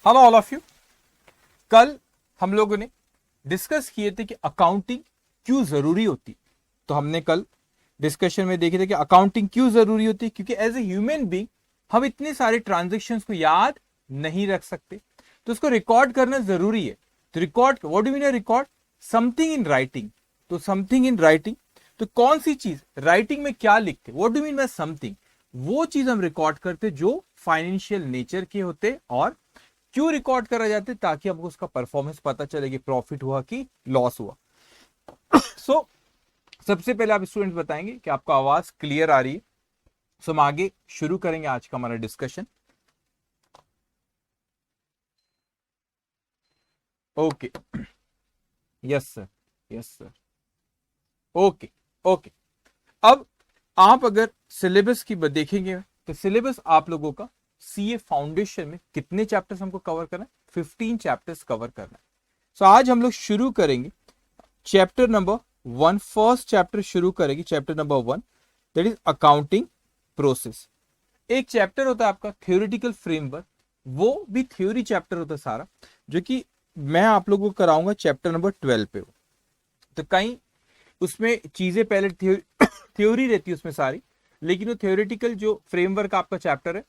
Hello all of you. कल हम लोगों ने डिस्कस किए थे कि अकाउंटिंग क्यों जरूरी होती। तो हमने कल डिस्कशन में देखे थे कि अकाउंटिंग क्यों जरूरी होती, क्योंकि एज ए ह्यूमन बीइंग हम इतने सारे ट्रांजेक्शन्स को याद नहीं रख सकते, तो उसको रिकॉर्ड करना जरूरी है। तो record, what do mean record? Something in writing. तो समथिंग इन राइटिंग, तो कौन सी चीज राइटिंग में क्या लिखते, what do mean bye something? वो चीज हम रिकॉर्ड करते जो फाइनेंशियल नेचर के होते। और क्यों रिकॉर्ड करा जाते? ताकि हमको उसका परफॉर्मेंस पता चले कि प्रॉफिट हुआ कि लॉस हुआ। सो सबसे पहले आप स्टूडेंट्स बताएंगे कि आपको आवाज क्लियर आ रही है। सो हम आगे शुरू करेंगे आज का हमारा discussion. Okay, yes sir, yes sir, okay, okay. अब आप अगर सिलेबस की देखेंगे तो सिलेबस आप लोगों का सीए फाउंडेशन में कितने चैप्टर्स हमको कवर करना है? 15 चैप्टर्स कवर करना है। सो आज हम लोग शुरू करेंगे चैप्टर नंबर 1। फर्स्ट चैप्टर शुरू करेंगे, chapter number 1, that is accounting process. एक चैप्टर होता है आपका थ्योरेटिकल फ्रेमवर्क, वो भी थ्योरी चैप्टर होता है सारा, जो कि मैं आप लोगों को कराऊंगा चैप्टर नंबर 12 पे। तो कहीं उसमें चीजें पहले थ्योरी रहती है उसमें सारी, लेकिन वो थ्योरेटिकल जो फ्रेमवर्क आपका चैप्टर है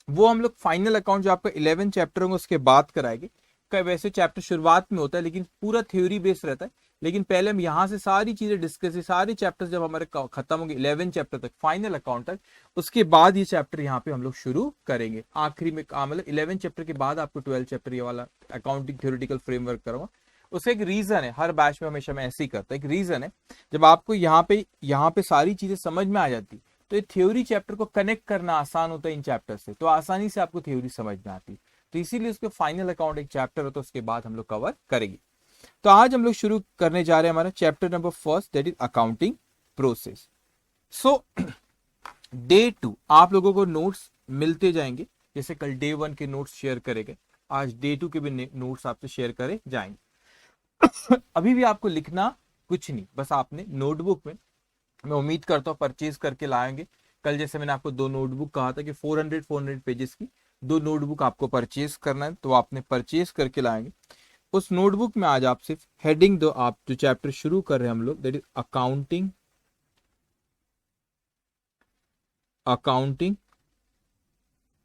वो हम लोग फाइनल अकाउंट जो आपका 11 चैप्टर होंगे उसके बाद कराएंगे। वैसे चैप्टर शुरुआत में होता है लेकिन पूरा थ्योरी बेस्ड रहता है। लेकिन पहले हम यहाँ से सारी चीजें डिस्कस, सारे चैप्टर्स जब हमारे खत्म होंगे 11 चैप्टर तक, फाइनल अकाउंट तक, उसके बाद ये चैप्टर यहाँ पे हम लोग शुरू करेंगे आखिरी में। मतलब 11 चैप्टर के बाद आपको 12 चैप्टर ये वाला अकाउंटिंग थ्योरेटिकल फ्रेमवर्क करूंगा। उसका एक रीजन है, हर बैच में हमेशा मैं ऐसे ही करता, एक रीजन है। जब आपको यहाँ पे सारी चीजें समझ में आ जाती तो ये थ्योरी चैप्टर को कनेक्ट करना आसान होता है इन चैप्टर से, तो आसानी से आपको थ्योरी समझ में आती। तो इसीलिए उसके फाइनल अकाउंट एक चैप्टर होता है, उसके बाद हम लोग कवर करेंगे। तो आज हम लोग शुरू करने जा रहे हैं हमारा chapter number first, that is accounting process. So day 2 आप लोगों को नोट्स मिलते जाएंगे, जैसे कल डे 1 के नोट्स शेयर करेंगे, आज डे 2 के भी नोट्स आपसे शेयर करे जाएंगे। अभी भी आपको लिखना कुछ नहीं, बस आपने नोटबुक में, मैं उम्मीद करता हूँ परचेज करके लाएंगे। कल जैसे मैंने आपको 2 नोटबुक कहा था कि 400 पेजेस की 2 नोटबुक आपको परचेज करना है, तो आपने परचेज करके लाएंगे। उस नोटबुक में आज आप सिर्फ हेडिंग दो, आप जो चैप्टर शुरू कर रहे हैं हम लोग, that is accounting, accounting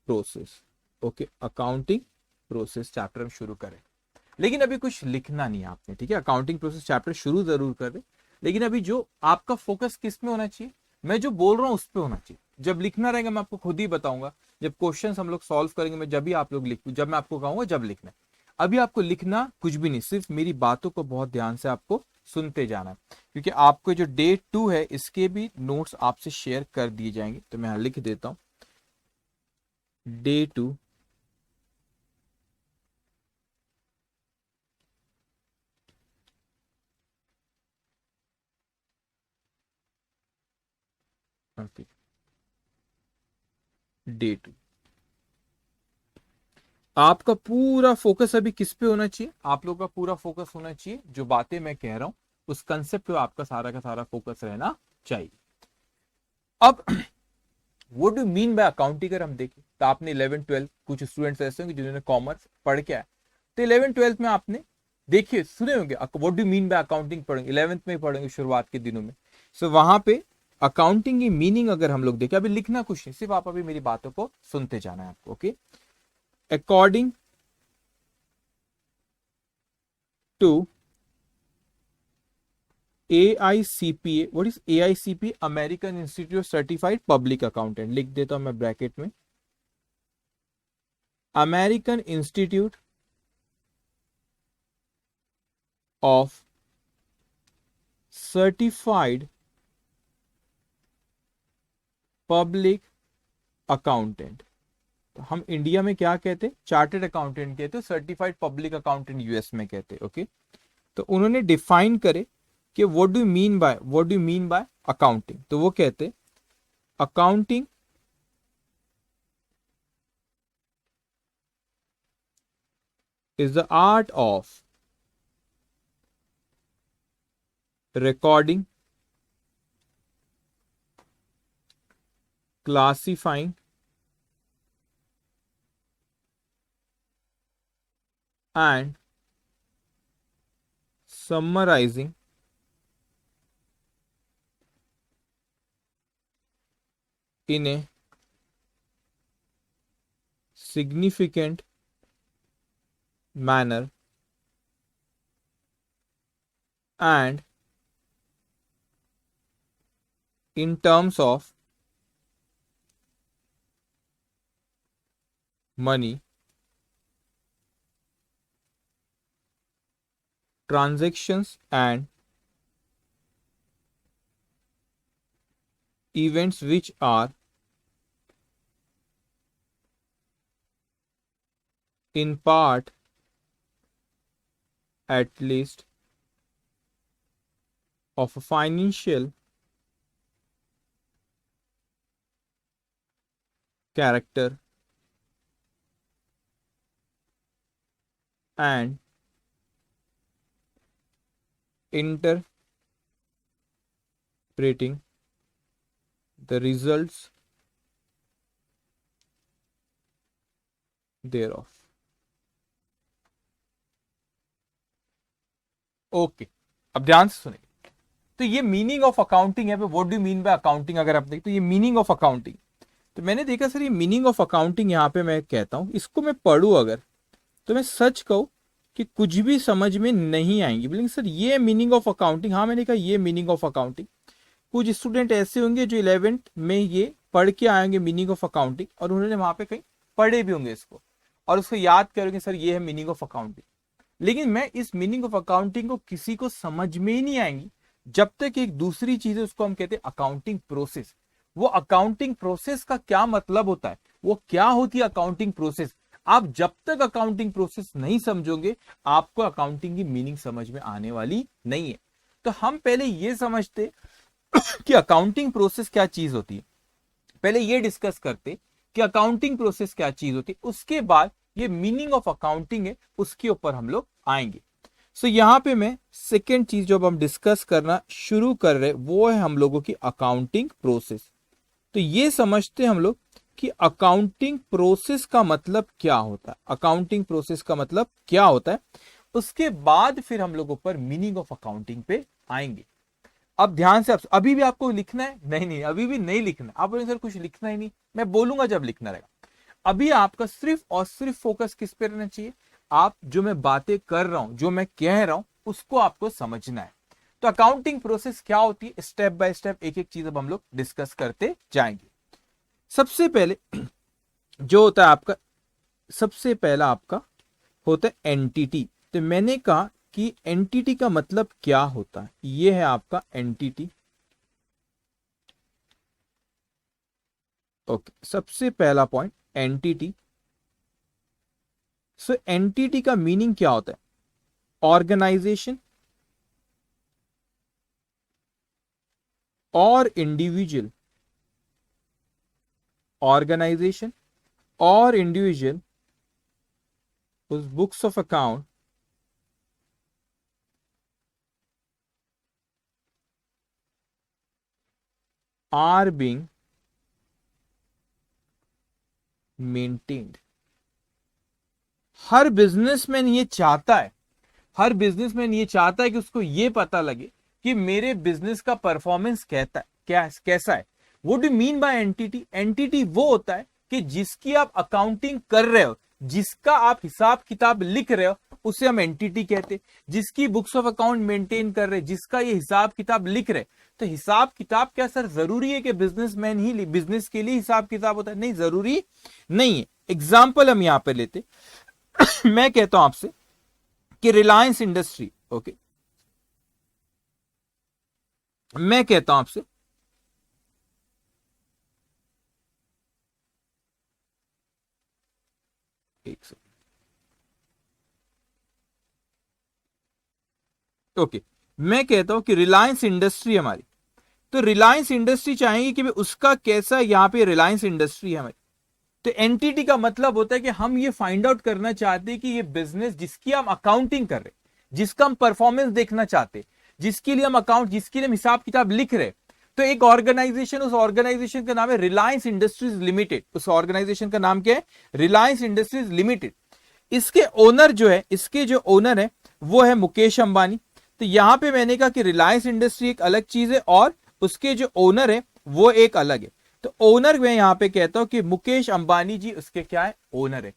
process. Okay, accounting process chapter हम शुरू करें, लेकिन अभी कुछ लिखना नहीं है आपने, ठीक है? अकाउंटिंग प्रोसेस चैप्टर शुरू जरूर कर दे, लेकिन अभी जो आपका फोकस किस में होना चाहिए, मैं जो बोल रहा हूं उस पे होना चाहिए। जब लिखना रहेगा मैं आपको खुद ही बताऊंगा, जब क्वेश्चंस हम लोग सॉल्व करेंगे मैं, जब भी आप लोग लिख, जब मैं आपको कहूंगा जब लिखना है। अभी आपको लिखना कुछ भी नहीं, सिर्फ मेरी बातों को बहुत ध्यान से आपको सुनते जाना है, क्योंकि आपको जो डे 2 है इसके भी नोट्स आपसे शेयर कर दिए जाएंगे। तो मैं यहां लिख देता हूं डे 2, ओके, डे 2। आपका पूरा फोकस अभी किस पे होना चाहिए? आप लोग का पूरा फोकस होना चाहिए जो बातें मैं कह रहा हूं उस कंसेप्ट पे आपका सारा का सारा फोकस रहना चाहिए। अब what do mean by accounting अगर हम देखें तो आपने 11 12, कुछ स्टूडेंट्स ऐसे होंगे जिन्होंने कॉमर्स पढ़ के आए, तो 11 12 में आपने देखिए सुने होंगे what do mean by accounting, पढ़ेंगे 11th में ही पढ़ेंगे शुरुआत के दिनों में। सो वहां पे अकाउंटिंग की मीनिंग अगर हम लोग देखें, अभी लिखना कुछ नहीं, सिर्फ आप अभी मेरी बातों को सुनते जाना है आपको। Okay, according to AICPA, what is AICPA? American institute certified public accountant, लिख देता हूं मैं ब्रैकेट में, American institute of certified public accountant. तो हम इंडिया में क्या कहते हैं? चार्टर्ड अकाउंटेंट कहते हैं, सर्टिफाइड पब्लिक अकाउंटेंट यूएस में कहते हैं। ओके, तो उन्होंने डिफाइन करे कि what do mean by accounting. तो वो कहते accounting is the art of recording, classifying, and summarizing in a significant manner and in terms of money, transactions and events which are in part at least of a financial character and interpreting the results thereof. Okay, अब ध्यान से सुनिए। तो ये meaning of accounting है। What do mean by accounting अगर आप देखें तो ये मीनिंग ऑफ अकाउंटिंग, तो मैंने देखा सर ये मीनिंग ऑफ अकाउंटिंग यहाँ पे मैं कहता हूँ इसको मैं पढ़ूँ अगर तो मैं सच कहूँ कि कुछ भी समझ में नहीं आएंगी। बोलेंगे सर ये मीनिंग ऑफ अकाउंटिंग, हाँ मैंने कहा ये मीनिंग ऑफ अकाउंटिंग। कुछ स्टूडेंट ऐसे होंगे जो 11th में ये पढ़ के आएंगे मीनिंग ऑफ अकाउंटिंग और उन्होंने वहां पे कहीं पढ़े भी होंगे इसको और उसको याद करोगे सर ये है मीनिंग ऑफ अकाउंटिंग। लेकिन मैं इस मीनिंग ऑफ अकाउंटिंग को किसी को समझ में ही नहीं आएंगी जब तक एक दूसरी चीज है उसको हम कहते हैं अकाउंटिंग प्रोसेस। वो अकाउंटिंग प्रोसेस का क्या मतलब होता है, वो क्या होती है अकाउंटिंग प्रोसेस, आप जब तक अकाउंटिंग प्रोसेस नहीं समझोगे आपको अकाउंटिंग की मीनिंग समझ में आने वाली नहीं है। तो हम पहले ये समझते कि अकाउंटिंग प्रोसेस क्या चीज होती है, पहले ये डिस्कस करते कि अकाउंटिंग प्रोसेस क्या चीज होती है, उसके बाद ये मीनिंग ऑफ अकाउंटिंग है उसके ऊपर हम लोग आएंगे। सो यहां पे मैं सेकेंड चीज जो हम डिस्कस करना शुरू कर रहे वो है हम लोगों की अकाउंटिंग प्रोसेस। तो ये समझते हम लोग कि अकाउंटिंग प्रोसेस का मतलब क्या होता है, अकाउंटिंग प्रोसेस का मतलब क्या होता है, उसके बाद फिर हम लोग ऊपर मीनिंग ऑफ अकाउंटिंग पे आएंगे। अब ध्यान से अभी भी आपको लिखना है, नहीं अभी भी नहीं लिखना। आप बोलेंगे सर कुछ लिखना ही नहीं, मैं बोलूंगा जब लिखना रहेगा। अभी आपका सिर्फ और सिर्फ फोकस किस पे रहना चाहिए, आप जो मैं बातें कर रहा हूं जो मैं कह रहा हूं उसको आपको समझना है। तो अकाउंटिंग प्रोसेस क्या होती है स्टेप बाय स्टेप एक एक चीज अब हम लोग डिस्कस करते जाएंगे। सबसे पहले जो होता है आपका, सबसे पहला आपका होता है एंटिटी। तो मैंने कहा कि एंटिटी का मतलब क्या होता है, ये है आपका एंटिटी। ओके, सबसे पहला पॉइंट एंटिटी। सो एंटिटी का मीनिंग क्या होता है, ऑर्गेनाइजेशन और इंडिविजुअल, ऑर्गेनाइजेशन और इंडिविजुअल उस books of account are being maintained। Her businessman ये चाहता है, हर बिजनेसमैन ये चाहता है कि उसको ये पता लगे कि मेरे बिजनेस का परफॉर्मेंस कैसा है। What do mean bye entity, entity वो होता है कि जिसकी आप अकाउंटिंग कर रहे हो, जिसका आप हिसाब किताब लिख रहे हो उसे हम एंटिटी कहते हैं। जिसकी बुक्स ऑफ अकाउंट मेंटेन कर रहे, जिसका ये हिसाब किताब लिख रहे। तो हिसाब किताब क्या सर जरूरी है कि बिजनेसमैन ही बिजनेस के लिए हिसाब किताब होता है, नहीं जरूरी नहीं है। एग्जाम्पल हम यहां पे लेते मैं कहता हूं आपसे कि रिलायंस इंडस्ट्री, ओके, मैं कहता हूं आपसे एक सेकंड, ओके, मैं कहता हूं कि रिलायंस इंडस्ट्री हमारी, तो रिलायंस इंडस्ट्री चाहेंगे कि उसका कैसा, यहां पे रिलायंस इंडस्ट्री है हमारी। तो एंटिटी का मतलब होता है कि हम ये फाइंड आउट करना चाहते हैं कि ये बिजनेस जिसकी हम अकाउंटिंग कर रहे, जिसका हम परफॉर्मेंस देखना चाहते, जिसके लिए हम अकाउंट, जिसके लिए हम हिसाब किताब लिख रहे। तो एक ऑर्गेनाइजेशन, उस ऑर्गेनाइजेशन का नाम है रिलायंस इंडस्ट्रीज लिमिटेड। उस ऑर्गेनाइजेशन का नाम क्या है, रिलायंस इंडस्ट्रीज लिमिटेड। इसके ओनर जो है, इसके जो ओनर है वो है मुकेश अंबानी। तो यहां पे मैंने कहा कि रिलायंस इंडस्ट्री एक अलग चीज है और उसके जो ओनर है वो एक अलग है। तो ओनर मैं यहां पे कहता हूं कि मुकेश अंबानी जी उसके क्या है, ओनर है।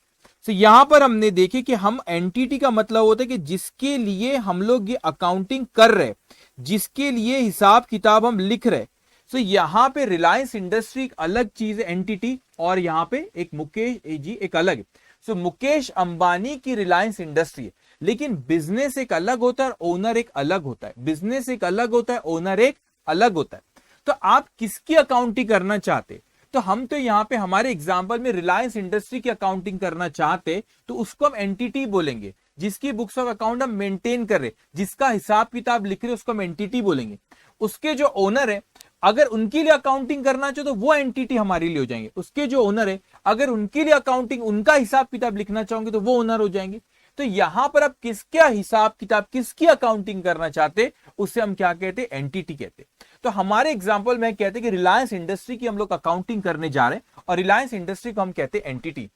तो यहां पर हमने देखे कि हम एंटिटी का मतलब होता है कि जिसके लिए हम लोग ये अकाउंटिंग कर रहे, जिसके लिए हिसाब किताब हम लिख रहे। तो यहां पे रिलायंस इंडस्ट्री एक अलग चीज है एंटिटी, और यहां पे एक मुकेश जी एक अलग है। सो मुकेश अंबानी की रिलायंस इंडस्ट्री है, लेकिन बिजनेस एक अलग होता है, ओनर एक अलग होता है। बिजनेस एक अलग होता है, ओनर एक अलग होता है। तो आप किसकी अकाउंटिंग करना चाहते? तो हम तो यहां पे हमारे एग्जांपल में रिलायंस इंडस्ट्री की अकाउंटिंग करना चाहते, तो उसको हम एंटिटी बोलेंगे। जिसकी बुक्स ऑफ अकाउंट हम मेंटेन कर रहे, जिसका हिसाब किताब लिख रहे, उसको हम एंटिटी बोलेंगे। उसके जो ओनर है, अगर उनके लिए अकाउंटिंग करना चाहो तो वो एंटिटी हमारे लिए हो जाएंगे। उसके जो ओनर है, अगर उनके लिए अकाउंटिंग, उनका हिसाब किताब लिखना चाहोगे तो वो ओनर हो जाएंगे। तो यहां पर आप किसका हिसाब किताब, किसकी अकाउंटिंग करना चाहते, उसे हम क्या कहते हैं, एंटिटी कहते हैं। तो हमारे एग्जांपल में कहते हैं कि रिलायंस इंडस्ट्री की हम लोग अकाउंटिंग करने जा रहे हैं और रिलायंस इंडस्ट्री को हम कहते हैं एंटिटी।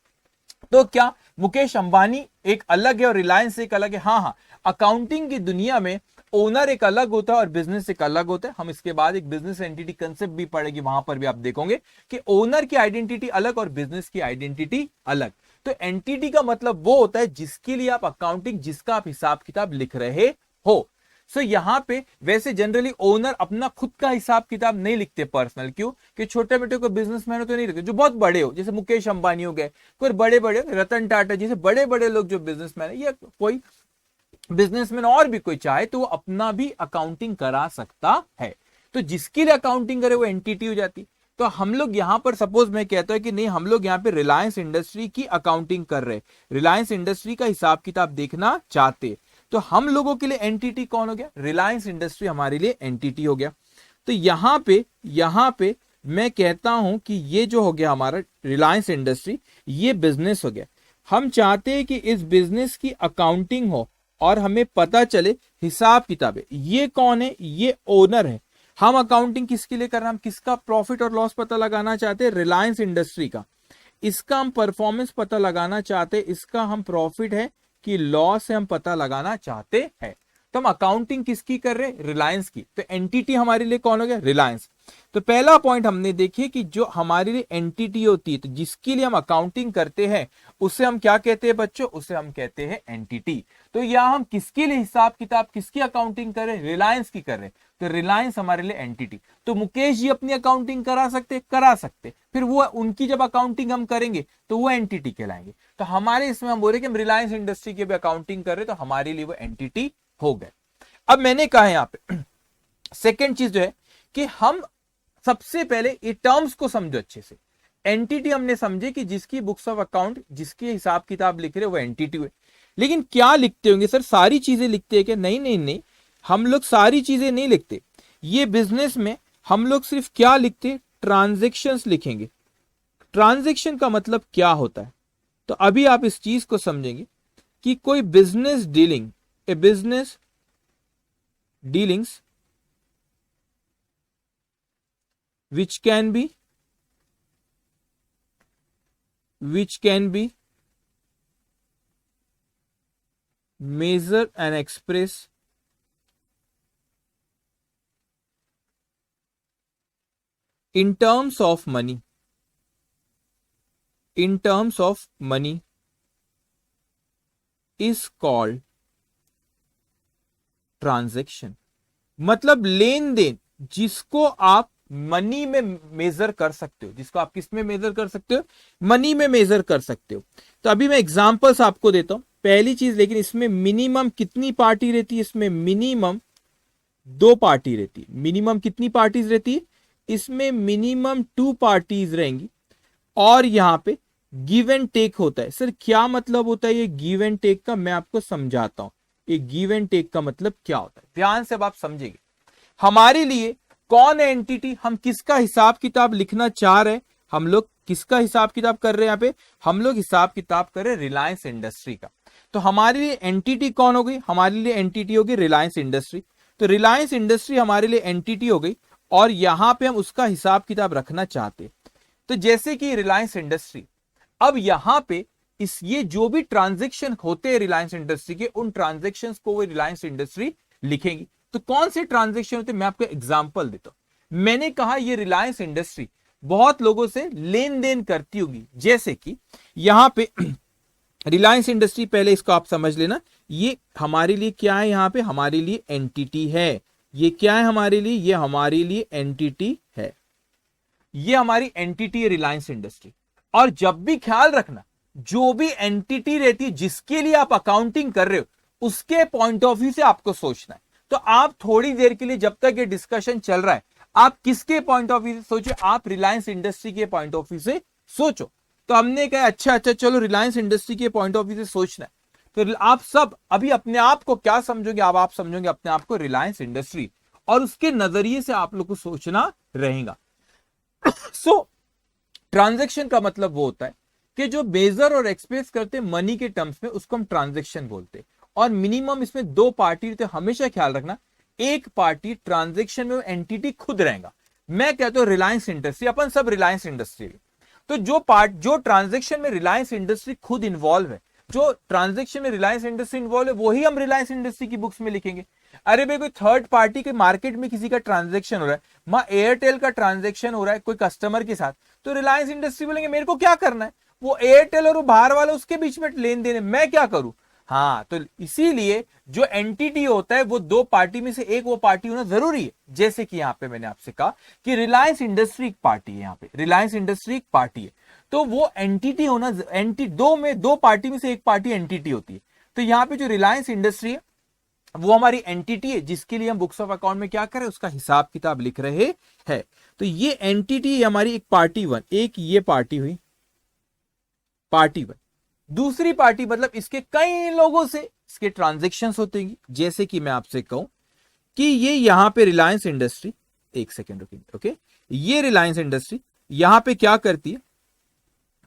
तो क्या मुकेश अंबानी एक अलग है और रिलायंस एक अलग है? हाँ, अकाउंटिंग की दुनिया में ओनर एक अलग होता है और बिजनेस एक अलग होता है। हम इसके बाद एक बिजनेस एंटिटी कंसेप्ट भी पढ़ेगी, वहां पर भी आप देखोगे कि ओनर की आइडेंटिटी अलग और बिजनेस की आइडेंटिटी अलग। तो एंटिटी का मतलब वो होता है जिसके लिए आप अकाउंटिंग, जिसका आप हिसाब किताब लिख रहे हो। सो यहां पे वैसे जनरली ओनर अपना खुद का हिसाब किताब नहीं लिखते पर्सनल। क्यों? कि छोटे मोटे कोई बिजनेसमैन हो तो नहीं लिखते, जो बहुत बड़े हो, जैसे मुकेश अंबानी हो गए, कोई बड़े बड़े रतन टाटा जैसे बड़े बड़े लोग जो बिजनेसमैन है, या कोई बिजनेसमैन और भी कोई चाहे तो वो अपना भी अकाउंटिंग करा सकता है। तो जिसके लिए अकाउंटिंग करे वो एंटिटी हो जाती। तो हम लोग यहां पर सपोज मैं कहता हूं कि नहीं, हम लोग यहां पे रिलायंस इंडस्ट्री की अकाउंटिंग कर रहे, रिलायंस इंडस्ट्री का हिसाब किताब देखना चाहते, तो हम लोगों के लिए एंटिटी कौन हो गया? रिलायंस इंडस्ट्री हमारे लिए एंटिटी हो गया। तो यहां पे मैं कहता हूं कि ये जो हो गया हमारा रिलायंस इंडस्ट्री, ये बिजनेस हो गया। हम चाहते हैं कि इस बिजनेस की अकाउंटिंग हो और हमें पता चले हिसाब किताब है। ये कौन है? ये ओनर है। हम अकाउंटिंग किसके लिए कर रहे हैं? हम किसका प्रॉफिट और लॉस पता लगाना चाहते हैं? रिलायंस इंडस्ट्री का। इसका हम परफॉर्मेंस पता लगाना चाहते हैं, इसका हम प्रॉफिट है कि लॉस है हम पता लगाना चाहते हैं। तो हम अकाउंटिंग किसकी कर रहे हैं? रिलायंस की। तो एंटिटी हमारे लिए कौन हो गया? रिलायंस। तो पहला पॉइंट हमने देखिए कि जो हमारे लिए एंटिटी होती है, तो जिसके लिए हम अकाउंटिंग करते हैं, उसे हम क्या कहते हैं बच्चों? उसे हम कहते हैं एंटिटी। तो यहां हम किसके लिए हिसाब किताब, किसकी अकाउंटिंग कर रहे हैं? रिलायंस की कर रहे हैं। तो रिलायंस हमारे लिए एंटिटी। तो मुकेश जी अपनी अकाउंटिंग करा सकते? करा सकते। फिर वो उनकी जब अकाउंटिंग हम करेंगे तो वो एंटिटी कहलाएंगे। तो हमारे इसमें हम बोल रहे कि हम रिलायंस इंडस्ट्री की भी अकाउंटिंग कर रहे, तो हमारे लिए वो एंटिटी हो गए। अब मैंने कहा यहां पे सेकेंड चीज जो है कि हम सबसे पहले ये टर्म्स को समझो अच्छे से। एंटिटी हमने समझे कि जिसकी बुक्स ऑफ अकाउंट, जिसके हिसाब किताब लिख रहे वो एंटिटी हुए। लेकिन क्या लिखते होंगे सर? सारी चीजें लिखते हैं क्या? नहीं नहीं नहीं, हम लोग सारी चीजें नहीं लिखते। ये बिजनेस में हम लोग सिर्फ क्या लिखते? ट्रांजैक्शंस लिखेंगे। ट्रांजैक्शन का मतलब क्या होता है? तो अभी आप इस चीज को समझेंगे कि कोई business dealing, A business dealings which can be measured and expressed in terms of money, is called transaction. मतलब लेन देन जिसको आप मनी में मेजर कर सकते हो, जिसको आप किस में मेजर कर सकते हो? मनी में मेजर कर सकते हो। तो अभी मैं एग्जांपल्स आपको देता हूं। पहली चीज, लेकिन इसमें मिनिमम कितनी पार्टी रहती है? इसमें मिनिमम 2 पार्टी रहती है। मिनिमम कितनी पार्टीज रहती है? इसमें मिनिमम 2 पार्टीज रहेंगी। और यहां पे गिव एंड टेक होता है। सर क्या मतलब होता है ये गिव एंड टेक का? मैं आपको समझाता हूं। ये गिव एंड टेक का मतलब क्या होता है, ध्यान से अब आप समझेंगे। हमारे लिए कौन है एंटिटी? हम किसका हिसाब किताब लिखना चाह रहे हैं? हम लोग किसका हिसाब किताब कर रहे हैं? यहां पे हम लोग हिसाब किताब कर रहे हैं रिलायंस इंडस्ट्री का। तो हमारे लिए एंटिटी कौन हो गई? हमारे लिए एंटिटी होगी रिलायंस इंडस्ट्री। तो रिलायंस इंडस्ट्री हमारे लिए एंटिटी हो गई और यहां पे हम उसका हिसाब किताब रखना चाहते। तो जैसे कि रिलायंस इंडस्ट्री, अब यहां पे इस ये जो भी ट्रांजैक्शन होते हैं रिलायंस इंडस्ट्री के, उन ट्रांजैक्शंस को वो रिलायंस इंडस्ट्री लिखेंगी। तो कौन से ट्रांजैक्शन होते हैं, मैं आपको एग्जांपल देता हूं। मैंने कहा ये रिलायंस इंडस्ट्री बहुत लोगों से लेन देन करती होगी, जैसे कि यहां पे रिलायंस इंडस्ट्री, पहले इसको आप समझ लेना, ये हमारे लिए क्या है, यहां पे हमारे लिए एंटिटी है। ये क्या है हमारे लिए, ये हमारे लिए एंटिटी है, ये हमारी एंटिटी है रिलायंस इंडस्ट्री। और जब भी ख्याल रखना, जो भी एंटिटी रहती है जिसके लिए आप अकाउंटिंग कर रहे हो, उसके पॉइंट ऑफ व्यू से आपको सोचना है। तो आप थोड़ी देर के लिए, जब तक ये डिस्कशन चल रहा है, आप किसके पॉइंट ऑफ व्यू से सोचो, आप रिलायंस इंडस्ट्री के पॉइंट ऑफ व्यू से सोचो। तो हमने कहा अच्छा चलो रिलायंस इंडस्ट्री के पॉइंट ऑफ व्यू से सोचना है। तो आप सब अभी अपने आप को क्या समझोगे, अब आप समझोगे अपने आप को रिलायंस इंडस्ट्री, और उसके नजरिए से आप लोग को सोचना रहेगा। सो ट्रांजैक्शन का मतलब वो होता है कि जो मेजर और एक्सप्रेस करते हैं मनी के टर्म्स में, उसको हम ट्रांजैक्शन बोलते हैं। और मिनिमम इसमें दो पार्टी, तो हमेशा ख्याल रखना, एक पार्टी ट्रांजैक्शन में एंटिटी खुद रहेगा। मैं कहता हूं रिलायंस इंडस्ट्री, अपन सब रिलायंस इंडस्ट्री। तो जो ट्रांजैक्शन में रिलायंस इंडस्ट्री खुद इन्वॉल्व है, जो ट्रांजैक्शन में रिलायंस इंडस्ट्री इन्वॉल्व है, वही हम रिलायंस इंडस्ट्री की बुक्स में लिखेंगे। अरे भाई कोई थर्ड पार्टी के मार्केट में किसी का ट्रांजैक्शन हो रहा है, मां एयरटेल का ट्रांजैक्शन हो रहा है कोई कस्टमर के साथ, तो रिलायंस इंडस्ट्री बोलेंगे मेरे को क्या करना है, वो एयरटेल और वो बाहर वाला उसके बीच में लेन देन है, मैं क्या करूं। हाँ, तो इसीलिए जो एंटिटी होता है वो दो पार्टी में से एक वो पार्टी होना जरूरी है। जैसे कि यहां पे मैंने आपसे कहा कि रिलायंस इंडस्ट्री एक पार्टी है, यहां पे रिलायंस इंडस्ट्री एक पार्टी है, तो वो एंटिटी होना, दो पार्टी में से एक पार्टी एंटिटी होती है। तो यहां पे जो रिलायंस इंडस्ट्री है वो हमारी एंटिटी है, जिसके लिए हम बुक्स ऑफ अकाउंट में क्या करें, उसका हिसाब किताब लिख रहे हैं। तो ये एंटिटी हमारी एक पार्टी वन, एक ये पार्टी हुई पार्टी वन। दूसरी पार्टी मतलब इसके कई लोगों से इसके ट्रांजैक्शंस होते हैं। जैसे कि मैं आपसे कहूं कि ये यहां पे रिलायंस इंडस्ट्री, एक सेकेंड रुकिए, ओके, ये रिलायंस इंडस्ट्री यहां पे क्या करती है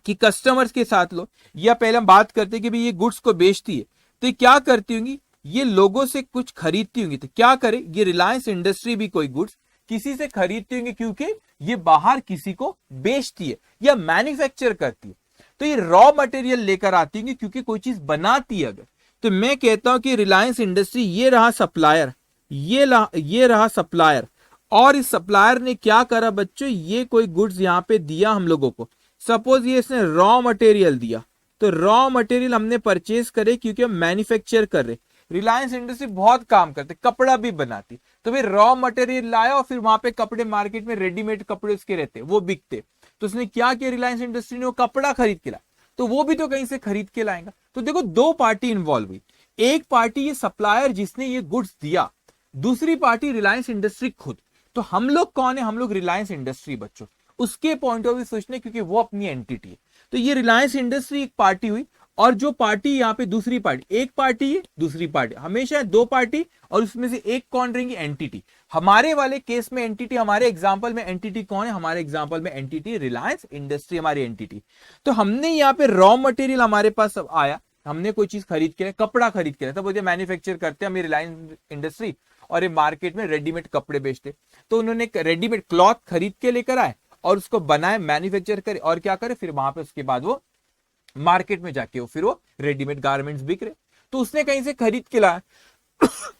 कि कस्टमर्स के साथ लो, या पहले हम बात करते हैं कि भाई ये गुड्स को बेचती है, तो क्या करती होंगी, ये लोगों से कुछ खरीदती होंगी। तो क्या करे, ये रिलायंस इंडस्ट्री भी कोई गुड्स किसी से खरीदती होंगी, क्योंकि ये बाहर किसी को बेचती है या मैन्युफैक्चर करती है। तो ये रॉ मटेरियल लेकर आती होंगी, क्योंकि कोई चीज बनाती है अगर। तो मैं कहता हूं कि रिलायंस इंडस्ट्री ये रहा सप्लायर, ये रहा सप्लायर, और इस सप्लायर ने क्या करा बच्चों, ये कोई गुड्स यहां पे दिया हम लोगों को। सपोज ये इसने रॉ मटेरियल दिया, तो रॉ मटेरियल हमने परचेज करे क्योंकि हम मैन्युफैक्चर कर रहे। रिलायंस इंडस्ट्री बहुत काम करते, कपड़ा भी बनाती, तो फिर रॉ मटेरियल लाया और फिर वहां पे कपड़े मार्केट में रेडीमेड कपड़े उसके रहते, वो बिकते। तो उसने क्या किया, रिलायंस इंडस्ट्री ने वो कपड़ा खरीद के लाया, तो वो भी तो कहीं से खरीद के लाएगा। तो देखो दो पार्टी इन्वॉल्व हुई, एक पार्टी ये सप्लायर जिसने ये गुड्स दिया, दूसरी पार्टी रिलायंस इंडस्ट्री खुद। तो हम लोग कौन है, हम लोग रिलायंस इंडस्ट्री बच्चों, उसके पॉइंट ऑफ व्यू सोचने, क्योंकि वो अपनी एंटिटी है। तो ये रिलायंस इंडस्ट्री एक पार्टी हुई, और जो पार्टी यहाँ पे दूसरी पार्टी, एक पार्टी है दूसरी पार्टी, हमेशा दो पार्टी और उसमें से एक कौन रहेंगी, एंटिटी। हमारे वाले केस में एंटिटी, हमारे एग्जांपल में एंटिटी कौन है, हमारे एग्जांपल में एंटिटी रिलायंस इंडस्ट्री हमारी एंटिटी। तो हमने यहाँ पे रॉ मटेरियल हमारे पास आया, हमने कोई चीज खरीद के, कपड़ा खरीद के, तब मैन्युफैक्चर करते हैं हम रिलायंस इंडस्ट्री, और ये मार्केट में रेडीमेड कपड़े बेचते। तो उन्होंने रेडीमेड क्लॉथ खरीद के लेकर आए और उसको बनाए, मैन्युफैक्चर करे, और क्या करे, फिर वहां पे उसके बाद वो मार्केट में जाके वो फिर वो रेडीमेड गारमेंट्स बिक रहे। तो उसने कहीं से खरीद के लाया।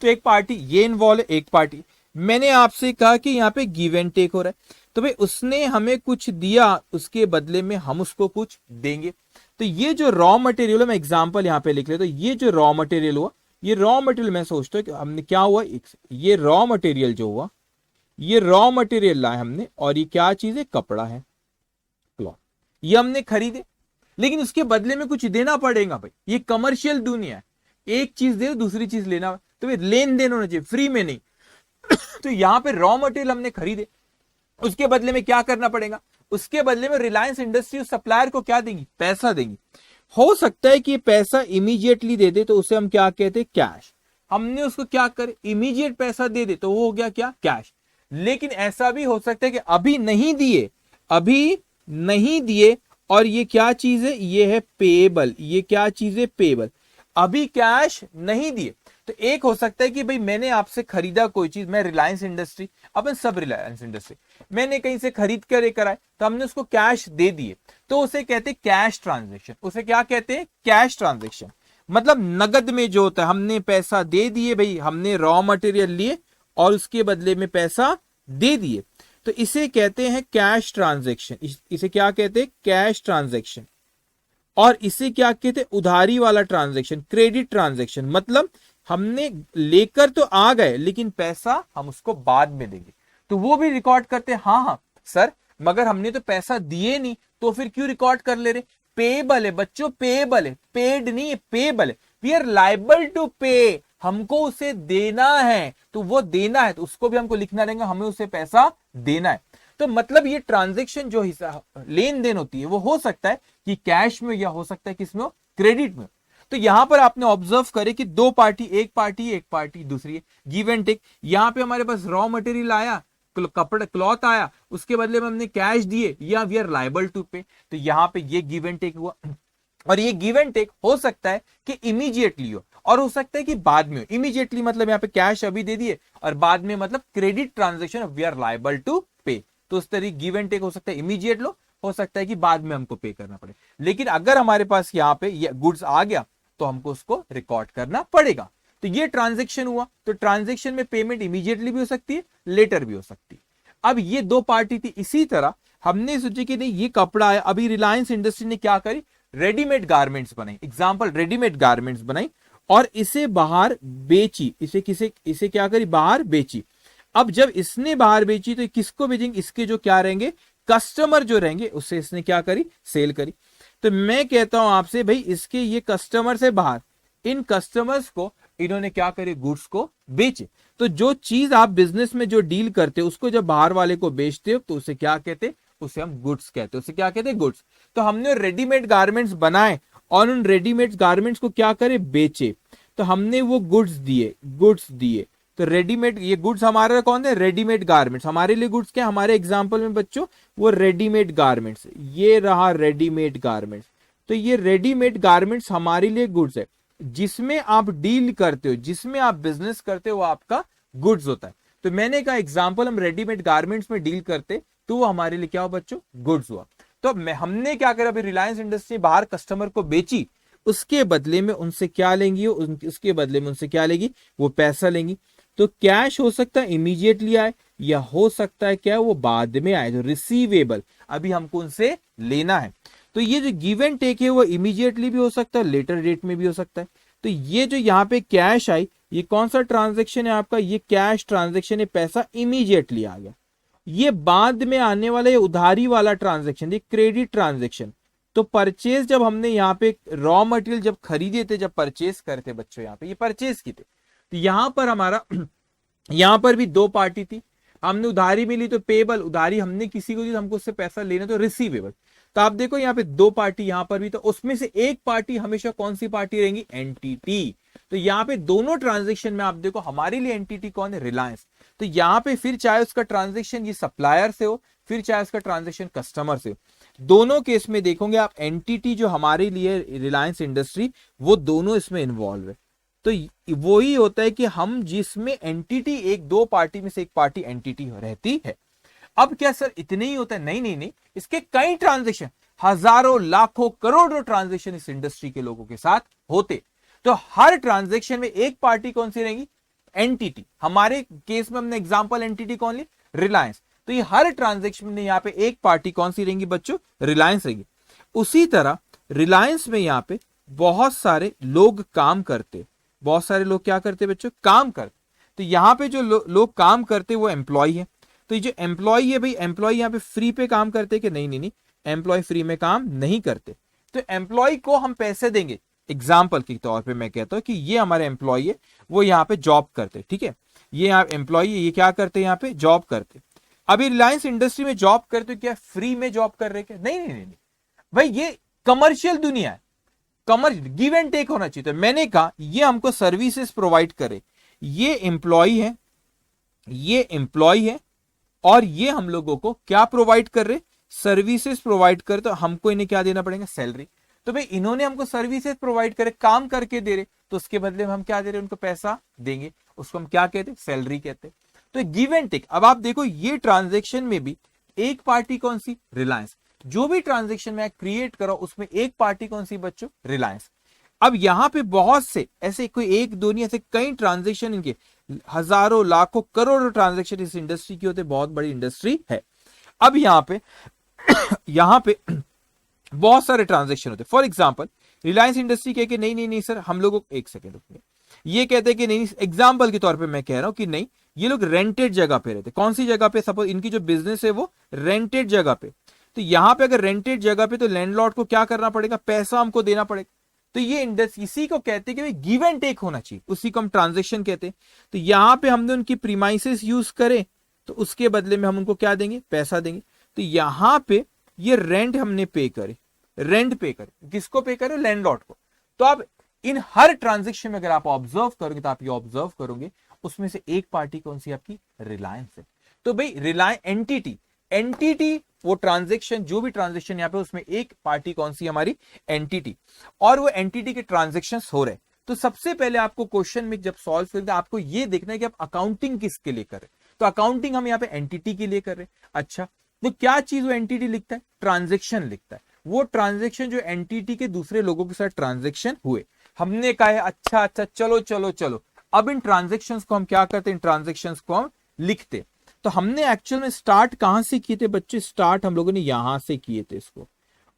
तो एक पार्टी ये इन्वॉल्व है, एक पार्टी। मैंने आपसे कहा कि यहाँ पे गिव एंड टेक हो रहा है, तो भाई उसने हमें कुछ दिया, उसके बदले में हम उसको कुछ देंगे। तो ये जो रॉ मटेरियल है, मैं एग्जांपल यहाँ पे लिख लेता हूं, ये जो रॉ मटेरियल हुआ, ये रॉ मटेरियल मैं सोचता हूँ कि हमने क्या हुआ, ये रॉ मटेरियल जो हुआ, ये रॉ मटेरियल लाए हमने, और ये क्या चीज है, कपड़ा है, क्लॉथ, ये हमने खरीदे, लेकिन उसके बदले में कुछ देना पड़ेगा भाई, ये कमर्शियल दुनिया है, एक चीज दे दूसरी चीज लेना, तो भाई लेन देन होना चाहिए, फ्री में नहीं। तो यहां पे रॉ मटेरियल हमने खरीदे, उसके बदले में क्या करना पड़ेगा, उसके बदले में रिलायंस इंडस्ट्री सप्लायर को क्या देंगी, पैसा देंगी। हो सकता है कि पैसा इमीडिएटली दे दे, तो उसे हम क्या कहते हैं, कैश। हमने उसको क्या करे, इमीडिएट पैसा दे दे, तो वो हो गया क्या, कैश। लेकिन ऐसा भी हो सकता है कि अभी नहीं दिए, और ये क्या चीज है, ये है पेएबल। ये क्या चीज है, पेएबल। अभी कैश नहीं दिए। तो एक हो सकता है कि भाई मैंने आपसे खरीदा कोई चीज, मैं रिलायंस इंडस्ट्री, अपन सब रिलायंस इंडस्ट्री, मैंने कहीं से खरीद कर लेकर आए तो हमने उसको कैश दे दिए, तो उसे कहते हैं कैश ट्रांजेक्शन। उसे क्या कहते हैं? Cash transaction. मतलब नगद में जो होता है, हमने पैसा दे दिए भाई, हमने रॉ मटेरियल लिए और उसके बदले में पैसा दे दिए, तो इसे कहते हैं कैश ट्रांजेक्शन। इसे क्या कहते हैं? Cash transaction. और इसे क्या कहते हैं? उधारी वाला ट्रांजेक्शन, क्रेडिट ट्रांजेक्शन। मतलब हमने लेकर तो आ गए लेकिन पैसा हम उसको बाद में देंगे, तो वो भी रिकॉर्ड करते हैं। हाँ हाँ सर, मगर हमने तो पैसा दिए नहीं, तो फिर क्यों रिकॉर्ड कर ले रहे? पेबल है बच्चों, पेबल है, पेड नहीं है, पेबल है। वी आर लाइबल टू पे, हमको उसे देना है, तो वो देना है तो उसको भी हमको लिखना रहेगा, हमें उसे पैसा देना है। तो मतलब ये ट्रांजेक्शन जो हिस्सा लेन देन होती है वो हो सकता है कि कैश में, या हो सकता है किसमें हो? क्रेडिट में। तो यहां पर आपने ऑब्जर्व करे कि दो पार्टी, एक पार्टी दूसरी है, गिव एंड टेक। यहां पे हमारे पास रॉ मटेरियल आया, कपड़ा क्लॉथ आया, उसके बदले में हमने कैश दिए, या we are liable to pay. तो यहां पे ये गिव एंड टेक हुआ। और ये गिव एंड टेक हो सकता है कि इमीडिएटली और हो सकता है कि बाद में हो। इमीडिएटली मतलब यहाँ पे कैश अभी दे दिए, और बाद में मतलब credit transaction, we are liable to pay. तो उस तरीके गिव एंड टेक हो सकता है इमीडिएट लो, हो सकता है कि बाद में हमको पे करना पड़े। लेकिन अगर हमारे पास यहाँ पे ये गुड्स आ गया तो हमको उसको रिकॉर्ड करना पड़ेगा। तो ये ट्रांजेक्शन हुआ। तो ट्रांजेक्शन में पेमेंट इमीडिएटली भी हो सकती है, लेटर भी हो सकती है। अब ये दो पार्टी थी। इसी तरह हमने सोचा कि नहीं, ये कपड़ा है, अभी रिलायंस इंडस्ट्री ने क्या करी? रेडीमेड गारमेंट्स बनाई। एग्जाम्पल, रेडीमेड गारमेंट्स बनाई और इसे बाहर बेची। इसे क्या करी? बाहर बेची। अब जब इसने बाहर बेची तो किसको बेचेंगे? इसके जो क्या रहेंगे? कस्टमर जो रहेंगे, उससे इसने क्या करी? सेल करी। तो मैं कहता हूं आपसे भाई, इसके ये कस्टमर से बाहर, इन कस्टमर्स को इन्होंने क्या करे? गुड्स को बेचे। तो जो चीज आप बिजनेस में जो डील करते हो उसको जब बाहर वाले को बेचते हो तो उसे क्या कहते? उसे हम गुड्स कहते हैं। उसे क्या कहते हैं? गुड्स। तो हमने रेडीमेड गारमेंट्स बनाए और उन रेडीमेड गारमेंट्स को क्या करे? बेचे। तो हमने वो गुड्स दिए। तो रेडीमेड, ये गुड्स हमारा कौन है? Readymade garments. हमारे लिए गुड्स क्या? हमारे एग्जांपल में बच्चों वो रेडीमेड गारमेंट्स, ये रहा रेडीमेड गारमेंट्स। तो ये रेडीमेड गारमेंट्स हमारे लिए गुड्स है। जिसमें आप डील करते हो, जिसमें आप बिजनेस करते हो, वो आपका गुड्स होता है। तो मैंने कहा एग्जांपल, हम रेडीमेड गारमेंट्स में डील करते तो वो हमारे लिए क्या हुआ बच्चों? गुड्स हुआ। तो हमने क्या करा? अभी रिलायंस इंडस्ट्री बाहर कस्टमर को बेची, उसके बदले में उनसे क्या लेंगी? उसके बदले में उनसे क्या लेगी? वो पैसा लेंगी। तो कैश हो सकता है इमीडिएटली आए, या हो सकता है क्या? वो बाद में आए। तो रिसीवेबल अभी हमको उनसे लेना है। तो ये जो गिव एंड टेक है वो इमीडिएटली भी हो सकता है, लेटर डेट में भी हो सकता है। तो ये जो यहाँ पे कैश आई, ये कौन सा ट्रांजेक्शन है आपका? ये कैश ट्रांजेक्शन है, पैसा इमीडिएटली आ गया। ये बाद में आने वाला ये उधारी वाला ट्रांजेक्शन, ये क्रेडिट ट्रांजेक्शन। तो परचेज जब हमने यहाँ पे रॉ मटेरियल जब खरीदे थे, जब परचेज करते बच्चों, यहाँ पे ये परचेज की थे, तो यहां पर हमारा यहां पर भी दो पार्टी थी। हमने उधारी मिली तो पेबल, उधारी हमने किसी को दी तो हमको उससे पैसा लेना, तो रिसीवेबल। तो आप देखो यहाँ पे दो पार्टी, यहां पर भी, तो उसमें से एक पार्टी हमेशा कौन सी पार्टी रहेंगी? एंटिटी। तो यहाँ पे दोनों ट्रांजेक्शन में आप देखो हमारे लिए एंटिटी कौन है? रिलायंस। तो यहाँ पे फिर चाहे उसका ट्रांजेक्शन ये सप्लायर से हो, फिर चाहे उसका ट्रांजेक्शन कस्टमर से हो, दोनों केस में देखोगे आप एंटिटी जो हमारे लिए रिलायंस इंडस्ट्री, वो दोनों इसमें इन्वॉल्व है। तो वही होता है कि हम जिसमें एंटिटी, एक दो पार्टी में से एक पार्टी एंटिटी रहती है। अब क्या सर इतने ही होता है? नहीं नहीं नहीं, इसके कई ट्रांजेक्शन, हजारों लाखों करोड़ों ट्रांजेक्शन इस इंडस्ट्री के लोगों के साथ होते। तो हर ट्रांजेक्शन में एक पार्टी कौन सी रहेगी? एंटिटी। हमारे केस में हमने एग्जांपल एंटिटी कौन ली? रिलायंस। तो ये हर ट्रांजेक्शन में यहाँ पे एक पार्टी कौन सी रहेंगी बच्चों? रिलायंस रहेगी। उसी तरह रिलायंस में यहाँ पे बहुत सारे लोग काम करते, बहुत सारे लोग क्या करते बच्चों? काम करते। तो यहाँ पे जो लोग काम करते वो एम्प्लॉय है। तो ये जो एम्प्लॉय है भाई, एम्प्लॉय यहाँ पे फ्री पे काम करते कि नहीं? नहीं नहीं, एम्प्लॉय फ्री में काम नहीं करते। तो एम्प्लॉय को हम पैसे देंगे। एग्जाम्पल के तौर पे मैं कहता हूं कि ये हमारे एम्प्लॉय है, वो यहाँ पे जॉब करते, ठीक है, ये यहाँ एम्प्लॉय, ये क्या करते? यहाँ पे जॉब करते। अभी रिलायंस इंडस्ट्री में जॉब करते, क्या फ्री में जॉब कर रहे? क्या? नहीं नहीं नहीं भाई, ये कमर्शियल दुनिया है, गिव एंड टेक होना चाहिए। तो मैंने कहा ये हमको सर्विसेज प्रोवाइड करे, ये एम्प्लॉय है, ये एम्प्लॉय है, और ये हम लोगों को क्या प्रोवाइड कर रहे? सर्विसेज प्रोवाइड कर। तो हमको इन्हें क्या देना पड़ेगा? सैलरी। तो भाई इन्होंने हमको सर्विसेज प्रोवाइड करे, काम करके दे रहे, तो उसके बदले में हम क्या दे रहे, उनको पैसा देंगे, उसको हम क्या कहते, सैलरी कहते। तो गिव एंड टेक। अब आप देखो ये ट्रांजेक्शन में भी एक पार्टी कौन सी, रिलायंस। जो भी ट्रांजेक्शन में क्रिएट करो उसमें एक पार्टी कौन सी बच्चों, रिलायंस। अब यहां पे बहुत से ऐसे, कोई एक दो नहीं, ऐसे कई ट्रांजेक्शन, इनके हजारों लाखों करोड़ों ट्रांजेक्शन इस इंडस्ट्री की होते, बहुत बड़ी इंडस्ट्री है। अब यहां पे बहुत सारे ट्रांजेक्शन होते। फॉर एग्जांपल रिलायंस इंडस्ट्री कह के नहीं नहीं नहीं सर हम लोगों को, एक सेकेंड रुकिए, ये कहते हैं कि नहीं, एग्जाम्पल के तौर पे मैं कह रहा हूं कि नहीं, ये लोग रेंटेड जगह पे रहते। कौन सी जगह पे, सपोज इनकी जो बिजनेस है वो रेंटेड जगह पे, तो यहां पे अगर रेंटेड जगह पे, तो लैंडलॉर्ड को क्या करना पड़ेगा, पैसा हमको देना पड़ेगा। तो ये इंडस्ट्री, इसी को कहते हैं कि गिव एंड टेक होना चाहिए, उसी को हम ट्रांजेक्शन कहते हैं। तो यहां पे हमने उनकी प्रीमाइसेस यूज करे, तो उसके बदले में हम उनको क्या देंगे, पैसा देंगे। तो यहां पे ये रेंट हमने पे करे, रेंट पे करे, किसको पे करे, लैंडलॉर्ड को। तो आप इन हर ट्रांजेक्शन में अगर आप ऑब्जर्व करोगे, तो आप ये ऑब्जर्व करोगे उसमें से एक पार्टी कौन सी आपकी, रिलायंस है। तो भाई रिलायंस एंटिटी, एंटिटी वो ट्रांजेक्शन, जो भी ट्रांजेक्शन यहां पे उसमें एक पार्टी कौन सी, हमारी एंटिटी, और वो एंटिटी के ट्रांजेक्शन हो रहे। तो सबसे पहले आपको क्वेश्चन में जब सॉल्व करते हैं, आपको ये देखना है कि आप अकाउंटिंग किसके लिए कर रहे हैं। तो अकाउंटिंग हम यहाँ पे एंटिटी के लिए कर रहे हैं। अच्छा, तो क्या चीज वो एंटिटी लिखता है, ट्रांजेक्शन लिखता है। वो ट्रांजेक्शन जो एंटिटी के दूसरे लोगों के साथ ट्रांजेक्शन हुए, हमने कहा है अच्छा अच्छा चलो चलो चलो, अब इन ट्रांजेक्शंस को हम क्या करते हैं, इन ट्रांजेक्शंस को हम लिखते। तो हमने एक्चुअल में स्टार्ट कहां से किए थे बच्चे, स्टार्ट हम लोगों ने यहां से किए थे इसको,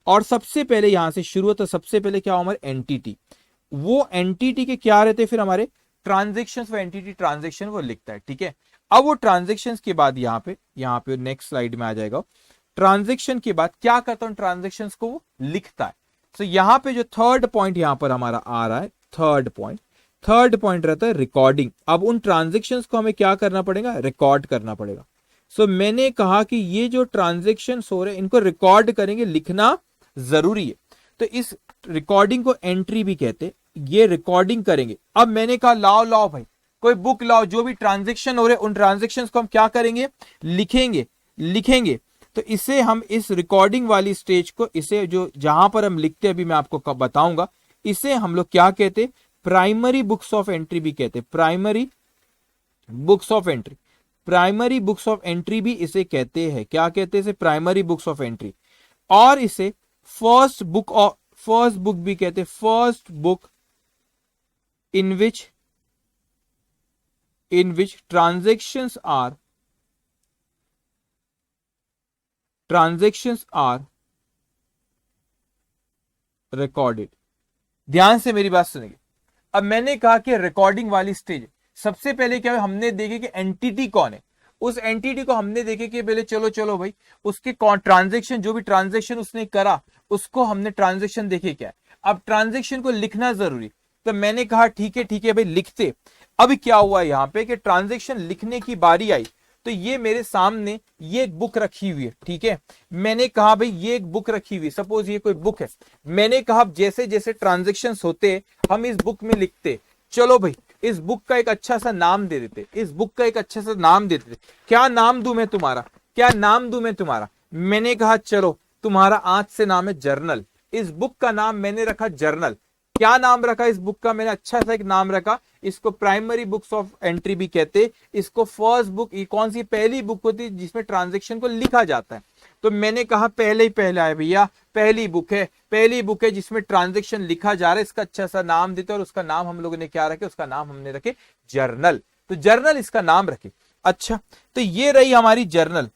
और सबसे पहले यहां से शुरू होता, सबसे पहले क्या हो, हमारे एंटिटी, वो एंटिटी के क्या रहते, फिर हमारे ट्रांजेक्शन, वो एंटिटी ट्रांजेक्शन वो लिखता है, ठीक है। अब वो ट्रांजेक्शन के बाद यहाँ पे नेक्स्ट स्लाइड में आ जाएगा, ट्रांजेक्शन के बाद क्या करता हूं, ट्रांजेक्शन को वो लिखता है। तो यहां पे जो थर्ड पॉइंट यहां पर हमारा आ रहा है, थर्ड पॉइंट रहता है रिकॉर्डिंग। अब उन ट्रांजेक्शन्स को हमें क्या करना पड़ेगा, रिकॉर्ड करना पड़ेगा। सो मैंने कहा कि ये जो ट्रांजेक्शन हो रहे हैं इनको रिकॉर्ड करेंगे, लिखना जरूरी है। तो इस रिकॉर्डिंग को एंट्री भी कहते, ये रिकॉर्डिंग करेंगे। अब मैंने कहा लाओ लाओ भाई कोई बुक लाओ, जो भी ट्रांजेक्शन हो रहे उन ट्रांजेक्शन को हम क्या करेंगे, लिखेंगे। तो इसे हम इस रिकॉर्डिंग वाली स्टेज को, इसे जो जहां पर हम लिखते हैं अभी मैं आपको बताऊंगा, इसे हम लोग क्या कहते, प्राइमरी बुक्स ऑफ एंट्री भी कहते, primary books of entry, primary books of entry भी इसे कहते हैं। क्या कहते हैं इसे, प्राइमरी बुक्स ऑफ एंट्री। और इसे फर्स्ट बुक भी कहते, first book in which transactions are recorded. ध्यान से मेरी बात सुनिए। अब मैंने कहा कि रिकॉर्डिंग वाली स्टेज, सबसे पहले क्या है, हमने देखे कि एंटिटी कौन है, उस एंटिटी को हमने देखे कि पहले चलो चलो भाई उसके ट्रांजेक्शन, जो भी ट्रांजेक्शन उसने करा उसको हमने ट्रांजेक्शन देखे क्या है। अब ट्रांजेक्शन को लिखना जरूरी, तो मैंने कहा ठीक है भाई लिखते। अब क्या हुआ यहाँ पे कि ट्रांजेक्शन लिखने की बारी आई, तो ये मेरे सामने ये एक बुक रखी हुई है, ठीक है। मैंने कहा भाई ये एक बुक रखी हुई, सपोज ये कोई बुक है। मैंने कहा जैसे जैसे ट्रांजेक्शन्स होते हम इस बुक में लिखते, चलो भाई इस बुक का एक अच्छा सा नाम दे देते, इस बुक का एक अच्छा सा नाम दे देते। क्या नाम दूं मैं तुम्हारा, क्या नाम दूं मैं तुम्हारा, मैंने कहा चलो तुम्हारा आज से नाम है जर्नल। इस बुक का नाम मैंने रखा जर्नल। क्या नाम रखा इस बुक का, मैंने अच्छा सा एक नाम रखा, इसको प्राइमरी बुक्स ऑफ एंट्री भी कहते। इसको फर्स्ट बुक, ये कौन सी पहली बुक होती है जिसमें ट्रांजेक्शन को लिखा जाता है। तो मैंने कहा पहले ही पहला है भैया, पहली बुक है जिसमें ट्रांजेक्शन लिखा जा रहा है, इसका अच्छा सा नाम देते। और उसका नाम हम लोगों ने क्या रखे, उसका नाम हमने रखे जर्नल। तो जर्नल इसका नाम रखे। अच्छा, तो ये रही हमारी जर्नल,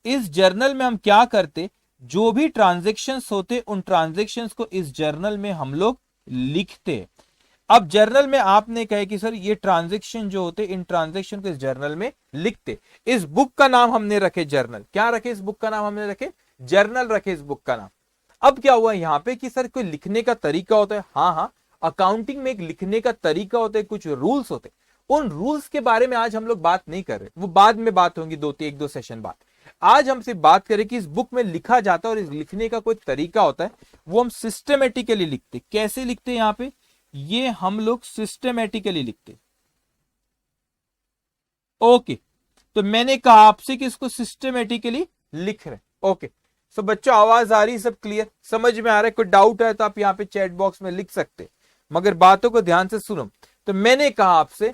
इस जर्नल में हम क्या करते, जो भी ट्रांजेक्शन्स होते उन ट्रांजेक्शन्स को इस जर्नल में हम लोग लिखते। अब जर्नल में आपने कहे कि सर ये ट्रांजेक्शन जो होते इन ट्रांजेक्शन को इस जर्नल में लिखते। इस बुक का नाम हमने रखे जर्नल। क्या रखे, इस बुक का नाम हमने रखे जर्नल, रखे इस बुक का नाम। अब क्या हुआ यहाँ पे कि सर कोई लिखने का तरीका होता है। हाँ, अकाउंटिंग में एक लिखने का तरीका होता है, कुछ रूल्स होते। उन रूल्स के बारे में आज हम लोग बात नहीं कर रहे, वो बाद में बात होंगी, एक दो सेशन बाद। आज हम सिर्फ बात करें कि इस बुक में लिखा जाता है और इस लिखने का कोई तरीका होता है, वो हम सिस्टमेटिकली लिखते। कैसे लिखते हैं यहाँ पे, ये हम लोग सिस्टमेटिकली लिखते। ओके, तो मैंने कहा आपसे कि इसको सिस्टमेटिकली लिख रहे। ओके, सो बच्चों आवाज आ रही, सब क्लियर, समझ में आ रहा है? कोई डाउट है तो आप यहाँ पे चैट बॉक्स में लिख सकते हैं, मगर बातों को ध्यान से सुनो। तो मैंने कहा आपसे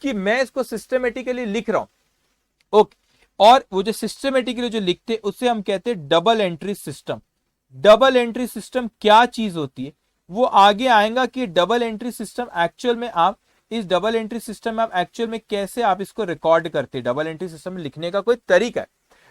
कि मैं इसको सिस्टमेटिकली लिख रहा हूं, ओके। और वो जो सिस्टमेटिकली जो लिखते हैं उसे हम कहते हैं double entry system. Double entry system क्या चीज होती है वो आगे आएगा कि डबल एंट्री सिस्टम एक्चुअल में आप इस डबल एंट्री सिस्टम में आप एक्चुअल में कैसे आप इसको रिकॉर्ड करते हैं, डबल एंट्री सिस्टम में लिखने का कोई तरीका है।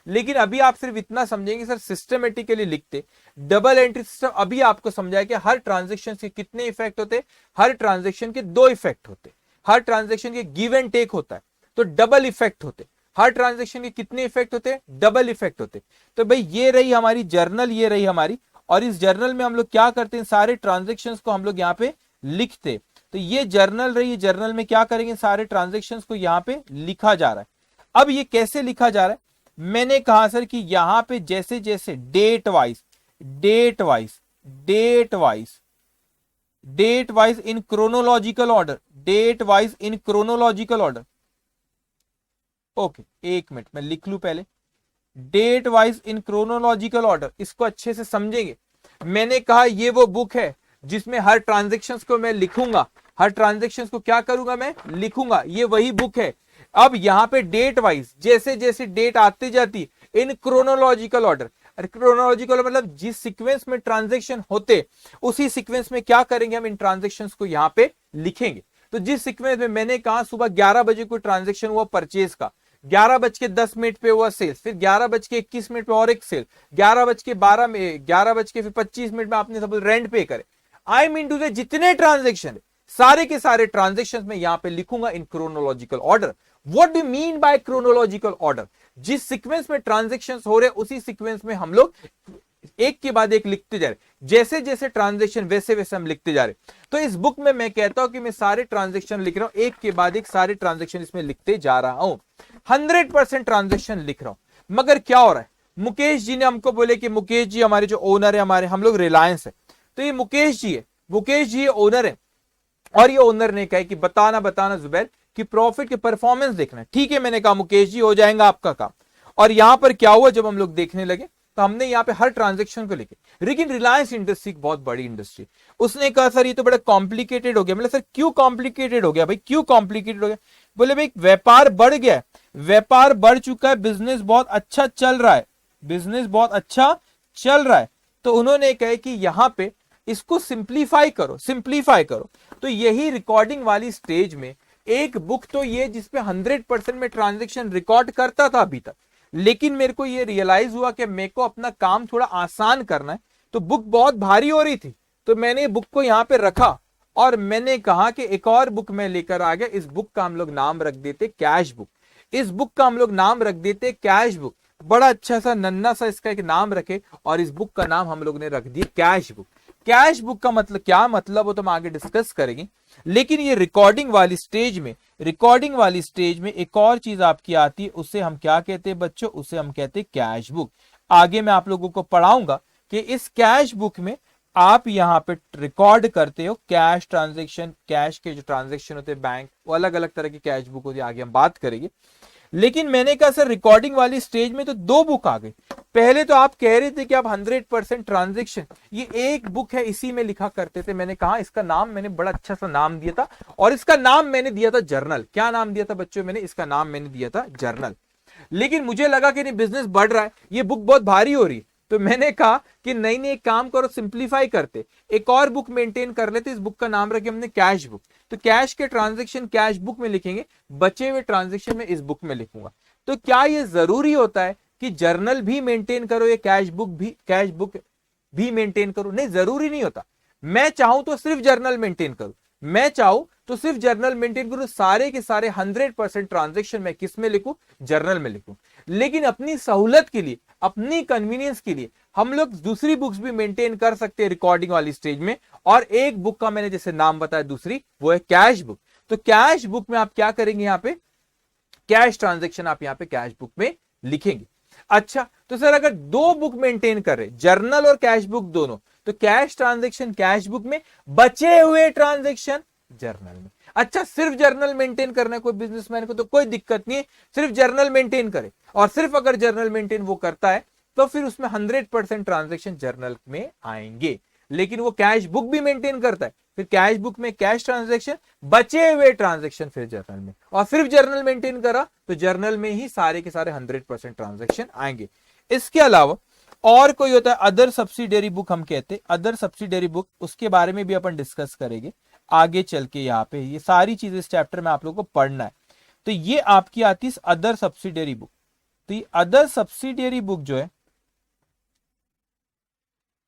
लेकिन अभी आप सिर्फ इतना समझेंगे सर सिस्टमेटिकली लिखते डबल एंट्री सिस्टम, अभी आपको समझाया कि हर ट्रांजेक्शन के कितने इफेक्ट होते, हर ट्रांजेक्शन के 2 इफेक्ट होते, हर ट्रांजेक्शन के गिव एंड टेक होता है तो डबल इफेक्ट होते, हर ट्रांजेक्शन के कितने इफेक्ट होते, डबल इफेक्ट होते। तो भाई ये रही हमारी जर्नल, ये रही हमारी, और इस जर्नल में हम लोग क्या करते हैं, सारे ट्रांजेक्शन्स को हम लोग यहाँ पे लिखते। तो ये जर्नल रही, ये जर्नल में क्या करेंगे, सारे ट्रांजेक्शन्स को यहाँ पे लिखा जा रहा है। अब ये कैसे लिखा जा रहा है, मैंने कहा सर कि यहाँ पे जैसे जैसे date wise date wise date wise date wise in chronological order, date wise in chronological order, okay एक मिनट मैं लिख लू पहले, date wise in chronological order, इसको अच्छे से समझेंगे। मैंने कहा ये वो बुक है जिसमें हर ट्रांजेक्शन्स को मैं लिखूंगा, हर ट्रांजेक्शन्स को क्या करूंगा मैं लिखूंगा, ये वही बुक है। अब यहाँ पे डेट वाइज जैसे जैसे डेट आती जाती इन क्रोनोलॉजिकल ऑर्डर, क्रोनोलॉजिकल मतलब जिस सीक्वेंस में ट्रांजेक्शन होते उसी सीक्वेंस में क्या करेंगे हम इन ट्रांजेक्शन्स को यहाँ पे लिखेंगे। तो जिस सीक्वेंस में मैंने कहा सुबह 11 बजे कोई ट्रांजेक्शन हुआ परचेज का, 11:10 पे हुआ सेल, फिर 11:21 पे और एक सेल, 11:12 में 11:25 में आपने सब रेंट पे करे। आई मीन टू से जितने ट्रांजेक्शन सारे के सारे ट्रांजेक्शन में यहां पे लिखूंगा इन chronological order. What do mean by chronological order, जिस सीक्वेंस में ट्रांजेक्शन हो रहे उसी सीक्वेंस में हम लोग एक के बाद एक लिखते जा रहे, जैसे जैसे ट्रांजेक्शन वैसे वैसे हम लिखते जा रहे। तो इस बुक में मैं कहता हूं कि मैं सारे ट्रांजेक्शन लिख रहा हूं, एक के बाद एक सारे ट्रांजेक्शन इसमें लिखते जा रहा हूं, 100% ट्रांजेक्शन लिख रहा हूं। मगर क्या हो रहा है, मुकेश जी ने हमको बोले कि मुकेश जी हमारे जो ओनर है, हमारे हम लोग रिलायंस है, तो ये मुकेश जी है, मुकेश जी ओनर है, और ये ओनर ने कहा कि बताना जुबैर कि प्रॉफिट के परफॉर्मेंस देखना है। ठीक है, मैंने कहा मुकेश जी हो जाएगा आपका काम। और यहां पर क्या हुआ, जब हम लोग देखने लगे तो हमने यहाँ पे हर ट्रांजेक्शन को लिखे। लेकिन रिलायंस इंडस्ट्री बहुत बड़ी इंडस्ट्री, उसने कहा सर ये तो बड़ा कॉम्प्लिकेटेड हो गया। मतलब सर क्यों कॉम्प्लिकेटेड हो गया भाई, क्यों कॉम्प्लिकेटेड हो गया? बोले भाई व्यापार बढ़ गया, व्यापार बढ़ चुका है, बिजनेस बहुत अच्छा चल रहा है, बिजनेस बहुत अच्छा चल रहा है। तो उन्होंने कहा कि यहाँ पे इसको सिंप्लीफाई करो, सिंप्लीफाई करो। तो यही रिकॉर्डिंग वाली स्टेज में एक बुक तो ये जिसपे 100% में ट्रांजेक्शन रिकॉर्ड करता था अभी तक, लेकिन मेरे को ये रियलाइज हुआ कि मेरे को अपना काम थोड़ा आसान करना है, तो बुक बहुत भारी हो रही थी। तो मैंने बुक को यहाँ पे रखा और मैंने कहा कि एक और बुक मैं लेकर आ गया। इस बुक का हम लोग नाम रख देते कैश बुक, इस बुक का हम लोग नाम रख देते कैश बुक। बड़ा अच्छा सा नन्ना सा इसका एक नाम रखे और इस बुक का नाम हम लोग ने रख दिया कैश बुक। कैश बुक का मतलब क्या मतलब वो तो हम आगे डिस्कस करेंगे। लेकिन ये रिकॉर्डिंग वाली स्टेज में, रिकॉर्डिंग वाली स्टेज में एक और चीज आपकी आती है, उसे हम क्या कहते हैं बच्चों, उसे हम कहते हैं कैश बुक। आगे मैं आप लोगों को पढ़ाऊंगा कि इस कैश बुक में आप यहाँ पे रिकॉर्ड करते हो कैश ट्रांजेक्शन, कैश के जो ट्रांजेक्शन होते हैं बैंक, वो अलग अलग तरह की कैश बुक होती है, आगे हम बात करेंगे। लेकिन मैंने कहा सर रिकॉर्डिंग वाली स्टेज में तो 2 बुक आ गई। पहले तो आप कह रहे थे कि आप 100% ट्रांजेक्शन ये एक बुक है इसी में लिखा करते थे। मैंने कहा इसका नाम मैंने बड़ा अच्छा सा नाम दिया था और इसका नाम मैंने दिया था जर्नल। क्या नाम दिया था बच्चों मैंने, इसका नाम मैंने दिया था जर्नल। लेकिन मुझे लगा कि नहीं बिजनेस बढ़ रहा है, ये बुक बहुत भारी हो रही है, तो मैंने कहा कि नहीं नहीं एक काम करो सिंप्लीफाई करते, एक और बुक मेंटेन कर लेते। इस बुक का नाम रखे हमने कैश बुक। तो कैश के ट्रांजेक्शन कैश बुक में लिखेंगे, बचे हुए ट्रांजेक्शन में इस बुक में लिखूंगा। तो क्या ये जरूरी होता है कि जर्नल भी मेंटेन करो या कैश बुक भी मेंटेन करो? नहीं, जरूरी नहीं होता। मैं चाहूं तो सिर्फ जर्नल मेंटेन करूं, मैं चाहूं तो सिर्फ जर्नल मेंटेन करूं, सारे के सारे 100% ट्रांजेक्शन मैं किस में लिखूं, जर्नल में लिखूं। लेकिन अपनी सहूलत के लिए, अपनी कन्वीनियंस के लिए हम लोग दूसरी बुक्स भी मेंटेन कर सकते हैं रिकॉर्डिंग वाली स्टेज में। और एक बुक का मैंने जैसे नाम बताया दूसरी, वो है कैश बुक। तो कैश बुक में आप क्या करेंगे, यहाँ पे कैश ट्रांजेक्शन आप यहाँ पे कैश बुक में लिखेंगे। अच्छा, तो सर अगर 2 बुक मेंटेन कर रहे, जर्नल और कैश बुक दोनों, तो कैश ट्रांजेक्शन कैश बुक में, बचे हुए ट्रांजेक्शन जर्नल में। अच्छा, सिर्फ जर्नल मेंटेन करना है कोई बिजनेसमैन को तो कोई दिक्कत नहीं है, सिर्फ जर्नल मेंटेन करे। और सिर्फ अगर जर्नल मेंटेन वो करता है तो फिर उसमें 100% ट्रांजेक्शन जर्नल में आएंगे। लेकिन वो कैश बुक भी मेंटेन करता है, फिर कैश बुक में कैश ट्रांजेक्शन, बचे हुए ट्रांजेक्शन फिर जर्नल में, और सिर्फ जर्नल मेंटेन करा तो जर्नल में ही सारे के सारे 100% ट्रांजेक्शन आएंगे। इसके अलावा और कोई होता है अदर सब्सिडियरी बुक, हम कहते हैं अदर सब्सिडियरी बुक, उसके बारे में भी अपन डिस्कस करेंगे आगे चल के। यहाँ पे ये सारी चीजें इस चैप्टर में आप लोगों को पढ़ना है। तो ये आपकी आती है अदर सब्सिडियरी बुक। तो ये अदर सब्सिडियरी बुक जो है,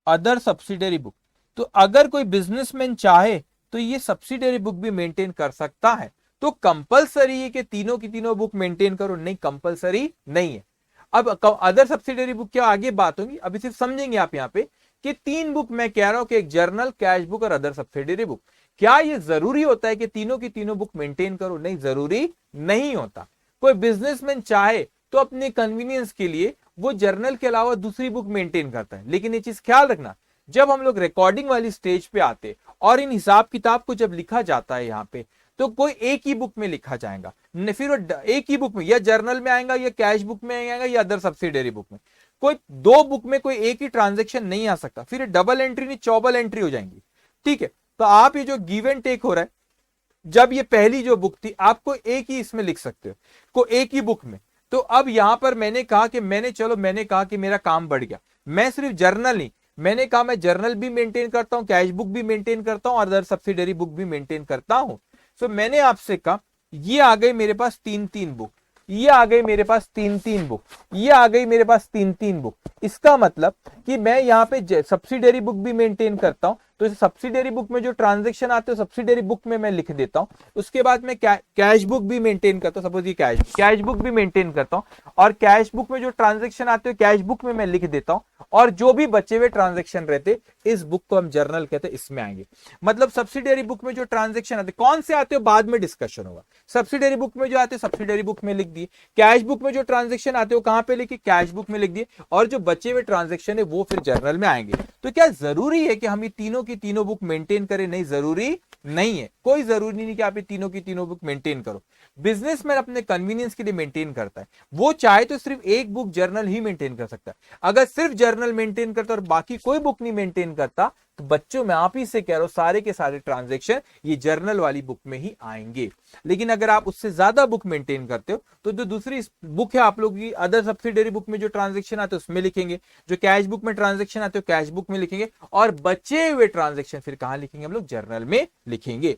अदर सब्सिडियरी बुक, तो अगर कोई बिजनेसमैन चाहे तो ये सब्सिडियरी बुक भी मेंटेन कर सकता है। तो कंपलसरी है कि तीनों की तीनों बुक मेंटेन करो? नहीं, कंपलसरी नहीं है। अब अदर सब्सिडियरी बुक क्या आगे बात होगी, अभी सिर्फ समझेंगे आप यहाँ पे कि 3 बुक मैं कह रहा हूं कि एक जर्नल, कैश बुक और अदर सब्सिडियरी बुक। क्या ये जरूरी होता है कि तीनों की तीनों बुक मेंटेन करो? नहीं, जरूरी नहीं होता। कोई बिजनेसमैन चाहे तो अपने कन्वीनियंस के लिए वो जर्नल के अलावा दूसरी बुक मेंटेन करता है। लेकिन ये चीज ख्याल रखना, जब हम लोग रिकॉर्डिंग वाली स्टेज पे आते और इन हिसाब किताब को जब लिखा जाता है यहाँ पे, तो कोई एक ही बुक में लिखा जाएगा, फिर वो एक ही बुक में या जर्नल में आएगा या कैश बुक में आएगा या अदर सब्सिडियरी बुक में। कोई 2 बुक में कोई एक ही ट्रांजेक्शन नहीं आ सकता, फिर डबल एंट्री नहीं चौबल एंट्री हो जाएंगी। ठीक है, तो आप ये जो गिव एंड टेक हो रहा है, जब ये पहली जो बुक थी आपको एक ही इसमें लिख सकते हो, को एक ही बुक में। तो अब यहां पर मैंने कहा कि मैंने कहा कि मेरा काम बढ़ गया, मैं सिर्फ जर्नल नहीं, मैंने कहा मैं जर्नल भी मेंटेन करता हूं, कैश बुक भी मेंटेन करता हूं और अदर सब्सिडियरी बुक भी मेंटेन करता हूं। सो मैंने आपसे कहा ये आ गई मेरे पास 3-3 बुक, ये आ गई मेरे पास 3-3 बुक, ये आ गई मेरे पास 3-3 बुक। इसका मतलब कि मैं यहाँ पे सब्सिडियरी बुक भी मेंटेन करता हूं, तो इस सब्सिडियरी बुक में जो ट्रांजेक्शन आते हैं सब्सिडियरी बुक में मैं लिख देता हूं। उसके बाद मैं कैश बुक भी मेंटेन करता हूं, सपोज ये कैश बुक भी मेंटेन करता हूं और कैश बुक में जो ट्रांजेक्शन आते हैं कैश बुक में मैं लिख देता हूं, और जो भी बचे हुए ट्रांजेक्शन रहते इस बुक को हम जर्नल कहते हैं, इसमें आएंगे। मतलब सब्सिडियरी बुक में जो ट्रांजेक्शन आते कौन से आते हो बाद में डिस्कशन होगा। सब्सिडियरी बुक में जो आते सब्सिडियरी बुक में लिख दिए, कैश बुक में जो ट्रांजेक्शन आते हो कहां पे लिखे, कैश बुक में लिख दिए, और जो बचे हुए ट्रांजेक्शन है वो फिर जर्नल में आएंगे। तो क्या जरूरी है कि हम ये तीनों की तीनों बुक मेंटेन करें? नहीं, जरूरी नहीं है। कोई जरूरी नहीं कि आप ये तीनों की तीनों बुक मेंटेन करो। बिजनेसमैन अपने कन्वीनियंस के लिए मेंटेन करता है, वो चाहे तो सिर्फ एक बुक जर्नल ही मेंटेन कर सकता है। अगर सिर्फ जर्नल मेंटेन करता और बाकी कोई बुक नहीं मेंटेन करता, तो बच्चों मैं आप ही से कह रहा हूं सारे के सारे ट्रांजेक्शन ये जर्नल वाली बुक में ही आएंगे। लेकिन अगर आप उससे ज्यादा बुक मेंटेन करते हो तो जो दूसरी बुक है आप लोग की अदर सब्सिडियरी बुक में जो ट्रांजेक्शन आते हैं उसमें लिखेंगे, जो कैश बुक में ट्रांजेक्शन आते हो कैश बुक में लिखेंगे, और बचे हुए ट्रांजेक्शन फिर कहां लिखेंगे हम लोग, जर्नल में लिखेंगे।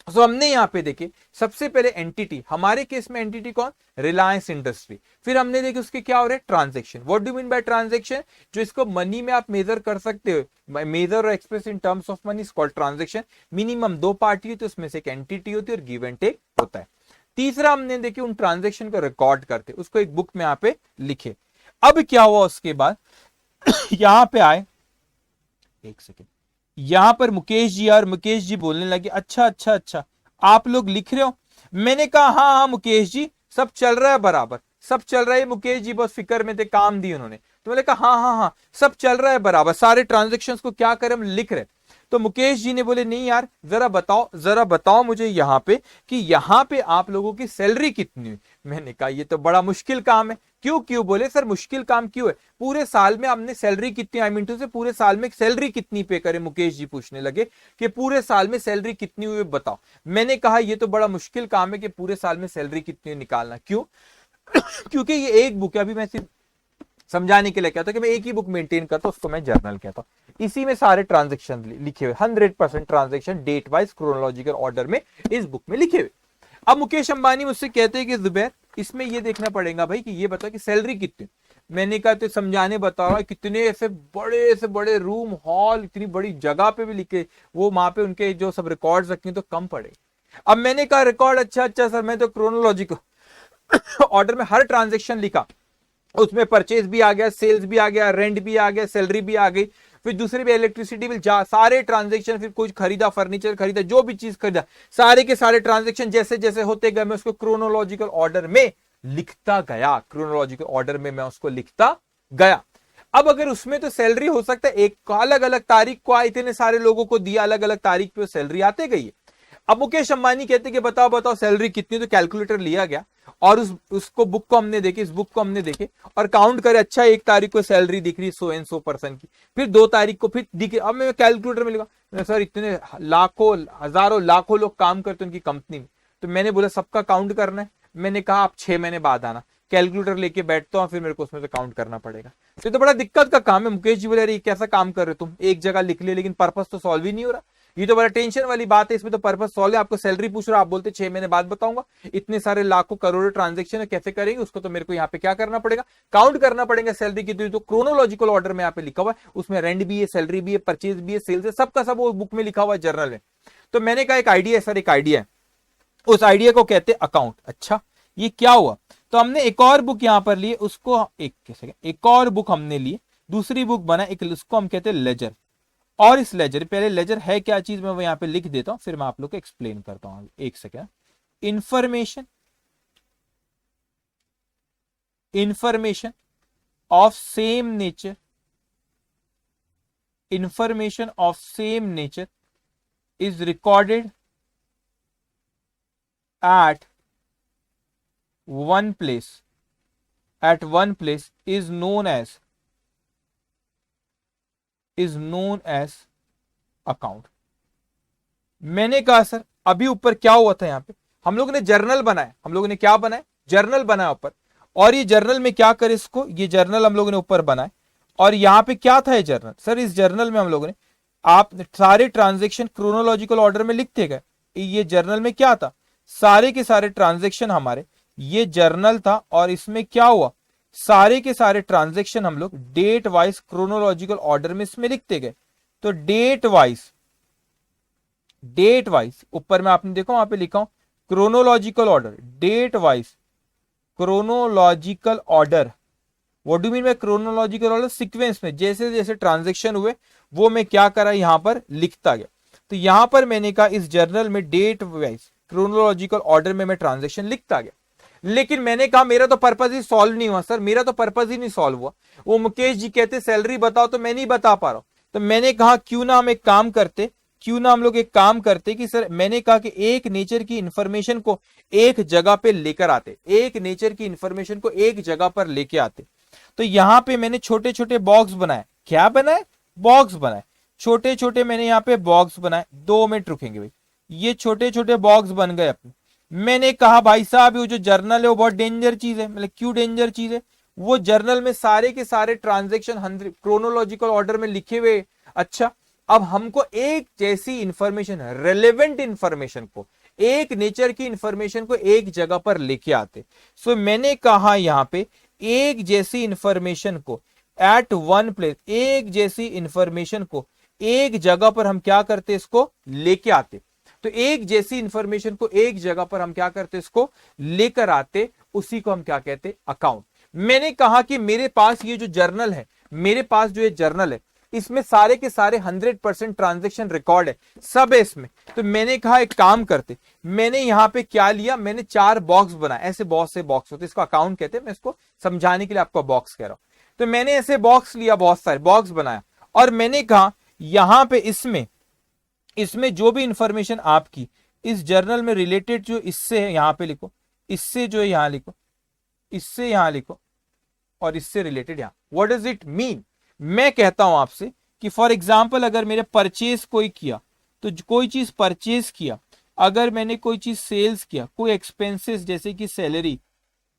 तो हमने यहां पे देखे सबसे पहले एंटिटी, हमारे केस में एंटिटी कौन, रिलायंस इंडस्ट्री। फिर हमने देखे उसके क्या हो रहे हैं, transaction. What do mean bye transaction, जो इसको मनी में आप मेजर कर सकते हो, मेजर और express in terms of money is called transaction. Minimum 2 party होती है, उसमें से एक एंटिटी होती है और गिव एंड टेक होता है। तीसरा हमने देखे उन ट्रांजेक्शन को रिकॉर्ड करते, उसको एक बुक में यहाँ पे लिखे। अब क्या हुआ उसके बाद यहां पे आए, एक सेकेंड, यहां पर मुकेश जी और मुकेश जी बोलने लगे अच्छा अच्छा अच्छा आप लोग लिख रहे हो। मैंने कहा हाँ हाँ मुकेश जी सब चल रहा है बराबर, सब चल रहा है। मुकेश जी बहुत फिक्र में थे, काम दी उन्होंने, तो मैंने कहा हाँ हाँ हाँ सब चल रहा है बराबर, सारे ट्रांजेक्शन्स को क्या करें हम लिख रहे। तो मुकेश जी ने बोले नहीं यार जरा बताओ मुझे यहाँ पे कि यहाँ पे आप लोगों की सैलरी कितनी हुई। मैंने कहा ये तो बड़ा मुश्किल काम है। क्यों बोले सर मुश्किल काम क्यों है, पूरे साल में हमने सैलरी कितनी, आई मीन टू से पूरे साल में सैलरी कितनी पे करे। मुकेश जी पूछने लगे कि पूरे साल में सैलरी कितनी हुई बताओ। मैंने कहा ये तो बड़ा मुश्किल काम है कि पूरे साल में सैलरी कितनी निकालना। क्यों क्योंकि ये एक बुक है, अभी मैं सिर्फ समझाने के लिए कहता हूं कि मैं एक ही बुक मेंटेन करता हूं, उसको मैं जर्नल कहता हूं। इसी में सारे ट्रांजेक्शन लिखे हुए, 100% transaction date wise chronological order में इस बुक में लिखे हुए। अब मुकेश अंबानी मुझसे कहते हैं कि जुबैर इसमें ये देखना पड़ेगा भाई कि ये बताओ कि सैलरी कितनी। मैंने कहा तो समझाने बता रहा, कितने ऐसे बड़े रूम हॉल, इतनी बड़ी जगह पे भी लिखे, वो वहां पे उनके जो सब रिकॉर्ड्स रखे तो कम पड़े। अब मैंने कहा रिकॉर्ड अच्छा सर, मैं तो क्रोनोलॉजिकल ऑर्डर में हर ट्रांजेक्शन लिखा, उसमें परचेज भी आ गया, सेल्स भी आ गया, रेंट भी आ गया, सैलरी भी आ गई, फिर दूसरे भी इलेक्ट्रिसिटी बिल, जा सारे ट्रांजेक्शन, फिर कुछ खरीदा, फर्नीचर खरीदा, जो भी चीज खरीदा, सारे के सारे ट्रांजेक्शन जैसे जैसे होते गए मैं उसको क्रोनोलॉजिकल ऑर्डर में लिखता गया। क्रोनोलॉजिकल ऑर्डर में मैं उसको लिखता गया। अब अगर उसमें तो सैलरी हो सकता है एक अलग अलग तारीख को इतने सारे लोगों को दिया, अलग अलग तारीख पे सैलरी आते गई है। अब मुकेश अंबानी कहते कि बताओ बताओ सैलरी कितनी, तो कैलकुलेटर लिया गया और उसको बुक को हमने देखे, इस बुक को हमने देखे और काउंट करे, अच्छा 1 तारीख को सैलरी दिख रही 100% की, फिर 2 तारीख को फिर दिख रही, अब मैं कैलकुलेटर में लिखा सर इतने लाखों हजारों लाखों लोग काम करते हैं उनकी कंपनी में, तो मैंने बोला सबका काउंट करना है, मैंने कहा आप 6 महीने बाद आना, कैलकुलेटर लेके बैठता हूँ, फिर मेरे को उसमें से काउंट करना पड़ेगा। तो ये तो बड़ा दिक्कत का काम है। मुकेश जी बोले अरे कैसा काम कर रहे हो तुम, एक जगह लिख ले लेकिन पर्पस तो सॉल्व ही नहीं हो रहा, ये तो बड़ा टेंशन वाली बात है, इसमें तो पर्पस सॉल्व है, आपको सैलरी पूछ रहा, आप बोलते 6 महीने बाद बताऊंगा, इतने सारे लाखों करोड़ों ट्रांजेक्शन है कैसे करेंगे उसको, तो मेरे को यहाँ पे क्या करना पड़ेगा, काउंट करना पड़ेगा सैलरी की, तो क्रोनोलॉजिकल ऑर्डर में यहाँ पे लिखा हुआ है, उसमें रेंट भी है, सैलरी भी है, परचेज भी है, सेल्स है, सबका सब वो बुक में लिखा हुआ है जर्नल में। तो मैंने कहा एक आइडिया है सर, एक आइडिया है, उस आइडिया को कहते हैं अकाउंट। अच्छा ये क्या हुआ, तो हमने एक और बुक यहां पर लिए, उसको एक और बुक हमने ली, दूसरी बुक बना एक, उसको हम कहते हैं लेजर। और इस लेजर, पहले लेजर है क्या चीज मैं वो यहां पे लिख देता हूं, फिर मैं आप लोग को एक्सप्लेन करता हूं। एक second, information of same nature, information of same nature is recorded at one place is known as account। मैंने कहा सर अभी ऊपर क्या हुआ था, यहां पे हम लोगों ने जर्नल बनाया, हम लोगों ने क्या बनाया, जर्नल बनाया ऊपर, और ये जर्नल में क्या करे इसको, ये जर्नल हम लोगों ने ऊपर बनाए, और यहां पे क्या था ये जर्नल, सर इस जर्नल में हम लोगों ने आप सारे ट्रांजेक्शन क्रोनोलॉजिकल ऑर्डर में लिखते गए, ये जर्नल में क्या था, सारे के सारे ट्रांजैक्शन हमारे, ये जर्नल था, और इसमें क्या हुआ, सारे के सारे ट्रांजैक्शन हम लोग डेट वाइज क्रोनोलॉजिकल ऑर्डर में इसमें लिखते गए। तो डेट वाइज ऊपर में आपने देखो वहां पे लिखा हूं chronological order, date wise chronological order, what do mean by chronological order, sequence में जैसे जैसे ट्रांजैक्शन हुए वो मैं क्या करा यहां पर लिखता गया। तो यहां पर मैंने कहा इस जर्नल में डेट वाइज क्रोनोलॉजिकल ऑर्डर में मैं ट्रांजैक्शन लिखता गया, लेकिन मैंने कहा मेरा तो पर्पज ही सॉल्व नहीं हुआ सर, मेरा तो पर्पज ही नहीं सॉल्व हुआ। वो मुकेश जी कहते सैलरी बताओ, तो मैं नहीं बता पा रहा हूं, तो मैंने कहा क्यों ना हम एक काम करते, कि सर मैंने कहा कि एक नेचर की इंफॉर्मेशन को एक जगह पे लेकर आते, एक नेचर की इंफॉर्मेशन को एक जगह पर लेके आते। तो यहां पे मैंने छोटे छोटे बॉक्स बनाए, क्या बनाए, बॉक्स बनाए, छोटे छोटे मैंने यहाँ पे बॉक्स बनाए, 2 मिनट रुकेंगे भाई, ये छोटे छोटे बॉक्स बन गए अपने। मैंने कहा भाई साहब ये जो जर्नल है वो बहुत डेंजर चीज है, मतलब क्यों डेंजर चीज है, वो जर्नल में सारे के सारे ट्रांजैक्शन क्रोनोलॉजिकल ऑर्डर में लिखे हुए। अच्छा अब हमको एक जैसी इंफॉर्मेशन, रेलेवेंट इंफॉर्मेशन को, एक नेचर की इंफॉर्मेशन को एक जगह पर लेके आते। सो मैंने कहा यहां पे एक जैसी इंफॉर्मेशन को एट वन प्लेस, एक जैसी इंफॉर्मेशन को एक जगह पर हम क्या करते, इसको लेके आते। तो एक जैसी इंफॉर्मेशन को एक जगह पर हम क्या करते, इसको लेकर आते, उसी को हम क्या कहते, अकाउंट। मैंने कहा कि मेरे पास ये जो जर्नल है, मेरे पास जो ये जर्नल है, इसमें सारे के सारे 100% ट्रांजैक्शन रिकॉर्ड है, सब है इसमें। तो मैंने कहा एक काम करते, मैंने यहां पे क्या लिया, मैंने 4 बॉक्स बनाए, ऐसे बहुत से बॉक्स होते, इसको अकाउंट कहते हैं, मैं इसको समझाने के लिए आपको बॉक्स कह रहा हूं। तो मैंने ऐसे बॉक्स लिया, बहुत सारे बॉक्स बनाया, और मैंने कहा यहां पे इसमें जो भी इंफॉर्मेशन आपकी इस जर्नल में रिलेटेड जो इससे है यहां पे लिखो, इससे जो है यहां लिखो, इससे यहां लिखो, और इससे रिलेटेड यहां। व्हाट डज इट मीन, मैं कहता हूं आपसे कि फॉर एग्जांपल अगर मेरे परचेज कोई किया, तो कोई चीज परचेज किया, अगर मैंने कोई चीज सेल्स किया, कोई एक्सपेंसेस जैसे कि सैलरी,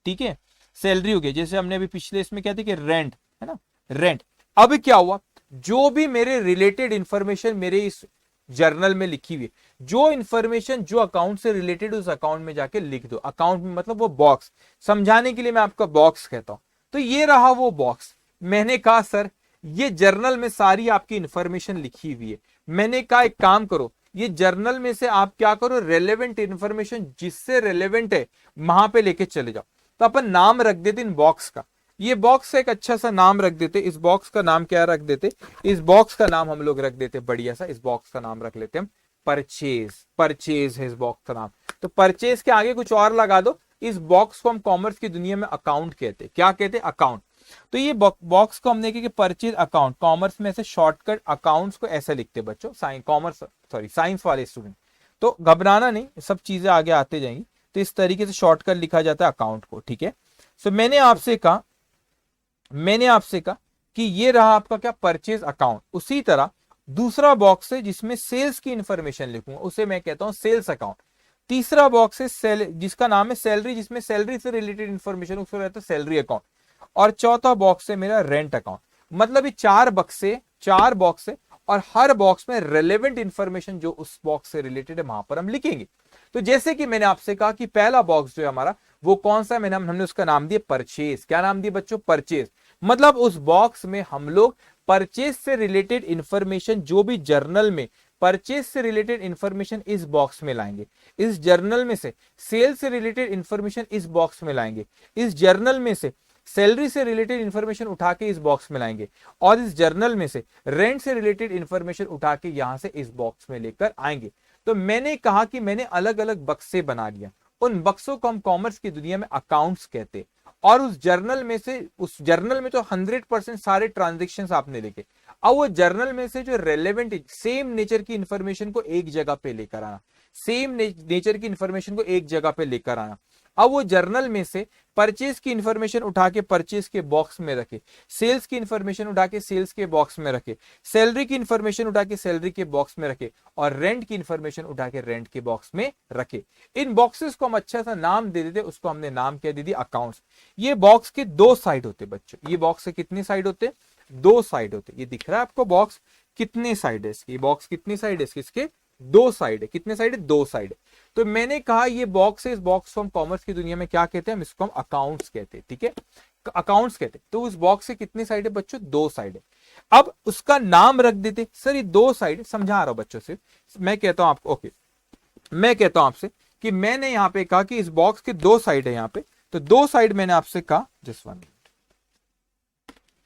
ठीक है, सैलरी हो गई, जैसे हमने अभी पिछले इसमें क्या थे कि रेंट है ना, रेंट। अब क्या हुआ, जो भी मेरे रिलेटेड इंफॉर्मेशन मेरे इस जर्नल में लिखी हुई है, जो इंफॉर्मेशन जो अकाउंट से रिलेटेड, उस अकाउंट में जाके लिख दो। अकाउंट में मतलब वो बॉक्स, समझाने के लिए मैं आपका बॉक्स कहता हूं। तो ये रहा वो बॉक्स। मैंने कहा सर ये जर्नल में सारी आपकी इंफॉर्मेशन लिखी हुई है, मैंने कहा एक काम करो, ये जर्नल में से आप क्या करो, रेलेवेंट इंफॉर्मेशन जिससे रेलेवेंट है वहां पे लेके चले जाओ। तो अपन नाम रख देते इन बॉक्स का, ये बॉक्स का एक अच्छा सा नाम रख देते। इस बॉक्स का नाम क्या रख देते, इस बॉक्स का नाम हम लोग रख देते बढ़िया सा, इस बॉक्स का नाम रख लेते हम परचेज। परचेज है इस बॉक्स का नाम। तो परचेज के आगे कुछ और लगा दो। इस बॉक्स को हम कॉमर्स की दुनिया में अकाउंट कहते, क्या कहते, अकाउंट। तो ये बॉक्स को हमने कि परचेज अकाउंट, कॉमर्स में ऐसे शॉर्टकट अकाउंट्स को ऐसे लिखते बच्चों, साइंस वाले स्टूडेंट। तो घबराना नहीं, सब चीजें आगे आते जाएंगी। तो इस तरीके से शॉर्टकट लिखा जाता है अकाउंट को, ठीक है। सो मैंने आपसे कहा कि ये रहा आपका क्या, परचेज अकाउंट। उसी तरह दूसरा बॉक्स है जिसमें सेल्स की इंफॉर्मेशन लिखूंगा, उसे मैं कहता हूं सेल्स अकाउंट। तीसरा बॉक्स है जिसका नाम है सैलरी, जिसमें सैलरी से रिलेटेड इंफॉर्मेशन, उसको रहता है सैलरी अकाउंट। और चौथा बॉक्स है मेरा रेंट अकाउंट। मतलब ये चार बॉक्स है और हर बॉक्स में रेलेवेंट इंफॉर्मेशन जो उस बॉक्स से रिलेटेड है वहां पर हम लिखेंगे। तो जैसे कि मैंने आपसे कहा कि पहला बॉक्स जो है हमारा वो कौन सा है, हमने उसका नाम दिया परचेज। क्या नाम दिया बच्चों, परचेज। मतलब उस बॉक्स में हम लोग परचेज से रिलेटेड इंफॉर्मेशन, जो भी जर्नल में परचेज से रिलेटेड इंफॉर्मेशन इस बॉक्स में लाएंगे। इस जर्नल में से सेल से रिलेटेड इंफॉर्मेशन इस बॉक्स में लाएंगे। इस जर्नल में से सैलरी से रिलेटेड इंफॉर्मेशन उठा के इस बॉक्स में लाएंगे। और इस जर्नल में से रेंट से रिलेटेड इंफॉर्मेशन उठा के यहां से इस बॉक्स में लेकर आएंगे। तो मैंने कहा कि मैंने अलग अलग बक्से बना लिया, उन बक्सों को हम कॉमर्स की दुनिया में अकाउंट्स कहते हैं। और उस जर्नल में तो 100% सारे ट्रांजेक्शन आपने लिखे। अब वो जर्नल में से जो रेलेवेंट सेम नेचर की इंफॉर्मेशन को एक जगह पे लेकर आना, अब वो जर्नल में से परचेज की इंफॉर्मेशन उठा के परचेज के बॉक्स में रखे, सेल्स की इंफॉर्मेशन उठा के सेल्स के बॉक्स में रखे, सैलरी की इंफॉर्मेशन उठा के सैलरी के बॉक्स में रखे, और रेंट की इंफॉर्मेशन उठा के रेंट के बॉक्स में रखे। इन बॉक्सेस को हम अच्छा सा नाम दे देते, उसको हमने नाम क्या दे दिया, अकाउंट्स। ये बॉक्स के दो साइड होते बच्चों, ये बॉक्स के कितने साइड होते, दो साइड होते। ये दिख रहा है आपको बॉक्स कितने साइड है इसकी, बॉक्स कितनी साइड है इसके, दो साइड है। कितने साइड है, दो साइड है। तो मैंने कहा ये बॉक्स है, इस बॉक्स को हम कॉमर्स की दुनिया में क्या कहते हैं, हम इसको हम अकाउंट्स कहते हैं, ठीक है, अकाउंट्स कहते हैं। तो उस बॉक्स से कितनी साइड है बच्चों, दो साइड है। अब उसका नाम रख देते, सर ये दो साइड, समझा रहा हूं बच्चों से, मैं कहता हूं आपको, ओके, मैं कहता हूं आपसे कि मैंने यहां पे कहा कि इस बॉक्स के दो साइड है यहां पे, तो दो साइड मैंने आपसे कहा, जस्ट 1 मिनट,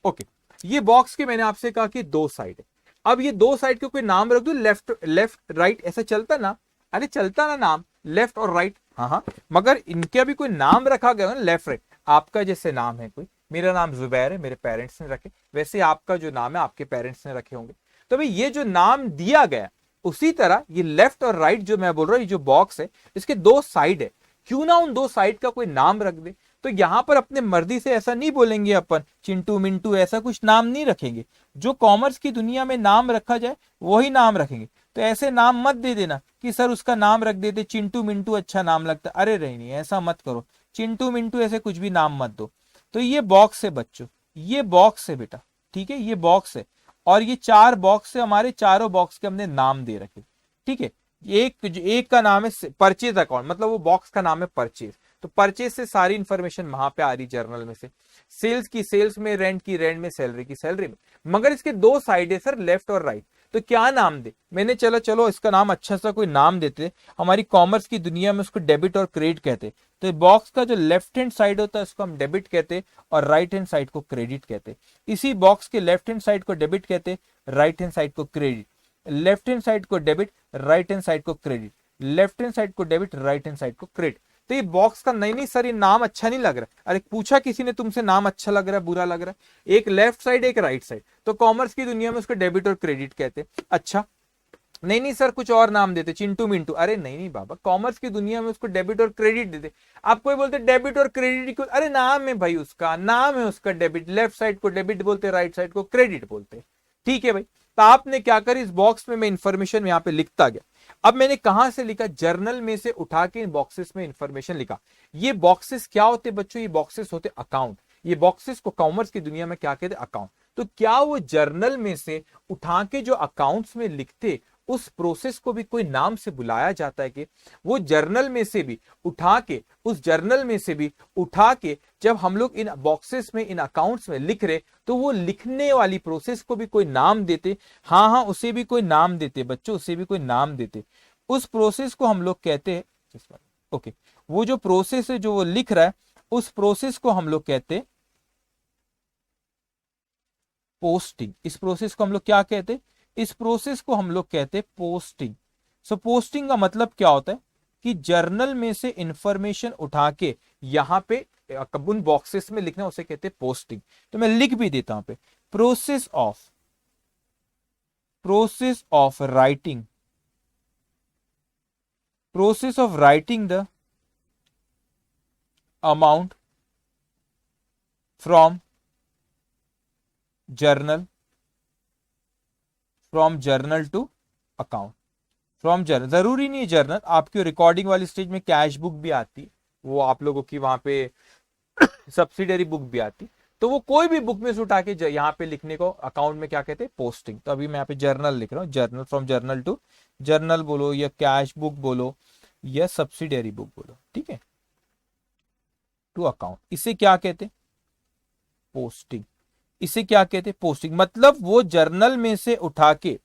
ओके, ये बॉक्स के मैंने आपसे कहा कि दो साइड है। अब ये दो साइड के कोई नाम रख दो, लेफ्ट राइट, ऐसा चलता ना, अरे चलता ना नाम लेफ्ट और राइट, हाँ, मगर इनके अभी कोई नाम रखा गया ना लेफ्ट राइट। आपका जैसे नाम है कोई, मेरा नाम जुबैर है, मेरे पेरेंट्स ने रखे, वैसे आपका जो नाम है आपके पेरेंट्स ने रखे होंगे। तो भाई ये जो नाम दिया गया, उसी तरह ये लेफ्ट और राइट जो मैं बोल रहा हूं, ये जो बॉक्स है इसके दो साइड है, क्यों ना उन दो साइड का कोई नाम रख दे। तो यहां पर अपने मर्जी से ऐसा नहीं बोलेंगे अपन चिंटू मिंटू, ऐसा कुछ नाम नहीं रखेंगे। जो कॉमर्स की दुनिया में नाम रखा जाए वही नाम रखेंगे। तो ऐसे नाम मत दे देना कि सर उसका नाम रख देते चिंटू मिंटू, अच्छा नाम लगता, अरे नहीं, ऐसा मत करो, चिंटू मिंटू ऐसे कुछ भी नाम मत दो। तो ये बॉक्स है बच्चों, ये बॉक्स है बेटा, ठीक है, ये बॉक्स है। और ये चार बॉक्स है हमारे, चारों बॉक्स के हमने नाम दे रखे, ठीक है। एक का नाम है परचेज अकाउंट, मतलब वो बॉक्स का नाम है परचेज। तो परचेज से सारी इंफॉर्मेशन वहां पे आ रही जर्नल में से, सेल्स की सेल्स में, रेंट की रेंट में, सैलरी की सैलरी में। मगर इसके दो साइड है सर, लेफ्ट और राइट। तो क्या नाम दे, मैंने चलो इसका नाम अच्छा सा कोई नाम देते। हमारी कॉमर्स की दुनिया में उसको डेबिट और क्रेडिट कहते। तो बॉक्स का जो लेफ्ट हैंड साइड होता है उसको हम डेबिट कहते, और राइट हैंड साइड को क्रेडिट कहते। इसी बॉक्स के लेफ्ट हैंड साइड को डेबिट कहते, राइट हैंड साइड को क्रेडिट, लेफ्ट हैंड साइड को डेबिट, राइट हैंड साइड को क्रेडिट, लेफ्ट हैंड साइड को डेबिट, राइट हैंड साइड को क्रेडिट। तो ये बॉक्स का नहीं सर ये नाम अच्छा नहीं लग रहा। अरे पूछा किसी ने तुमसे नाम अच्छा लग रहा है बुरा लग रहा है, एक लेफ्ट साइड एक राइट साइड, तो कॉमर्स की दुनिया में उसको डेबिट और क्रेडिट कहते। अच्छा नहीं सर कुछ और नाम देते, चिंटू मिंटू, अरे नहीं बाबा, कॉमर्स की दुनिया में उसको डेबिट और क्रेडिट देते। आप कोई बोलते डेबिट और क्रेडिट क्यों, अरे नाम है भाई, उसका नाम है, उसका डेबिट, लेफ्ट साइड को डेबिट बोलते, राइट साइड को क्रेडिट बोलते, ठीक है भाई। तो आपने क्या कर, इस बॉक्स में मैं इंफॉर्मेशन यहां पे लिखता गया। अब मैंने कहां से लिखा, जर्नल में से उठा के इन बॉक्सेस में इंफॉर्मेशन लिखा। ये बॉक्सेस क्या होते बच्चों, ये बॉक्सेस होते अकाउंट। ये बॉक्सेस को कॉमर्स की दुनिया में क्या कहते, अकाउंट। तो क्या वो जर्नल में से उठा के जो अकाउंट्स में लिखते, उस प्रोसेस को भी कोई नाम से बुलाया जाता है कि वो जर्नल में से भी उठा के, उस जर्नल में से भी उठा के जब हम लोग इन बॉक्सेस में, इन अकाउंट्स में लिख रहे, तो वो लिखने वाली प्रोसेस को भी कोई नाम देते। हाँ उसे भी कोई नाम देते बच्चों, उसे भी कोई नाम देते। उस प्रोसेस को हम लोग कहते हैं, ओके, वो जो प्रोसेस है जो वो लिख रहा है, उस प्रोसेस को हम लोग कहते पोस्टिंग। इस प्रोसेस को हम लोग क्या कहते, इस प्रोसेस को हम लोग कहते पोस्टिंग। सो पोस्टिंग का मतलब क्या होता है कि जर्नल में से इंफॉर्मेशन उठा के यहां पे उन बॉक्सेस में लिखना, उसे कहते पोस्टिंग। तो मैं लिख भी देता हूं पे, process of writing process of writing the amount from journal to account. From journal जरूरी नहीं है जर्नल, आपकी रिकॉर्डिंग वाली स्टेज में कैश बुक भी आती है, वो आप लोगों की वहां पे सब्सिडरी बुक भी आती, तो वो कोई भी बुक में से उठा के यहाँ पे लिखने को अकाउंट में क्या कहते हैं, पोस्टिंग। तो अभी मैं यहाँ पे जर्नल लिख रहा हूँ, journal from journal to, journal बोलो या कैश बुक बोलो या सब्सिडरी बुक बोलो, ठीक है, टू अकाउंट। इसे क्या कहते हैं, पोस्टिंग। इसे क्या कहते हैं, पोस्टिंग। मतलब वो जर्नल में से उठा के,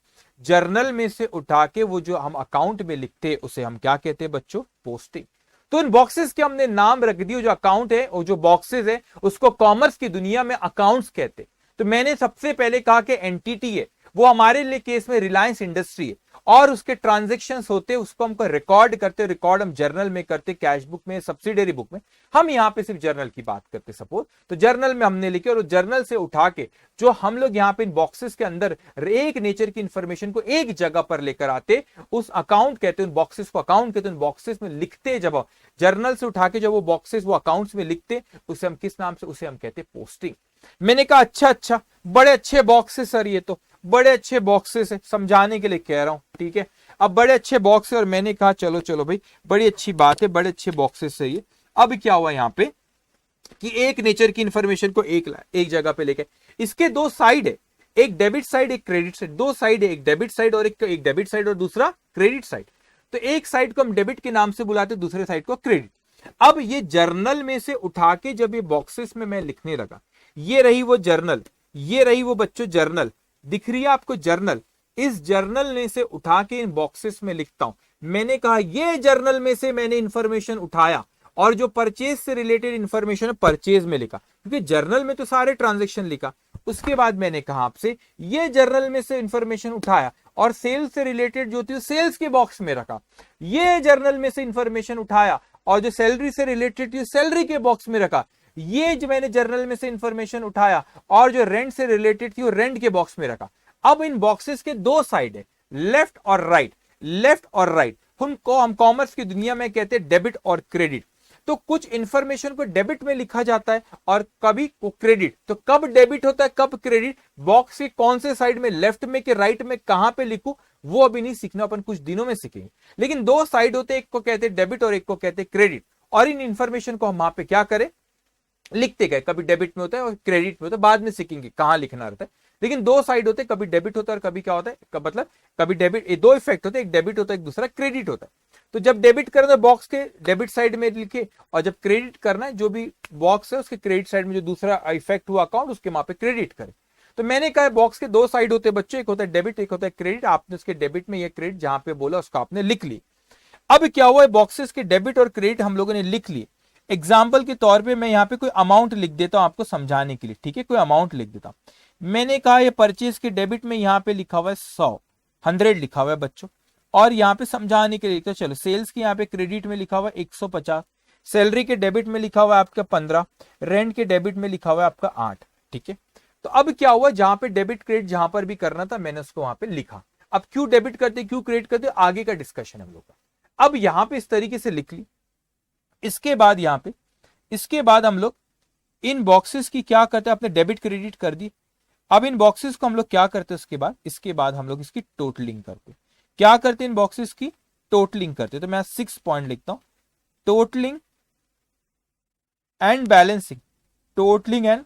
वो जो हम अकाउंट में लिखते हैं उसे हम क्या कहते हैं बच्चों, पोस्टिंग। तो इन बॉक्सेस के हमने नाम रख दिए, जो अकाउंट है और जो बॉक्सेस है उसको कॉमर्स की दुनिया में अकाउंट्स कहते हैं। तो मैंने सबसे पहले कहा कि एंटिटी है, वो हमारे लिए केस में रिलायंस इंडस्ट्री है, और उसके ट्रांजेक्शन्स होते उसको हमको रिकॉर्ड करते, रिकॉर्ड हम जर्नल में करते, कैश बुक में, सब्सिडरी बुक में। हम यहाँ पे सिर्फ जर्नल की बात करते सपोज, तो जर्नल में हमने लिखे और जर्नल से उठा के जो हम लोग यहाँ पे इन बॉक्सेस के अंदर एक नेचर की इंफॉर्मेशन को एक जगह पर लेकर आते, उस अकाउंट कहते हैं, उन बॉक्सेस को अकाउंट कहते हैं। उन बॉक्सेस में लिखते, जब जर्नल से उठा के जब वो बॉक्सेस वो अकाउंट्स में लिखते, उसे हम किस नाम से, उसे हम कहते हैं पोस्टिंग। मैंने कहा अच्छा, बड़े अच्छे बॉक्सेस सर, ये तो बड़े अच्छे बॉक्सेस है, समझाने के लिए कह रहा हूं, ठीक है। अब बड़े अच्छे बॉक्स है और मैंने कहा चलो भाई बड़ी अच्छी बात है, बड़े अच्छे बॉक्सेस है ये। अब क्या हुआ यहाँ पे कि एक नेचर की इंफॉर्मेशन को एक जगह पे लेके, इसके दो साइड है, एक डेबिट साइड एक क्रेडिट साइड, दो साइड है, एक डेबिट साइड और एक डेबिट साइड और दूसरा क्रेडिट साइड। तो एक साइड को हम डेबिट के नाम से बुलाते, दूसरे साइड को क्रेडिट। अब ये जर्नल में से उठा के जब ये बॉक्सेस में मैं लिखने लगा, ये रही वो जर्नल, ये रही वो बच्चों जर्नल, दिख रही है आपको जर्नल। इस जर्नल में से उठा के इन बॉक्सेस में लिखता हूं। मैंने कहा ये जर्नल में से मैंने इंफॉर्मेशन उठाया और जो परचेज से रिलेटेड इंफॉर्मेशन है परचेज में लिखा, क्योंकि जर्नल में तो सारे ट्रांजैक्शन लिखा। उसके बाद मैंने कहा आपसे ये जर्नल में से इंफॉर्मेशन उठाया और सेल्स से रिलेटेड जो थी सेल्स के बॉक्स में रखा। ये जर्नल में से इंफॉर्मेशन उठाया और जो सैलरी से रिलेटेड थी सैलरी के बॉक्स में रखा। ये जो मैंने जर्नल में से इंफॉर्मेशन उठाया और जो रेंट से रिलेटेड थी वो रेंट के बॉक्स में रखा। अब इन बॉक्सेस के दो साइड है, लेफ्ट और राइट, लेफ्ट और राइट। उनको हम कॉमर्स की दुनिया में कहते हैं डेबिट और क्रेडिट। तो कुछ इंफॉर्मेशन को डेबिट में लिखा जाता है और कभी को क्रेडिट। तो कब डेबिट होता है कब क्रेडिट, बॉक्स के कौन से साइड में, लेफ्ट में कि राइट में, कहां पे लिखूं, वो अभी नहीं सीखना, अपन कुछ दिनों में सीखेंगे। लेकिन दो साइड होते हैं, एक को कहते हैं डेबिट और एक को कहते हैं क्रेडिट। और इन इंफॉर्मेशन को हम वहां पे क्या करें, लिखते गए, कभी डेबिट में होता है और क्रेडिट में होता है, बाद में सीखेंगे कहां लिखना रहता है। लेकिन दो साइड होते हैं, कभी डेबिट होता है और कभी क्या होता है, मतलब कभी डेबिट, दो इफेक्ट होते हैं, एक डेबिट होता है एक दूसरा क्रेडिट होता है। तो जब डेबिट करना है बॉक्स के डेबिट साइड में लिखे, और जब क्रेडिट करना है जो भी बॉक्स है उसके क्रेडिट साइड में जो दूसरा इफेक्ट हुआ अकाउंट उसके वहां पे क्रेडिट करें। तो मैंने कहा बॉक्स के दो साइड होते हैं बच्चों, एक होता है डेबिट एक होता है क्रेडिट। आपने उसके डेबिट में ये क्रेडिट जहां पे बोला उसको आपने लिख ली। अब क्या हुआ, बॉक्सेस के डेबिट और क्रेडिट हम लोगों ने लिख लिए। एग्जाम्पल के तौर पे मैं यहाँ पे कोई अमाउंट लिख देता हूं आपको समझाने के लिए, ठीक है, कोई अमाउंट लिख देता हूं। मैंने कहा ये परचेज के डेबिट में यहाँ पे लिखा हुआ है 100 लिखा हुआ है बच्चों, और यहाँ पे समझाने के लिए तो चलो सेल्स की यहाँ पे क्रेडिट में लिखा हुआ है 150, सैलरी के डेबिट में लिखा हुआ है आपका 15, रेंट के डेबिट में लिखा हुआ है आपका 8, ठीक है। तो अब क्या हुआ, जहां पे डेबिट क्रेडिट जहां पर भी करना था मैंने उसको वहां पे लिखा। अब क्यों डेबिट करते क्यों क्रेडिट करते आगे का डिस्कशन हम लोग का। अब यहां पे इस तरीके से लिख ली। इसके बाद यहां पे, इसके बाद हम लोग इन बॉक्सेस की क्या करते हैं, अपने डेबिट क्रेडिट कर दी। अब इन बॉक्सेस को हम लोग क्या करते हैं, इसके बाद हम लोग इसकी टोटलिंग करते। क्या करते हैं, इन बॉक्सेस की टोटलिंग करते। तो मैं 6 पॉइंट लिखता हूं, totalling and balancing, totalling and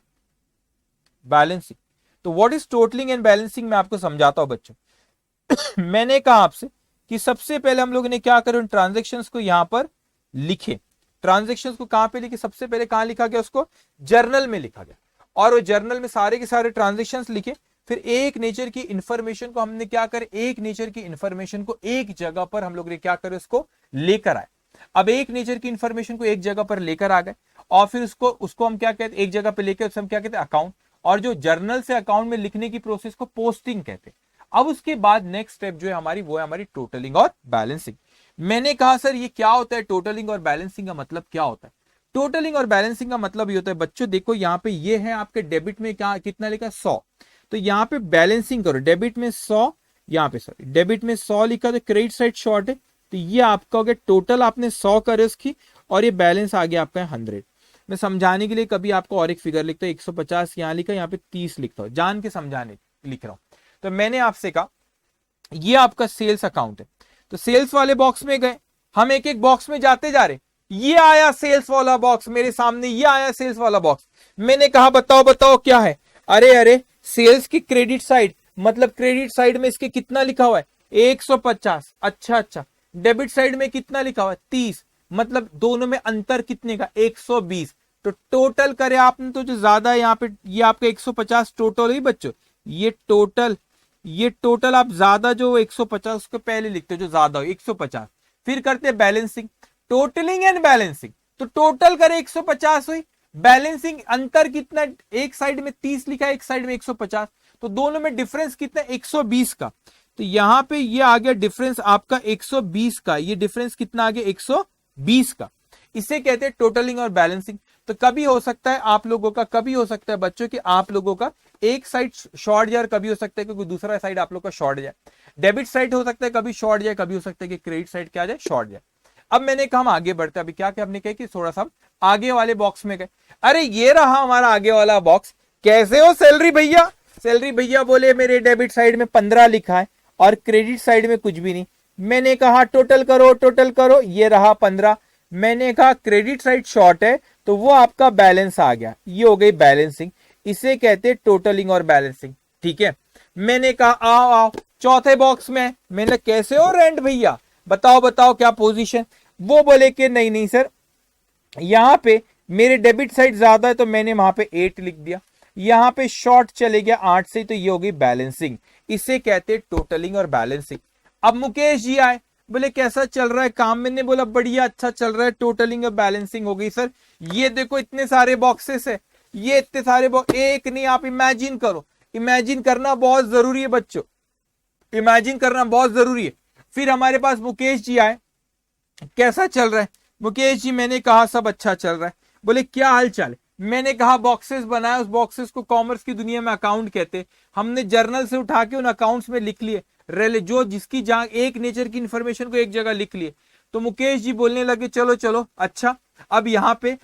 balancing. तो what is totalling and balancing, मैं आपको समझाता हूं बच्चों। मैंने कहा आपसे कि सबसे पहले हम लोगों ने क्या करें, उन ट्रांजेक्शन्स को यहां पर लिखे। ट्रांजेक्शन्स को कहां पे लिखे, सबसे पहले कहां लिखा गया, उसको जर्नल में लिखा गया, और वो जर्नल में सारे के सारे ट्रांजेक्शन्स लिखे। फिर एक नेचर की इंफॉर्मेशन को हमने क्या करे, एक नेचर की इंफॉर्मेशन को एक जगह पर हम लोग ने क्या करे, उसको लेकर आए। अब एक नेचर की इंफॉर्मेशन को एक जगह पर लेकर आ गए, और फिर उसको हम क्या कहते हैं, एक जगह पे लेकर हम क्या कहते हैं, अकाउंट। और जो जर्नल से अकाउंट में लिखने की प्रोसेस को पोस्टिंग कहते हैं। अब उसके बाद नेक्स्ट स्टेप जो है हमारी, वो है हमारी टोटलिंग और बैलेंसिंग। मैंने कहा सर ये क्या होता है, टोटलिंग और बैलेंसिंग का मतलब क्या होता है। टोटलिंग और बैलेंसिंग का मतलब ये होता है बच्चों, देखो यहाँ पे ये है आपके डेबिट में क्या कितना लिखा 100, तो यहाँ पे बैलेंसिंग करो, डेबिट में 100, यहाँ पे सॉरी डेबिट में 100 लिखा, तो क्रेडिट साइड शॉर्ट है, तो तो ये आपका हो गया टोटल, आपने 100 करे उसकी, और ये बैलेंस आ गया आपका 100। मैं समझाने के लिए कभी आपको और एक फिगर लिखता हूँ, 150 यहाँ लिखा, यहाँ पे 30 लिखता हूँ, जान के समझाने लिख रहा हूं। तो मैंने आपसे कहा ये आपका सेल्स अकाउंट है, तो सेल्स वाले बॉक्स में गए, हम एक एक बॉक्स में जाते जा रहे, ये आया सेल्स वाला बॉक्स मेरे सामने, ये आया सेल्स वाला बॉक्स। मैंने कहा बताओ बताओ क्या है, अरे अरे सेल्स की क्रेडिट साइड, मतलब क्रेडिट साइड में इसके कितना लिखा हुआ है 150, अच्छा अच्छा। डेबिट साइड में कितना लिखा हुआ है 30, मतलब दोनों में अंतर कितने का 120। तो टोटल करे आपने तो जो ज्यादा है यहाँ पे, ये आपका 150 टोटल ही बच्चों, ये टोटल आप ज्यादा जो 150 उसको पहले लिखते हो जो ज्यादा हो 150, फिर करते हैं बैलेंसिंग, टोटलिंग एंड बैलेंसिंग। तो टोटल करे 150 हुई, बैलेंसिंग अंतर कितना, एक साइड में 30 लिखा है, एक साइड में 150, तो दोनों में डिफरेंस कितना 120 का। तो यहां पे ये आ गया डिफरेंस आपका 120 का, ये डिफरेंस कितना आ गया 120 का। इसे कहते हैं टोटलिंग और बैलेंसिंग। तो कभी हो सकता है आप लोगों का, कभी हो सकता है बच्चों कि आप लोगों का एक साइड शॉर्ट जाए, कभी हो सकता है कि दूसरा साइड आप लोग का शॉर्ट जाए। डेबिट साइड हो सकता है कभी शॉर्ट जाए, कभी हो सकता है कि क्रेडिट साइड क्या जाए शॉर्ट जाए। अब मैंने कहा हम आगे बढ़ते, अभी क्या क्या हमने कहा कि थोड़ा सा आगे वाले बॉक्स में गए, अरे ये रहा हमारा आगे वाला बॉक्स, कैसे हो सैलरी भैया, सैलरी भैया बोले मेरे डेबिट साइड में 15 लिखा है और क्रेडिट साइड में कुछ भी नहीं। मैंने कहा टोटल करो टोटल करो, ये रहा 15। मैंने कहा क्रेडिट साइड शॉर्ट है तो वो आपका बैलेंस आ गया, ये हो गई बैलेंसिंग, इसे कहते हैं टोटलिंग और बैलेंसिंग। ठीक है, मैंने कहा आओ आओ चौथे बॉक्स में, मैंने कैसे हो रेंट भैया, बताओ बताओ क्या पोजीशन। वो बोले कि नहीं नहीं सर, यहां पे मेरे डेबिट साइड ज्यादा है तो मैंने वहां पे 8 लिख दिया, यहां पे शॉर्ट चले गया 8 से, तो ये होगी बैलेंसिंग, इसे कहते हैं टोटलिंग और बैलेंसिंग। अब मुकेश जी आए, बोले कैसा चल रहा है काम, मैंने बोला बढ़िया अच्छा चल रहा है, टोटलिंग और बैलेंसिंग हो गई सर। ये देखो इतने सारे बॉक्सेस है, ये इतने सारे बॉक्स, एक नहीं, आप इमेजिन करो, इमेजिन करना बहुत जरूरी है बच्चों, इमेजिन करना बहुत जरूरी है। फिर हमारे पास मुकेश जी आए, कैसा चल रहा है मुकेश जी, मैंने कहा सब अच्छा चल रहा है। बोले क्या हाल चाल है, मैंने कहा बॉक्सेस बनाया, उस बॉक्सेस को कॉमर्स की दुनिया में अकाउंट कहते, हमने जर्नल से उठा के उन अकाउंट्स में लिख लिए, जो जिसकी जहां एक नेचर की इंफॉर्मेशन को एक जगह लिख लिए। तो मुकेश जी बोलने लगे चलो चलो अच्छा, अब यहाँ पे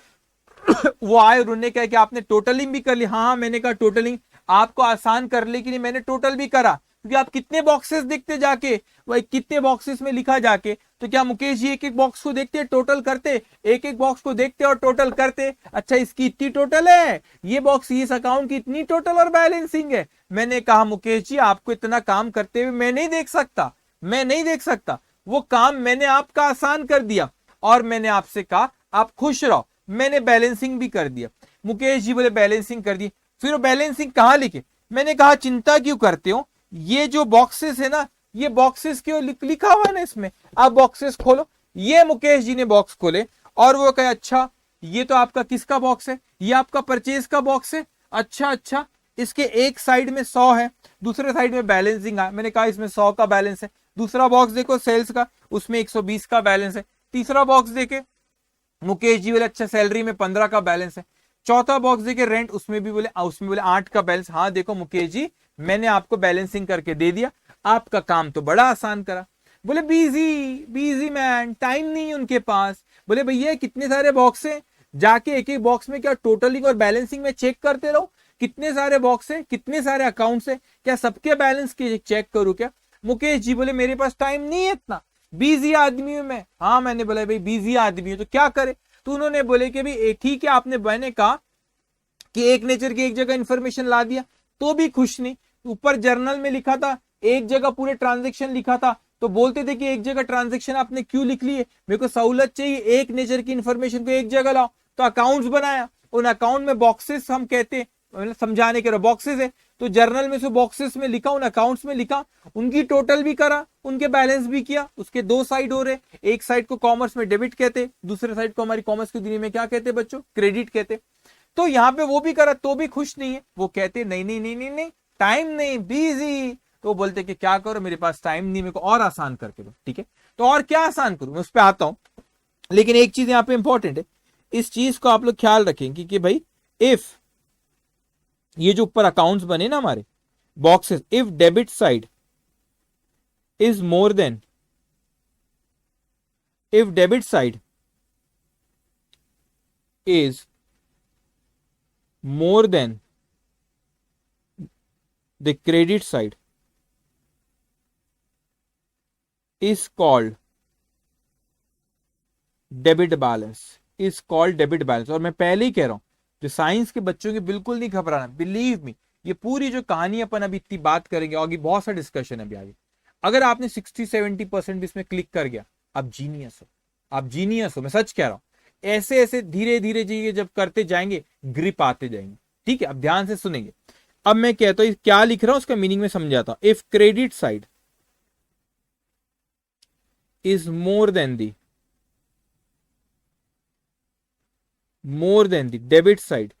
वो आए, उन्होंने कहा कि आपने टोटलिंग भी कर ली, हाँ मैंने कहा टोटलिंग आपको आसान कर ले कि नहीं, मैंने टोटल भी करा, क्योंकि आप कितने बॉक्सेस देखते जाके, वही कितने बॉक्सेस में लिखा जाके, तो क्या मुकेश जी एक एक बॉक्स को देखते टोटल करते, एक एक बॉक्स को देखते और टोटल करते, अच्छा इसकी इतनी टोटल है, ये बॉक्स इस अकाउंट की इतनी टोटल और बैलेंसिंग है। मैंने कहा मुकेश जी आपको इतना काम करते हुए मैं नहीं देख सकता, मैं नहीं देख सकता, वो काम मैंने आपका आसान कर दिया, और मैंने आपसे कहा आप खुश रहो, मैंने बैलेंसिंग भी कर दिया। मुकेश जी बोले बैलेंसिंग कर दी, फिर वो बैलेंसिंग कहां लिखे, मैंने कहा चिंता क्यों करते हो, ये जो बॉक्सेस है ना, ये बॉक्सेस क्यों लिखा हुआ है ना इसमें, आप बॉक्सेस खोलो। ये मुकेश जी ने बॉक्स खोले और वो कहे अच्छा ये तो आपका किसका बॉक्स है, ये आपका परचेज का बॉक्स है, अच्छा अच्छा, इसके एक साइड में 100 है, दूसरे साइड में बैलेंसिंग है, मैंने कहा इसमें 100 का बैलेंस है। दूसरा बॉक्स देखो सेल्स का, उसमें 120 का बैलेंस है। तीसरा बॉक्स देखे मुकेश जी बोले अच्छा सैलरी में 15 का बैलेंस है। चौथा बॉक्स देखे रेंट, उसमें बोले 8 का बैलेंस। हाँ देखो मुकेश जी मैंने आपको बैलेंसिंग करके दे दिया, आपका काम तो बड़ा आसान करा। बोले बिजी बिजी मैन, टाइम नहीं है उनके पास। बोले भैया कितने सारे बॉक्स है, जाके एक एक बॉक्स में क्या टोटलिंग और बैलेंसिंग में चेक करते रहो, कितने सारे बॉक्स है, कितने सारे अकाउंट्स है, क्या सबके बैलेंस की चेक करूं क्या। मुकेश जी बोले मेरे पास टाइम नहीं है इतना, बिजी आदमी हूं मैं। हाँ मैंने बोला भाई बिजी आदमी हूं तो क्या करे, तो उन्होंने बोले कि भाई ठीक है, आपने मैंने कहा कि एक नेचर की एक जगह इंफॉर्मेशन ला दिया तो भी खुश नहीं, ऊपर जर्नल में लिखा था एक जगह पूरे ट्रांजेक्शन लिखा था, तो बोलते थे कि एक जगह ट्रांजेक्शन आपने क्यों लिख लिए, मेरे को सहूलत चाहिए, एक नेचर की इंफॉर्मेशन को एक जगह लाओ। तो अकाउंट्स बनाया, उन अकाउंट में बॉक्सेस हम कहते, समझाने के बॉक्सेस है, तो जर्नल में से बॉक्सेस में लिखा, उन अकाउंट्स में लिखा, उनकी टोटल भी करा, उनके बैलेंस भी किया। उसके दो साइड हो रहे, एक साइड को कॉमर्स में डेबिट कहते, दूसरे साइड को हमारी कॉमर्स की दुनिया में क्या कहते बच्चों, क्रेडिट कहते। तो यहाँ पे वो भी करा तो भी खुश नहीं है, वो कहते नहीं नहीं नहीं नहीं नहीं टाइम नहीं, बिजी। तो बोलते कि क्या करो, मेरे पास टाइम नहीं, मेरे को और आसान करके दो। ठीक है, तो और क्या आसान करूं, मैं उस पर आता हूं, लेकिन एक चीज यहाँ पे इंपॉर्टेंट है, इस चीज को आप लोग ख्याल रखेंगे कि भाई इफ ये जो ऊपर अकाउंट्स बने ना हमारे boxes, if debit side is more than if debit side is more than the credit side is called debit balance, is called debit balance. और मैं पहले ही कह रहा हूं, जो साइंस के बच्चों के बिल्कुल नहीं घबराना, बिलीव मी, ये पूरी जो कहानी अपन अभी इतनी बात करेंगे, आगे बहुत सा डिस्कशन है अभी आगे। अगर आपने 60-70% भी इसमें क्लिक कर गया, आप जीनियस हो, आप जीनियस हो, मैं सच कह रहा हूं। ऐसे ऐसे धीरे धीरे जी जब करते जाएंगे, ग्रिप आते जाएंगे। ठीक है, अब ध्यान से सुनेंगे। अब मैं कहता हूं क्या लिख रहा हूं, उसका मीनिंग में समझाता हूं। If credit side is more than the debit side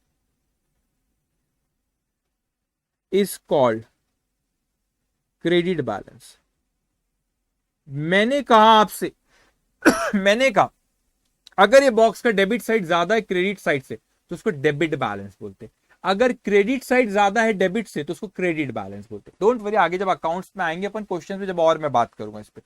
is called credit balance. मैंने कहा आपसे मैंने कहा अगर ये बॉक्स का डेबिट साइड ज्यादा है क्रेडिट साइड से तो उसको डेबिट बैलेंस बोलते हैं, अगर क्रेडिट साइड ज्यादा है डेबिट से तो उसको क्रेडिट बैलेंस बोलते हैं। डोंट वरी, आगे जब अकाउंट्स में आएंगे अपन क्वेश्चन पे, जब और मैं बात करूंगा इस पे।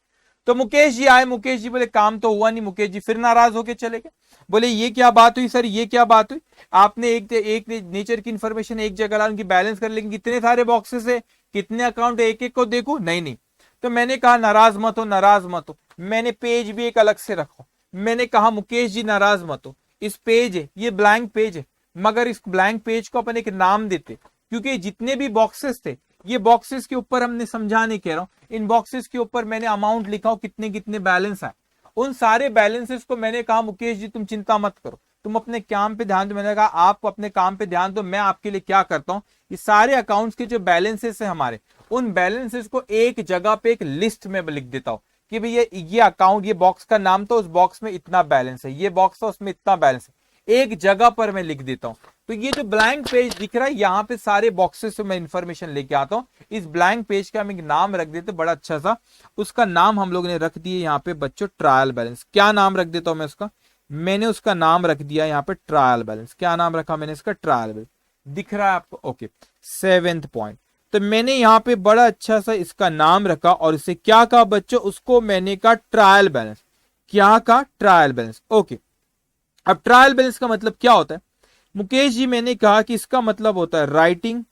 तो मुकेश जी आए, मुकेश जी बोले काम तो हुआ नहीं, मुकेश जी फिर नाराज होके चले गए। बोले ये क्या बात हुई सर, ये क्या बात हुई, आपने एक नेचर की इंफॉर्मेशन एक जगह ला, उनकी बैलेंस कर, लेकिन कितने सारे बॉक्सेस है, कितने अकाउंट, एक एक को देखो, नहीं। तो मैंने कहा नाराज मत हो, नाराज मत हो, मैंने पेज भी एक अलग से रखो। मैंने कहा मुकेश जी नाराज मत हो, इस पेज है, ये ब्लैंक पेज है, मगर इस ब्लैंक पेज को अपन एक नाम देते, क्योंकि जितने भी बॉक्सेस थे, ये बॉक्सेस के ऊपर हमने समझाने कह रहा हूं, इन बॉक्सेस के ऊपर मैंने अमाउंट लिखा हो, कितने कितने बैलेंस आए, उन सारे बैलेंसेस को मैंने कहा मुकेश जी तुम चिंता मत करो, तुम अपने काम पे ध्यान दो। मैंने कहा आप अपने काम पे ध्यान दो, मैं आपके लिए क्या करता हूं, ये सारे अकाउंट्स के जो बैलेंसेस है हमारे, उन बैलेंसेस को एक जगह पे एक लिस्ट में लिख देता हूं कि भाई ये अकाउंट, ये बॉक्स का नाम तो, उस बॉक्स में इतना बैलेंस है, ये बॉक्स था उसमें इतना बैलेंस है, एक जगह पर मैं लिख देता हूं। तो ये जो ब्लैंक पेज दिख रहा है, यहाँ पे सारे बॉक्सेस से मैं इंफॉर्मेशन लेके आता हूं। इस ब्लैंक पेज का हम एक नाम रख देते, बड़ा अच्छा सा, उसका नाम हम लोग ने रख दिया यहाँ पे बच्चों ट्रायल बैलेंस। क्या नाम रख देता हूं मैं उसका, मैंने उसका नाम रख दिया यहाँ पे ट्रायल बैलेंस। क्या नाम रखा मैंने इसका, ट्रायल बैलेंस। दिख रहा है आपको, ओके। 7th पॉइंट, तो मैंने यहाँ पे बड़ा अच्छा सा इसका नाम रखा और इसे क्या कहा बच्चों, उसको मैंने कहा ट्रायल बैलेंस। क्या कहा, ट्रायल बैलेंस, ओके। अब ट्रायल बैलेंस का मतलब क्या होता है मुकेश जी, मैंने कहा कि इसका मतलब होता है writing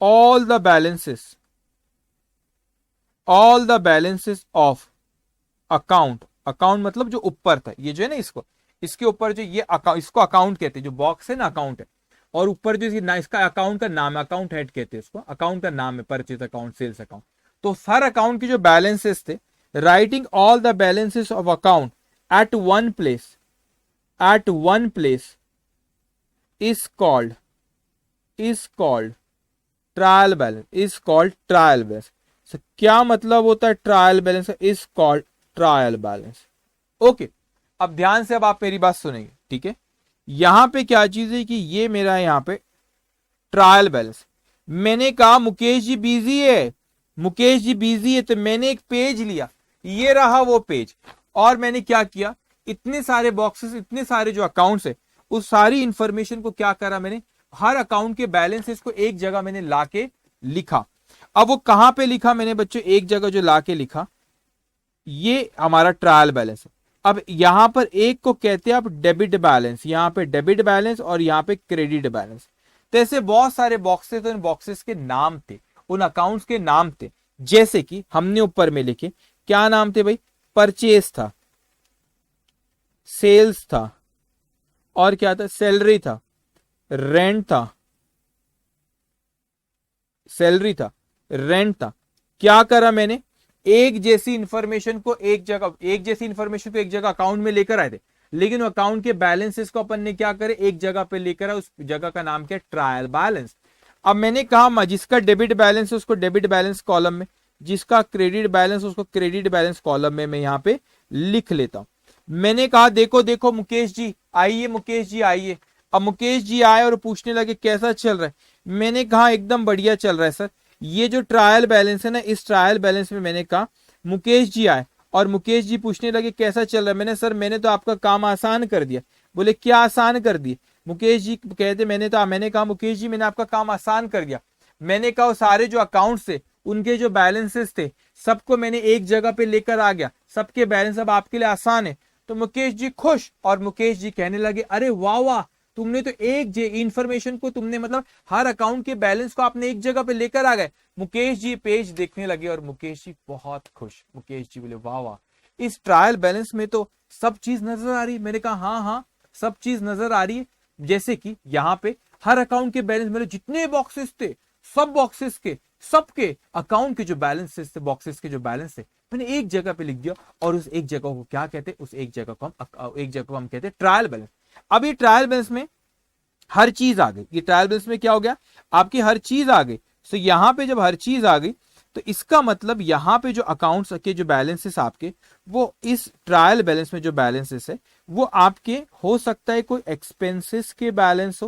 all the balances of account. Account मतलब जो ऊपर था, ये जो है ना, इसके ऊपर जो ये अकाउंट, इसको अकाउंट कहते हैं, जो बॉक्स है ना अकाउंट है, और ऊपर जो इसका अकाउंट का नाम है, अकाउंट हेड कहते हैं इसको, अकाउंट का नाम है, परचेज अकाउंट, सेल्स अकाउंट। तो हर अकाउंट के जो बैलेंसेस थे, writing all the balances of account at one place is called trial balance. क्या मतलब होता है trial balance, is called trial balance. Okay, अब ध्यान से अब आप मेरी बात सुनेंगे, ठीक है। यहां पे क्या चीज है कि ये मेरा यहां पे ट्रायल बैलेंस, मैंने कहा मुकेश जी बिजी है, तो मैंने एक पेज लिया, ये रहा वो पेज, और मैंने क्या किया, इतने सारे बॉक्सेस, इतने सारे जो अकाउंट्स है, उस सारी इंफॉर्मेशन को क्या करा मैंने, हर अकाउंट के बैलेंसेस को एक जगह मैंने लाके लिखा। अब वो कहां पे लिखा मैंने बच्चों, एक जगह जो लाके लिखा, ये हमारा ट्रायल बैलेंस है। अब यहां पर एक को कहते हैं आप डेबिट बैलेंस, यहां पे डेबिट बैलेंस और यहां पे क्रेडिट बैलेंस। तो ऐसे बहुत सारे बॉक्सेस, तो इन बॉक्सेस के नाम थे, उन अकाउंट्स के नाम थे, जैसे कि हमने ऊपर में लिखे, क्या नाम थे भाई, परचेज था, सेल्स था, और क्या था, सैलरी था, रेंट था, क्या करा मैंने, एक जैसी इंफॉर्मेशन को एक जगह अकाउंट में लेकर आए थे, लेकिन अकाउंट के बैलेंसेस को अपन ने क्या करे, एक जगह पे लेकर आए, उस जगह का नाम क्या, ट्रायल बैलेंस। अब मैंने कहा जिसका डेबिट बैलेंस है उसको डेबिट बैलेंस कॉलम में, जिसका क्रेडिट बैलेंस उसको क्रेडिट बैलेंस कॉलम में मैं यहां पे लिख लेता हूं। मैंने कहा देखो मुकेश जी आइए। अब मुकेश जी आए और पूछने लगे कैसा चल रहा है, मैंने कहा एकदम बढ़िया चल रहा है सर। ये जो ट्रायल बैलेंस है ना, इस ट्रायल बैलेंस में मैंने कहा मुकेश जी आए और मुकेश जी पूछने लगे कैसा चल रहा है, मैंने तो आपका काम आसान कर दिया। बोले क्या आसान कर दिए, मुकेश जी कहते मैंने कहा मुकेश जी मैंने आपका काम आसान कर दिया। मैंने कहा सारे जो अकाउंट थे उनके जो बैलेंसेस थे सबको मैंने एक जगह पे लेकर आ गया, सबके बैलेंस अब आपके लिए आसान है। तो मुकेश जी खुश, और मुकेश जी कहने लगे अरे वाह वाह, तुमने तो एक इंफॉर्मेशन को तुमने मतलब हर अकाउंट के बैलेंस को आपने एक जगह पे लेकर आ गए। मुकेश जी पेज देखने लगे और मुकेश जी बहुत खुश। मुकेश जी बोले वाह वाह, इस ट्रायल बैलेंस में तो सब चीज नजर आ रही है। मैंने कहा हाँ हाँ सब चीज नजर आ रही है, जैसे कि यहाँ पे हर अकाउंट के बैलेंस, मेरे जितने बॉक्सेस थे सब बॉक्सेस के सबके अकाउंट के जो बैलेंसेस थे, बॉक्सेस के जो बैलेंस थे, मैंने एक जगह पे लिख दिया। और उस एक जगह को क्या कहते हैं, उस एक जगह को हम कहते हैं ट्रायल बैलेंस। अब ये ट्रायल बैलेंस में हर चीज आ गई, ये ट्रायल बैलेंस में क्या हो गया, आपकी हर चीज आ गई। तो यहां पे जब हर चीज आ गई तो इसका मतलब यहां पे जो अकाउंट्स के जो बैलेंसेस आपके, वो इस ट्रायल बैलेंस में जो बैलेंसेस है वो आपके हो सकता है कोई एक्सपेंसेस के बैलेंस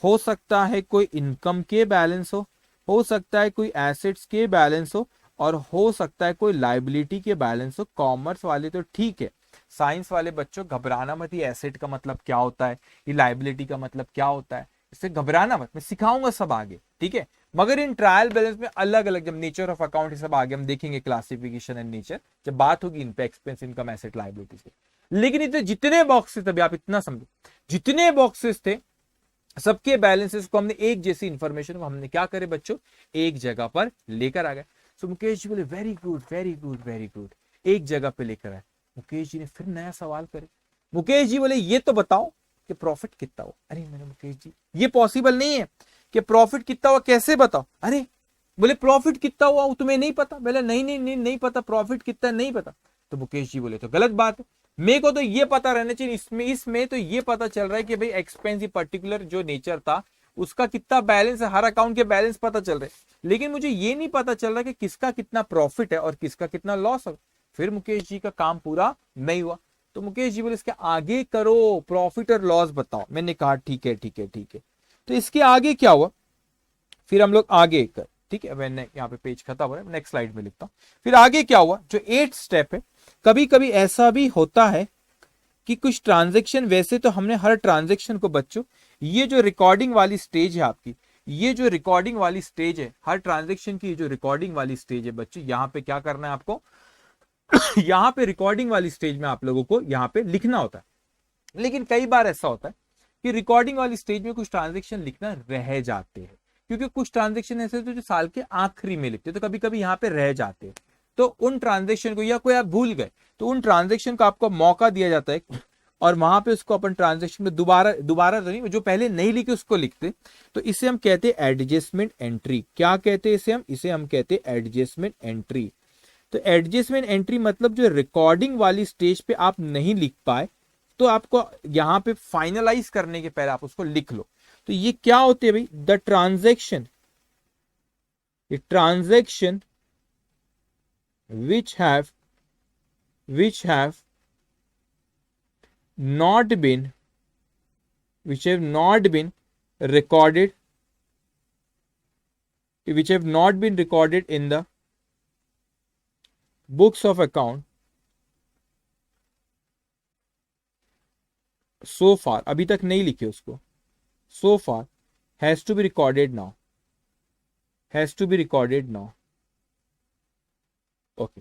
हो सकता है कोई इनकम के बैलेंस हो सकता है कोई एसेट्स के बैलेंस और हो सकता है कोई लाइबिलिटी के बैलेंस हो। कॉमर्स वाले तो ठीक है, साइंस वाले बच्चों घबराना मत, ये एसेट का मतलब क्या होता है, ये लाइबिलिटी का मतलब क्या होता है, इससे घबराना मत, मैं सिखाऊंगा सब आगे, ठीक है। मगर इन ट्रायल बैलेंस में अलग अलग, जब नेचर ऑफ अकाउंट ये सब आगे हम देखेंगे, क्लासिफिकेशन एंड नेचर, जब बात होगी इन पे एक्सपेंस इनकम एसेट लाइबिलिटी से। लेकिन इतने जितने बॉक्सेस, तभी आप इतना समझो, जितने बॉक्सेस थे सबके बैलेंसेस को हमने एक जैसी इंफॉर्मेशन को हमने क्या करे बच्चों, एक जगह पर लेकर आ गए। सो मुकेश जी बोले very good very good very good, एक जगह पे लेकर आए। मुकेश जी ने फिर नया सवाल करे। मुकेश जी बोले ये तो बताओ कि प्रॉफिट कितना हो। अरे मैंने मुकेश जी ये पॉसिबल नहीं है कि प्रॉफिट कितना हुआ, कैसे बताओ। अरे बोले प्रॉफिट कितना हुआ तुम्हें नहीं पता। बोले नहीं नहीं नहीं नहीं पता, प्रॉफिट कितना नहीं पता। तो मुकेश जी बोले तो गलत बात है, मेरे को तो ये पता रहना चाहिए, इसमें तो ये पता चल रहा है कि भाई एक्सपेंस पर्टिकुलर जो नेचर था उसका कितना बैलेंस है, हर अकाउंट के बैलेंस पता चल रहे, लेकिन मुझे ये नहीं पता चल रहा कि किसका कितना प्रॉफिट है और किसका कितना लॉस है। फिर मुकेश जी का काम पूरा नहीं हुआ। तो मुकेश जी बोले इसके आगे करो, प्रॉफिट और लॉस बताओ। मैंने कहा ठीक है ठीक है ठीक है। तो इसके आगे क्या हुआ, फिर हम लोग आगे कर, ठीक है, मैंने यहाँ पे पेज खत्म हो रहा है, नेक्स्ट स्लाइड में लिखता हूं। फिर आगे क्या हुआ, जो 8th स्टेप है, कभी कभी ऐसा भी होता है कि कुछ ट्रांजेक्शन, वैसे तो हमने हर ट्रांजेक्शन को बच्चों, ये जो रिकॉर्डिंग वाली स्टेज है आपकी, ये जो रिकॉर्डिंग वाली स्टेज है, हर ट्रांजेक्शन की जो रिकॉर्डिंग वाली स्टेज है बच्चों, यहाँ पे क्या करना है आपको यहाँ पे रिकॉर्डिंग वाली स्टेज में आप लोगों को यहाँ पे लिखना होता है। लेकिन कई बार ऐसा होता है कि रिकॉर्डिंग वाली स्टेज में कुछ ट्रांजेक्शन लिखना रह जाते हैं, क्योंकि कुछ ट्रांजेक्शन ऐसे होते हैं जो साल के आखिरी में लिखते हैं, तो कभी कभी यहाँ पे रह जाते हैं। तो उन ट्रांजेक्शन को, या कोई आप भूल गए, तो उन ट्रांजेक्शन को आपको मौका दिया जाता है और वहां पे उसको अपन ट्रांजेक्शन में दोबारा तो नहीं, जो पहले नहीं लिखे उसको लिखते। तो इसे हम कहते हैं एडजस्टमेंट एंट्री। क्या कहते हैं इसे हम कहते हैं एडजस्टमेंट एंट्री। तो एडजस्टमेंट एंट्री मतलब जो रिकॉर्डिंग वाली स्टेज पे आप नहीं लिख पाए, तो आपको यहाँ पे फाइनलाइज करने के पहले आप उसको लिख लो। तो ये क्या होते हैं भाई, the transaction which have not been recorded in the books of account so far, अभी तक नहीं लिखे उसको, so far has to be recorded now। Okay,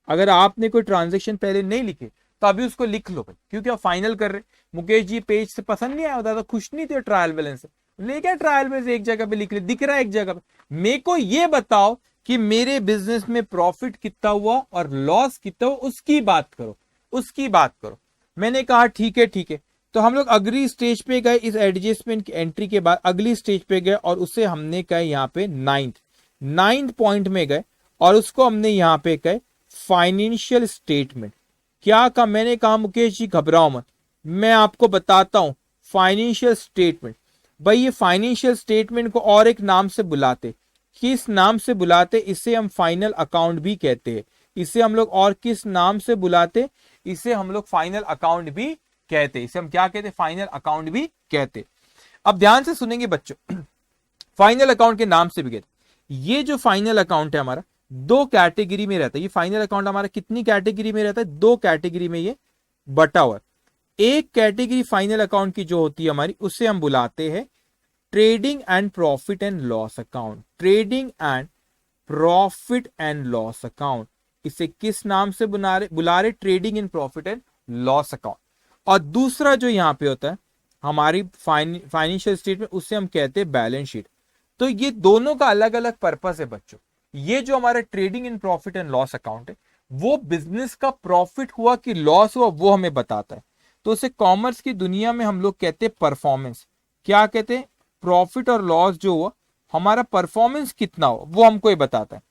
अगर आपने कोई ट्रांजेक्शन पहले नहीं लिखे तो अभी उसको लिख लो भाई, क्योंकि आप फाइनल कर रहे। मुकेश जी पेज से पसंद नहीं आया, ज्यादा खुश नहीं थे ट्रायल बैलेंस से, लेकिन ट्रायल बैलेंस एक जगह पे लिख ले, दिख रहा है एक जगह पे। मेरे को ये बताओ कि मेरे बिजनेस में प्रॉफिट कितना हुआ और लॉस कितना हुआ, उसकी बात करो। मैंने कहा ठीक है। तो हम लोग अगली स्टेज पे गए, इस एडजस्टमेंट की एंट्री के बाद अगली स्टेज पे गए और उसे हमने कहा यहाँ पे 9th पॉइंट में गए और उसको हमने यहाँ पे कहे फाइनेंशियल स्टेटमेंट। क्या कहा, मैंने कहा मुकेश जी घबराओ मत, मैं आपको बताता हूं फाइनेंशियल स्टेटमेंट। भाई ये फाइनेंशियल स्टेटमेंट को और एक नाम से बुलाते, किस नाम से बुलाते, इसे हम फाइनल अकाउंट भी कहते हैं। इसे हम लोग और किस नाम से बुलाते, इसे हम लोग फाइनल अकाउंट भी कहते, इसे हम क्या कहते, फाइनल अकाउंट भी कहते। अब ध्यान से सुनेंगे बच्चों, फाइनल अकाउंट के नाम से भी कहते। ये जो फाइनल अकाउंट है हमारा 2 कैटेगरी में रहता है। ये फाइनल अकाउंट हमारा कितनी कैटेगरी में रहता है, 2 कैटेगरी में ये बटा हुआ। एक कैटेगरी फाइनल अकाउंट की जो होती है हमारी, उसे हम बुलाते हैं trading and profit and loss account. Trading and profit and loss account. इसे किस नाम से बुला रहे? Trading in profit and loss account. और दूसरा जो यहां पे होता है हमारी फाइनेंशियल स्टेटमेंट, उससे हम कहते हैं बैलेंस शीट। तो ये दोनों का अलग अलग पर्पस है बच्चों। ये जो हमारा trading in profit and loss account है, वो बिजनेस का प्रॉफिट हुआ कि लॉस हुआ वो हमें बताता है। तो उसे कॉमर्स की दुनिया में हम लोग कहते हैं परफॉर्मेंस। क्या कहते हैं? प्रॉफिट और लॉस जो हुआ, हमारा परफॉर्मेंस कितना हो वो हमको ये बताता है।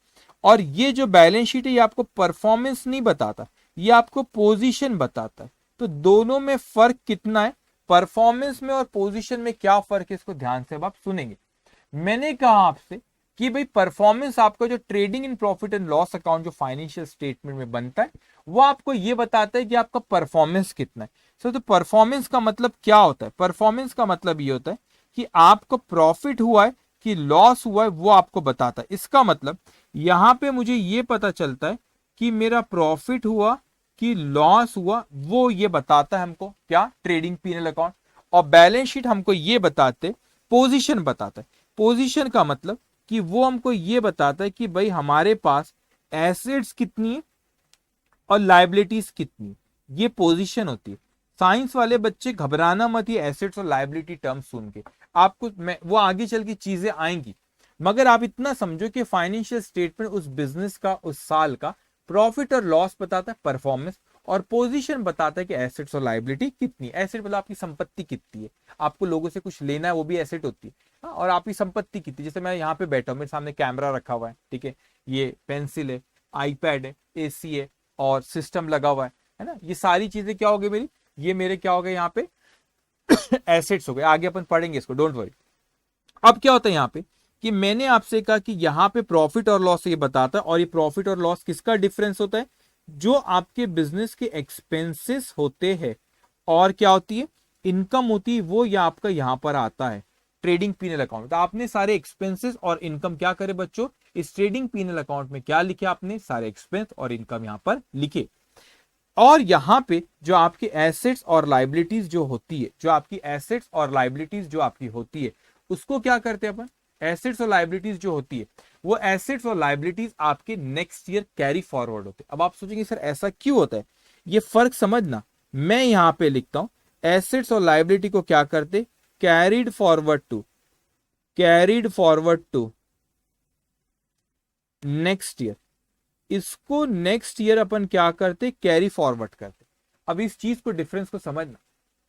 और ये जो बैलेंस शीट है, ये आपको परफॉर्मेंस नहीं बताता, ये आपको पोजीशन बताता है। तो दोनों में फर्क कितना है, परफॉर्मेंस में और पोजीशन में क्या फर्क है, इसको ध्यान से अब आप सुनेंगे। मैंने कहा आपसे कि भाई परफॉर्मेंस आपका जो trading in profit and loss account जो फाइनेंशियल स्टेटमेंट में बनता है, वो आपको ये बताता है कि आपका परफॉर्मेंस कितना है। तो परफॉर्मेंस का मतलब क्या होता है? परफॉर्मेंस का मतलब ये होता है कि आपको प्रॉफिट हुआ है कि लॉस हुआ है, वो आपको बताता है। इसका मतलब यहां पे मुझे ये पता चलता है कि मेरा प्रॉफिट हुआ कि लॉस हुआ, वो ये बताता है हमको क्या? Trading PNL account. और बैलेंस शीट हमको ये बताते, पोजीशन बताता है। पोजीशन का मतलब कि वो हमको ये बताता है कि भाई हमारे पास एसेट्स कितनी है और लाइबिलिटीज कितनी है, ये पोजीशन होती है। साइंस वाले बच्चे घबराना मत ये एसेट्स और लाइबिलिटी टर्म सुन के, आपको वो आगे चल के चीजें आएंगी। मगर आप इतना समझो कि फाइनेंशियल स्टेटमेंट उस बिजनेस का, उस साल का प्रॉफिट और लॉस बताता है, परफॉर्मेंस, और पोजीशन बताता है कि एसेट्स और लाइबिलिटी कितनी है। एसेट मतलब आपकी संपत्ति कितनी है, आपको लोगों से कुछ लेना है वो भी एसेट होती है। हाँ, और आपकी संपत्ति कितनी, जैसे मैं यहाँ पे बैठा हूँ, मेरे सामने कैमरा रखा हुआ है, ठीक है, ये पेंसिल है, आईपैड है, एसी है और सिस्टम लगा हुआ है ना, ये सारी चीजें क्या हो गई मेरी, ये मेरे क्या हो गए यहाँ पे एसेट्स हो गए। आगे अपन पढ़ेंगे इसको, डोंट वरी। अब क्या होता है यहाँ पे कि मैंने आपसे कहा कि यहाँ पे प्रॉफिट और लॉस ये बताता है, और ये प्रॉफिट और लॉस किसका डिफरेंस होता है? जो आपके बिजनेस के एक्सपेंसेस होते हैं और क्या होती है, इनकम होती है, वो या आपका यहां पर आता है ट्रेडिंग पीनल अकाउंट। तो आपने सारे एक्सपेंसेस और इनकम क्या करे बच्चों, इस ट्रेडिंग पीनल अकाउंट में क्या लिखे आपने, सारे एक्सपेंस और इनकम यहां पर लिखे। और यहां पे जो आपकी एसेट्स और लाइबिलिटीज जो होती है, जो आपकी एसेट्स और लाइबिलिटीज जो आपकी होती है, उसको क्या करते हैं अपन, एसेट्स और लाइबिलिटीज जो होती है, वो एसेट्स और लाइबिलिटीज आपके नेक्स्ट ईयर कैरी फॉरवर्ड होते हैं। अब आप सोचेंगे सर ऐसा क्यों होता है, ये फर्क समझना। मैं यहां पे लिखता हूं एसेट्स और लाइबिलिटी को क्या करते, carried forward to next year. इसको नेक्स्ट ईयर अपन क्या करते, कैरी फॉरवर्ड करते। अब इस चीज को, डिफरेंस को समझना।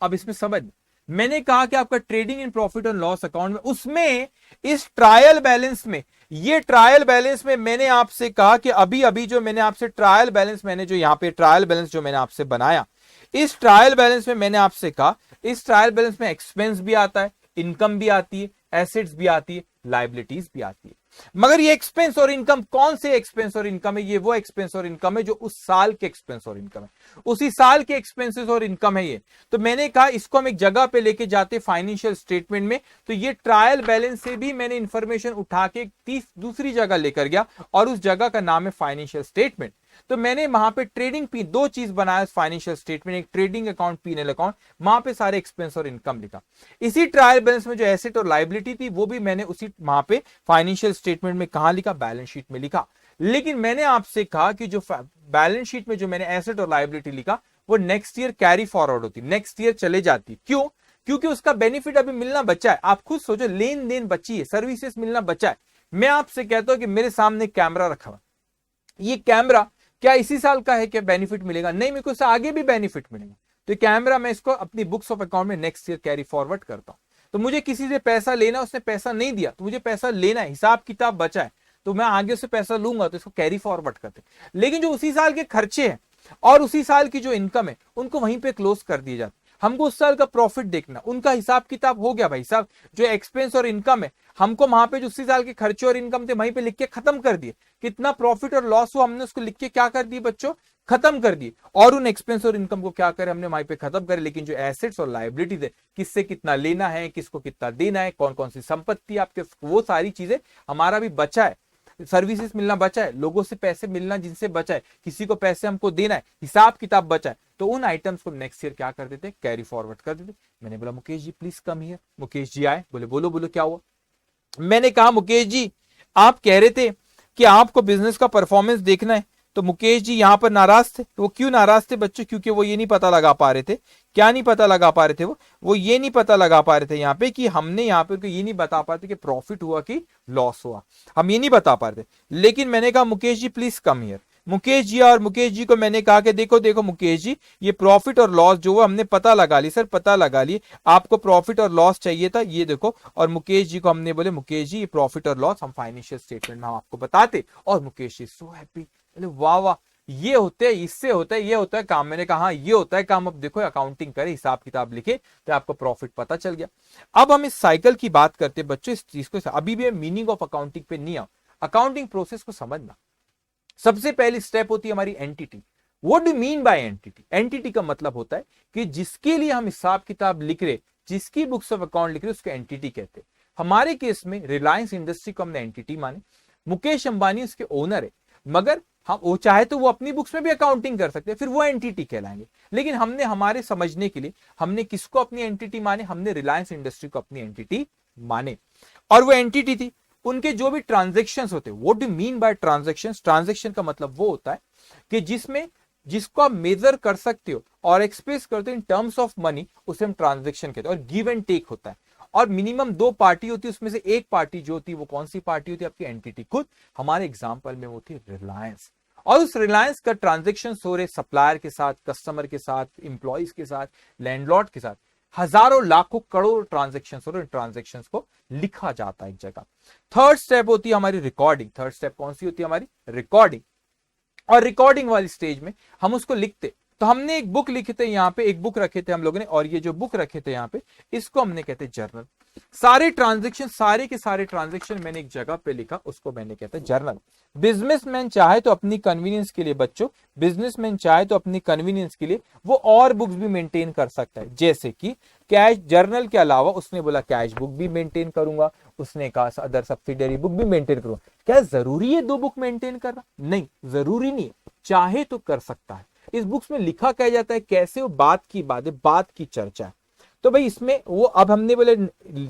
अब इसमें समझ, मैंने कहा कि आपका trading in profit and loss account में, उसमें इस ट्रायल बैलेंस में, ये ट्रायल बैलेंस में मैंने आपसे कहा कि अभी अभी जो मैंने आपसे ट्रायल बैलेंस, मैंने जो यहां पे ट्रायल बैलेंस जो मैंने आपसे बनाया, इस ट्रायल बैलेंस में मैंने आपसे कहा, इस ट्रायल बैलेंस में एक्सपेंस भी आता है, इनकम भी आती है, एसेट्स भी आती है, लाइबिलिटीज भी आती है। मगर ये एक्सपेंस और इनकम कौन से एक्सपेंस और इनकम है, ये वो एक्सपेंस और इनकम है जो उस साल के एक्सपेंस और इनकम है, उसी साल के एक्सपेंसेस और इनकम है ये। तो मैंने कहा इसको हम एक जगह पे लेके जाते फाइनेंशियल स्टेटमेंट में, तो ये ट्रायल बैलेंस से भी मैंने इंफॉर्मेशन उठा के दूसरी जगह लेकर गया, और उस जगह का नाम है फाइनेंशियल स्टेटमेंट। तो मैंने वहां पे ट्रेडिंग पी दो चीज बनाया फाइनेंशियल स्टेटमेंट, एक ट्रेडिंग अकाउंट, पीएनएल अकाउंट, वहां पे सारे एक्सपेंस और इनकम लिखा। इसी ट्रायल बैलेंस में जो एसेट और लाइबिलिटी थी, वो भी मैंने उसी वहां पे फाइनेंशियल स्टेटमेंट में कहां लिखा, बैलेंस शीट में लिखा। लेकिन मैंने आपसे कहा कि जो बैलेंस शीट में जो मैंने एसेट और लाइबिलिटी लिखा, वो नेक्स्ट ईयर कैरी फॉरवर्ड होती, नेक्स्ट ईयर चले जाती। क्यों? क्योंकि उसका बेनिफिट अभी मिलना बचा है। आप खुद सोचो, लेन देन बची है, सर्विसेज मिलना बचा है। मैं आपसे कहता हूं कि मेरे सामने कैमरा रखा हुआ, ये कैमरा क्या इसी साल का है, क्या बेनिफिट मिलेगा? नहीं, मेरे को इससे आगे भी बेनिफिट मिलेगा। तो कैमरा मैं इसको अपनी बुक्स ऑफ अकाउंट में नेक्स्ट ईयर कैरी फॉरवर्ड करता हूं। तो मुझे किसी से पैसा लेना, उसने पैसा नहीं दिया, तो मुझे पैसा लेना है, हिसाब किताब बचा है, तो मैं आगे से पैसा लूंगा, तो इसको कैरी फॉरवर्ड करते। लेकिन जो उसी साल के खर्चे हैं और उसी साल की जो इनकम है, उनको वहीं पे क्लोज कर दिए जाते। हमको उस साल का प्रॉफिट देखना, उनका हिसाब किताब हो गया भाई साहब, जो एक्सपेंस और इनकम है, हमको वहां पे जो उसी साल के खर्चे और इनकम थे वहीं पे लिख के खत्म कर दिए। कितना प्रॉफिट और लॉस हुआ, हमने उसको लिख के क्या कर दिए बच्चों, खत्म कर दिए। और उन एक्सपेंस और इनकम को क्या करे, हमने वहीं पे खत्म करे। लेकिन जो एसेट्स और लाइबिलिटीज है, किससे कितना लेना है, किसको कितना देना है, कौन कौन सी संपत्ति आपके, वो सारी चीजें हमारा भी बचा है। सर्विसेज मिलना बचा है, लोगों से पैसे मिलना जिनसे बचा है, किसी को पैसे हमको देना है, हिसाब किताब बचा है, तो उन आइटम्स को नेक्स्ट ईयर क्या कर देते, कैरी फॉरवर्ड कर देते। मैंने बोला Mukesh ji please come here. Mukesh ji आए, बोले बोलो बोलो क्या हुआ। मैंने कहा मुकेश जी आप कह रहे थे कि आपको बिजनेस का परफॉर्मेंस देखना है। तो मुकेश जी यहां पर नाराज थे। वो क्यों नाराज थे बच्चों? क्योंकि वो ये नहीं पता लगा पा रहे थे। क्या नहीं पता लगा पा रहे थे? वो ये नहीं पता लगा पा रहे थे यहाँ पे कि हमने यहाँ पे ये नहीं बता पा रहे थे कि प्रॉफिट हुआ कि लॉस हुआ, हम ये नहीं बता पा रहे थे। लेकिन मैंने कहा Mukesh ji please come here. Mukesh ji और मुकेश जी को मैंने कहा कि देखो देखो मुकेश जी, ये प्रॉफिट और लॉस जो है हमने पता लगा ली सर, पता लगा ली। आपको प्रॉफिट और लॉस चाहिए था, ये देखो। और मुकेश जी को हमने बोले मुकेश जी ये प्रॉफिट और लॉस हम फाइनेंशियल स्टेटमेंट में हम आपको बताते। और मुकेश जी सो हैप्पी, वाह वाह, ये होते हैं, इससे होता है, ये होता है काम। मैंने कहा हाँ ये होता है काम। अब देखो अकाउंटिंग करे, हिसाब किताब लिखे तो आपको प्रॉफिट पता चल गया। अब हम इस साइकिल की बात करते हैं बच्चों, इस चीज को अभी भी मीनिंग ऑफ अकाउंटिंग पे नहीं आओ, अकाउंटिंग प्रोसेस को समझना। सबसे पहली स्टेप होती है हमारी entity. What do mean bye entity? Entity का मतलब होता है कि जिसके लिए हम हिसाब किताब लिख रहे, जिसकी बुक्स ऑफ अकाउंट लिख रहे, उसको एंटिटी कहते हैं। हमारे केस में रिलायंस इंडस्ट्री को हमने एंटिटी माने। मुकेश अंबानी उसके ओनर है, मगर हम वो चाहे तो वो अपनी बुक्स में भी अकाउंटिंग कर सकते हैं, फिर वो एंटिटी कहलाएंगे। लेकिन हमने हमारे समझने के लिए हमने किसको अपनी एंटिटी माने? हमने रिलायंस इंडस्ट्री को अपनी एंटिटी माने। और वो एंटिटी थी, उनके जो भी ट्रांजेक्शन होते हैं। What do mean bye transaction? Transaction का मतलब वो होता है कि जिसमें जिसको आप मेजर कर सकते हो और एक्सप्रेस करते हो इन टर्म्स ऑफ मनी, उसे हम ट्रांजेक्शन कहते हैं। और गिव एंड टेक होता है, और मिनिमम 2 पार्टी होती है, उसमें से एक पार्टी जो होती है वो कौन सी पार्टी होती है? आपकी एंटिटी खुद। हमारे एग्जांपल में वो थी रिलायंस। और उस रिलायंस का ट्रांजेक्शन हो रहे सप्लायर के साथ, कस्टमर के साथ, इंप्लॉइज के साथ, लैंडलॉर्ड के साथ, हजारों लाखों करोड़ ट्रांजेक्शन हो रहे, ट्रांजेक्शन को लिखा जाता है एक जगह। थर्ड स्टेप होती है हमारी रिकॉर्डिंग। थर्ड स्टेप कौन सी होती है? हमारी रिकॉर्डिंग। और रिकॉर्डिंग वाली स्टेज में हम उसको लिखते। तो हमने एक बुक लिखे थे यहाँ पे, एक बुक रखे थे हम लोगों ने, और ये जो बुक रखे थे यहाँ पे, इसको हमने कहते हैं जर्नल। सारे ट्रांजेक्शन, सारे के सारे ट्रांजेक्शन मैंने एक जगह पे लिखा, उसको मैंने कहते हैं जर्नल। बिजनेसमैन चाहे तो अपनी कन्वीनियंस के लिए बच्चों, बिजनेसमैन चाहे तो अपनी कन्वीनियंस के लिए वो और बुक्स भी मेंटेन कर सकता है। जैसे कि कैश जर्नल के अलावा उसने बोला कैश बुक भी मेंटेन करूंगा, उसने कहा अदर सब्सिडियरी बुक भी मेंटेन करूंगा। क्या जरूरी है 2 बुक मेंटेन करना? नहीं, जरूरी नहीं, चाहे तो कर सकता है। इस बुक्स में लिखा क्या जाता है, कैसे वो बात की बात है, बात की चर्चा है। तो भाई इसमें वो अब हमने बोले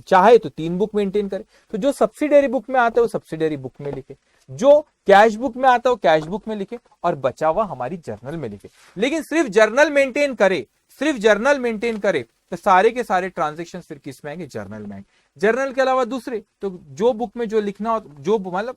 चाहे तो 3 बुक मेंटेन करे, तो जो सब्सिडियरी बुक में आता है वो सब्सिडियरी बुक में लिखे, जो कैश बुक में आता है वो कैश बुक में लिखे, और बचा हुआ हमारी जर्नल में लिखे। लेकिन सिर्फ जर्नल मेंटेन करे, सिर्फ जर्नल मेंटेन करे तो सारे के सारे ट्रांजेक्शन फिर किस में आएंगे? जर्नल में। जर्नल के अलावा दूसरे, तो जो बुक में जो लिखना हो, जो मतलब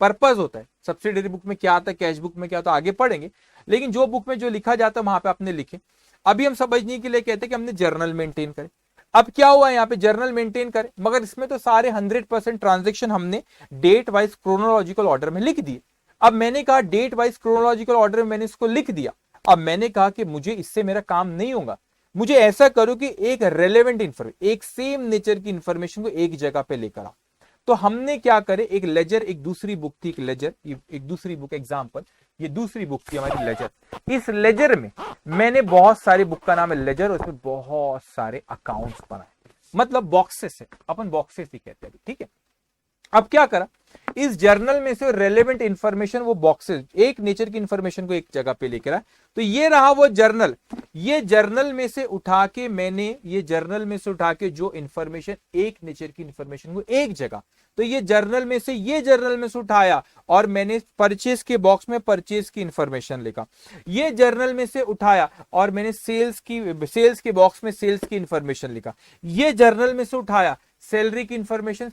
पर्पज होता है, सब्सिडियरी बुक में क्या आता है, कैश बुक में क्या आता है, आगे पढ़ेंगे। लेकिन जो बुक में जो लिखा जाता है वहां पे आपने लिखे। अभी हम समझने के लिए कहते हैं कि हमने जर्नल मेंटेन करे। अब क्या हुआ यहाँ पे? जर्नल मेंटेन करे, मगर इसमें तो सारे 100% ट्रांजेक्शन हमने डेट वाइज क्रोनोलॉजिकल ऑर्डर में लिख दिए। अब मैंने कहा डेट वाइज क्रोनोलॉजिकल ऑर्डर में मैंने इसको लिख दिया। अब मैंने कहा कि मुझे इससे मेरा काम नहीं होगा, मुझे ऐसा करो कि एक रेलेवेंट इंफॉर्मेशन, एक सेम नेचर की इंफॉर्मेशन को एक जगह पे लेकर आओ। तो हमने क्या करे, एक लेजर, एक दूसरी बुक थी, एक लेजर, एक दूसरी बुक, एग्जांपल ये दूसरी बुक थी हमारी लेजर। इस लेजर में मैंने बहुत सारी, बुक का नाम है लेजर, उसमें बहुत सारे अकाउंट्स बनाए, मतलब बॉक्सेस है, अपन बॉक्सेस ही कहते हैं, ठीक है। अब क्या करा, इस जर्नल में से रेलेवेंट इंफॉर्मेशन, वो बॉक्सेस, एक नेचर की इंफॉर्मेशन को एक जगह पे लेकर आया। तो ये रहा वो जर्नल। ये जर्नल में से उठा के मैंने, ये जर्नल में से उठा के जो इंफॉर्मेशन, एक नेचर की इंफॉर्मेशन को एक जगह, तो ये जर्नल में से, ये जर्नल में से उठाया और मैंने परचेज के बॉक्स में परचेज की इंफॉर्मेशन लिखा। ये जर्नल में से उठाया और मैंने सेल्स के बॉक्स में सेल्स की इंफॉर्मेशन लिखा। ये जर्नल में से उठाया सैलरी की इंफॉर्मेशन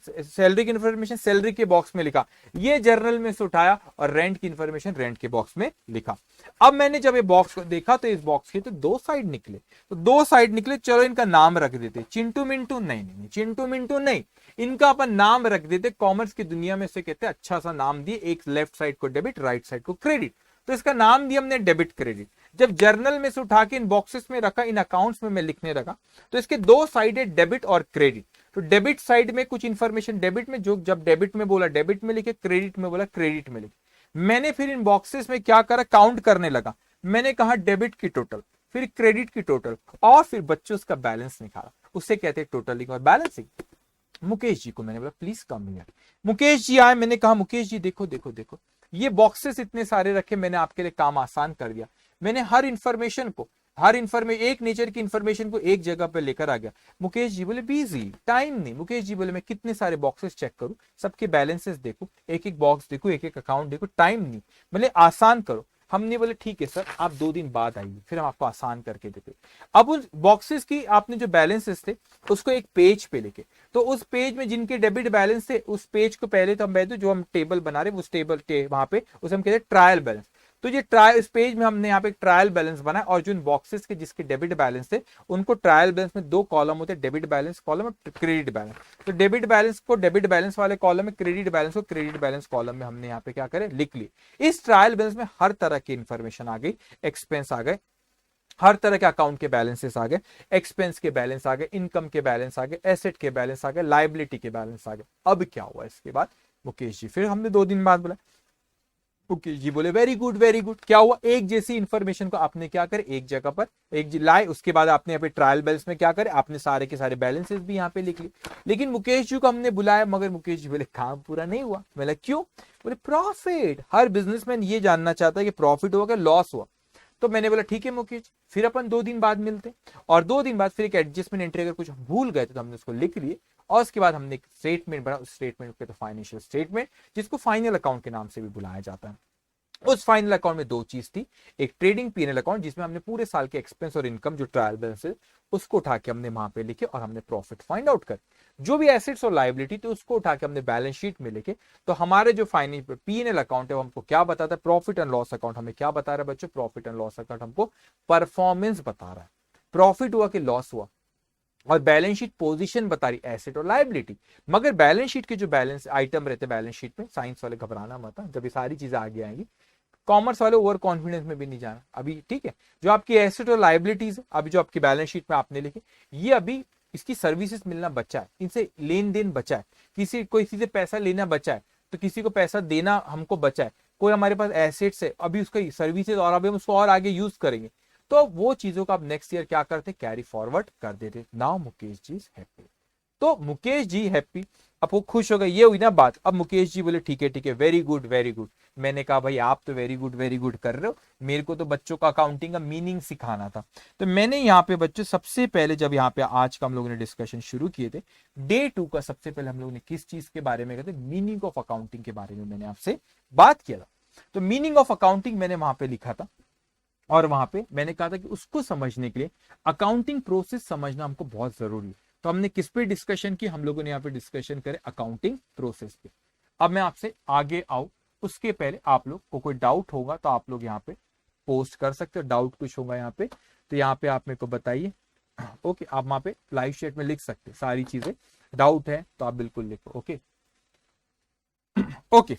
सैलरी के बॉक्स में लिखा। ये जर्नल में से उठाया और रेंट की इंफॉर्मेशन रेंट के बॉक्स में लिखा। अब मैंने जब ये बॉक्स को देखा तो इस बॉक्स के तो 2 साइड निकले, तो 2 साइड निकले, चलो इनका नाम रख देते, चिंटू मिंटू। नहीं, चिंटू मिंटू नहीं, इनका अपन नाम रख देते, कॉमर्स की दुनिया में से कहते हैं अच्छा सा नाम दिए, एक लेफ्ट साइड को डेबिट, राइट साइड को क्रेडिट। तो इसका नाम दिया हमने डेबिट क्रेडिट। जब जर्नल में से उठा के इन बॉक्सेस में रखा, इन अकाउंट्स में मैं लिखने लगा, तो इसके 2 साइड है, डेबिट और क्रेडिट। तो डेबिट साइड में कुछ इंफॉर्मेशन डेबिट में, जो जब डेबिट में बोला डेबिट में लिखे, क्रेडिट में बोला क्रेडिट में लिखे। मैंने फिर इन बॉक्सेस में क्या करा, काउंट करने लगा। मैंने कहा डेबिट की टोटल, फिर क्रेडिट की टोटल, और फिर बच्चों उसका बैलेंस निकाला, उससे कहते हैं टोटलिंग और बैलेंसिंग। मुकेश जी को मैंने बोला please come here. Mukesh ji आए, मैंने कहा मुकेश जी देखो देखो देखो, ये बॉक्सेस इतने सारे रखे, मैंने आपके लिए काम आसान कर दिया। मैंने हर इंफॉर्मेशन को, हर एक नेचर की इंफॉर्मेशन को एक जगह पर लेकर आ गया। मुकेश जी बोले बिजी, टाइम नहीं। मुकेश जी बोले मैं कितने सारे बॉक्सेस चेक करूं, सबके बैलेंसेस देखूं, एक एक बॉक्स देखूं, एक एक अकाउंट देखूं, टाइम नहीं। बोले आसान करो। हमने बोले ठीक है सर, आप 2 दिन बाद आइए, फिर हम आपको आसान करके देते। अब उस बॉक्सेस की आपने जो बैलेंसेस थे उसको एक पेज पे लेके, तो उस पेज में जिनके डेबिट बैलेंस थे उस पेज को पहले तो हम जो हम टेबल बना रहे उस टेबल वहां पे उसे हम कहते हैं ट्रायल बैलेंस। तो ये ट्रायल, इस पेज में हमने यहाँ पे एक ट्रायल बैलेंस बनाया, और जो इन बॉक्सेस के जिसके डेबिट बैलेंस थे उनको ट्रायल बैलेंस में 2 कॉलम होते हैं, डेबिट बैलेंस कॉलम और क्रेडिट बैलेंस। तो डेबिट बैलेंस को डेबिट बैलेंस वाले कॉलम में, क्रेडिट बैलेंस को क्रेडिट बैलेंस कॉलम में हमने यहाँ पे क्या करे, लिख लिए। इस ट्रायल बैलेंस में हर तरह की इंफॉर्मेशन आ गई, एक्सपेंस आ गए, हर तरह के अकाउंट के बैलेंसेस आ गए, एक्सपेंस के बैलेंस आ गए, इनकम के बैलेंस आ गए, एसेट के बैलेंस आ गए, लाइबिलिटी के बैलेंस आ गए। अब क्या हुआ इसके बाद, मुकेश जी फिर हमने 2 दिन बाद बोला, मुकेश जी बोले वेरी गुड वेरी गुड। क्या हुआ, एक जैसी इंफॉर्मेशन को आपने क्या करे, एक जगह पर एक लाए, उसके बाद आपने यहाँ पे ट्रायल बैलेंस में क्या करे, आपने सारे के सारे बैलेंसेस भी यहाँ पे लिख लिए। लेकिन मुकेश जी को हमने बुलाया, मगर मुकेश जी बोले काम पूरा नहीं हुआ। बोला क्यों, बोले प्रॉफिट, हर बिजनेसमैन ये जानना चाहता है कि प्रॉफिट हुआ क्या लॉस हुआ। तो मैंने बोला ठीक है मुकेश, फिर अपन 2 दिन बाद मिलते, और 2 दिन बाद फिर एक एडजस्टमेंट एंट्री अगर कुछ भूल गए तो हमने उसको लिख लिए, और उसके बाद हमने एक स्टेटमेंट बना, उस स्टेटमेंट के तो फाइनेंशियल स्टेटमेंट, जिसको फाइनल अकाउंट के नाम से भी बुलाया जाता है। उस फाइनल अकाउंट में 2 चीज थी, एक ट्रेडिंग पीएनएल अकाउंट जिसमें हमने पूरे साल के एक्सपेंस और इनकम जो ट्रायल बैलेंस है उसको उठा के हमने वहां पे लिखे, और हमने प्रॉफिट फाइंड आउट कर, जो भी एसेट्स और लायबिलिटी थी उसको उठा के हमने बैलेंस शीट में लिखे। तो हमारे जो फाइनल पीएनएल अकाउंट है वो हमको क्या बताता है, प्रॉफिट एंड लॉस अकाउंट हमें क्या बता रहा है बच्चों, प्रॉफिट एंड लॉस अकाउंट हमको परफॉर्मेंस बता रहा है, प्रॉफिट हुआ कि लॉस हुआ, और बैलेंस शीट पोजीशन बता रही एसेट और लायबिलिटी। मगर बैलेंस शीट के जो बैलेंस आइटम रहते हैं बैलेंस शीट में, साइंस वाले घबराना मत, जब ये सारी चीजें आगे आएंगी, कॉमर्स वाले ओवर कॉन्फिडेंस में भी नहीं जाना अभी, ठीक है। जो आपकी एसेट और लायबिलिटीज अभी जो आपकी बैलेंस शीट में आपने लिखे, ये अभी इसकी सर्विसेज मिलना बचा है, इनसे लेन देन बचा है, किसी से पैसा लेना बचा है, तो किसी को पैसा देना हमको बचा है, कोई हमारे पास एसेट्स है अभी उसका सर्विसेज, और अभी हम उसको और आगे यूज करेंगे, तो वो चीजों को आप नेक्स्ट ईयर क्या करते, कैरी फॉरवर्ड कर देते। Now Mukesh ji is happy. तो मुकेश जी हैप्पी, अब वो खुश हो गए, ये हुई ना बात। अब मुकेश जी बोले ठीक है वेरी गुड वेरी गुड। मैंने कहा भाई आप तो वेरी गुड कर रहे हो, मेरे को तो बच्चों का अकाउंटिंग का मीनिंग सिखाना था। तो मैंने यहाँ पे बच्चों सबसे पहले जब यहाँ पे आज का हम लोगों ने डिस्कशन शुरू किए थे, डे 2 का सबसे पहले हम लोगों ने किस चीज के बारे में कहते, मीनिंग ऑफ अकाउंटिंग के बारे में मैंने आपसे बात किया था। तो मीनिंग ऑफ अकाउंटिंग मैंने वहां पे लिखा था, और वहां पे मैंने कहा था कि उसको समझने के लिए अकाउंटिंग प्रोसेस समझना हमको बहुत जरूरी है। तो हमने किस पे डिस्कशन की, हम लोगों ने यहाँ पे डिस्कशन करे अकाउंटिंग प्रोसेस पे। अब मैं आपसे आगे आऊं, उसके पहले आप लोग को कोई डाउट होगा तो आप लोग यहाँ पे पोस्ट कर सकते हो, डाउट कुछ होगा यहाँ पे तो यहाँ पे आप मेरे को बताइए। ओके, आप वहां पे लाइव चैट में लिख सकते सारी चीजें, डाउट है तो आप बिल्कुल लिखो। ओके ओके,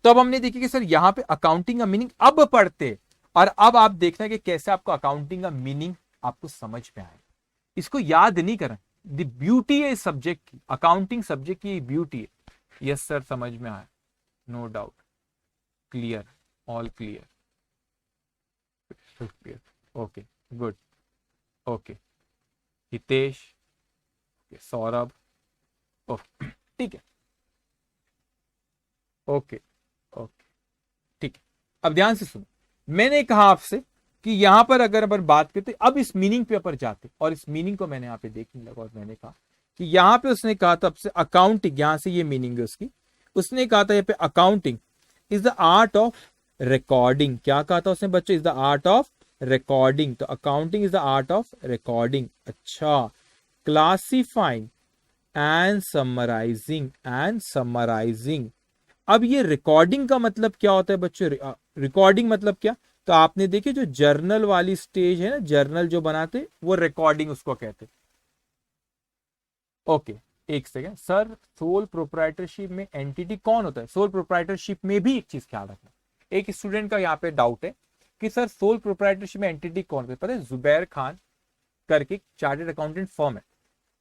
तो अब हमने देखी कि सर यहाँ पे अकाउंटिंग का मीनिंग अब पढ़ते, और अब आप देखना कि कैसे आपको अकाउंटिंग का मीनिंग आपको समझ में आए, इसको याद नहीं करना। द ब्यूटी है इस सब्जेक्ट की, अकाउंटिंग सब्जेक्ट की ब्यूटी है। यस सर समझ में आया, no doubt, clear, all clear, okay good, okay Hitesh, Saurabh, okay ठीक है, ओके ओके ठीक है। अब ध्यान से सुनो, मैंने कहा आपसे कि यहां पर अगर अपन बात करते, अब इस मीनिंग पे अपन जाते, और इस मीनिंग को मैंने यहां पे देखने लगा, और मैंने कहा कि यहां पे उसने कहा था आपसे अकाउंटिंग, यहां से ये मीनिंग है उसकी, उसने कहा था यहाँ पे accounting is the art of recording. क्या कहा था उसने बच्चों, is the art of recording. तो accounting is the art of recording. अच्छा, क्लासिफाइंग एंड समराइजिंग। अब ये रिकॉर्डिंग का मतलब क्या होता है बच्चों, रिकॉर्डिंग मतलब क्या, तो आपने देखिए जो जर्नल वाली स्टेज है ना, जर्नल जो बनाते वो रिकॉर्डिंग उसको कहते। ओके एक सेकेंड सर, सोल प्रोप्राइटरशिप में एंटिटी कौन होता है, सोल प्रोप्राइटरशिप में भी एक चीज ख्याल रखना, एक स्टूडेंट का यहाँ पे डाउट है कि सर सोल प्रोप्राइटरशिप में एंटिटी कौन होता है, पता है जुबैर खान करके चार्टेड अकाउंटेंट फर्म है,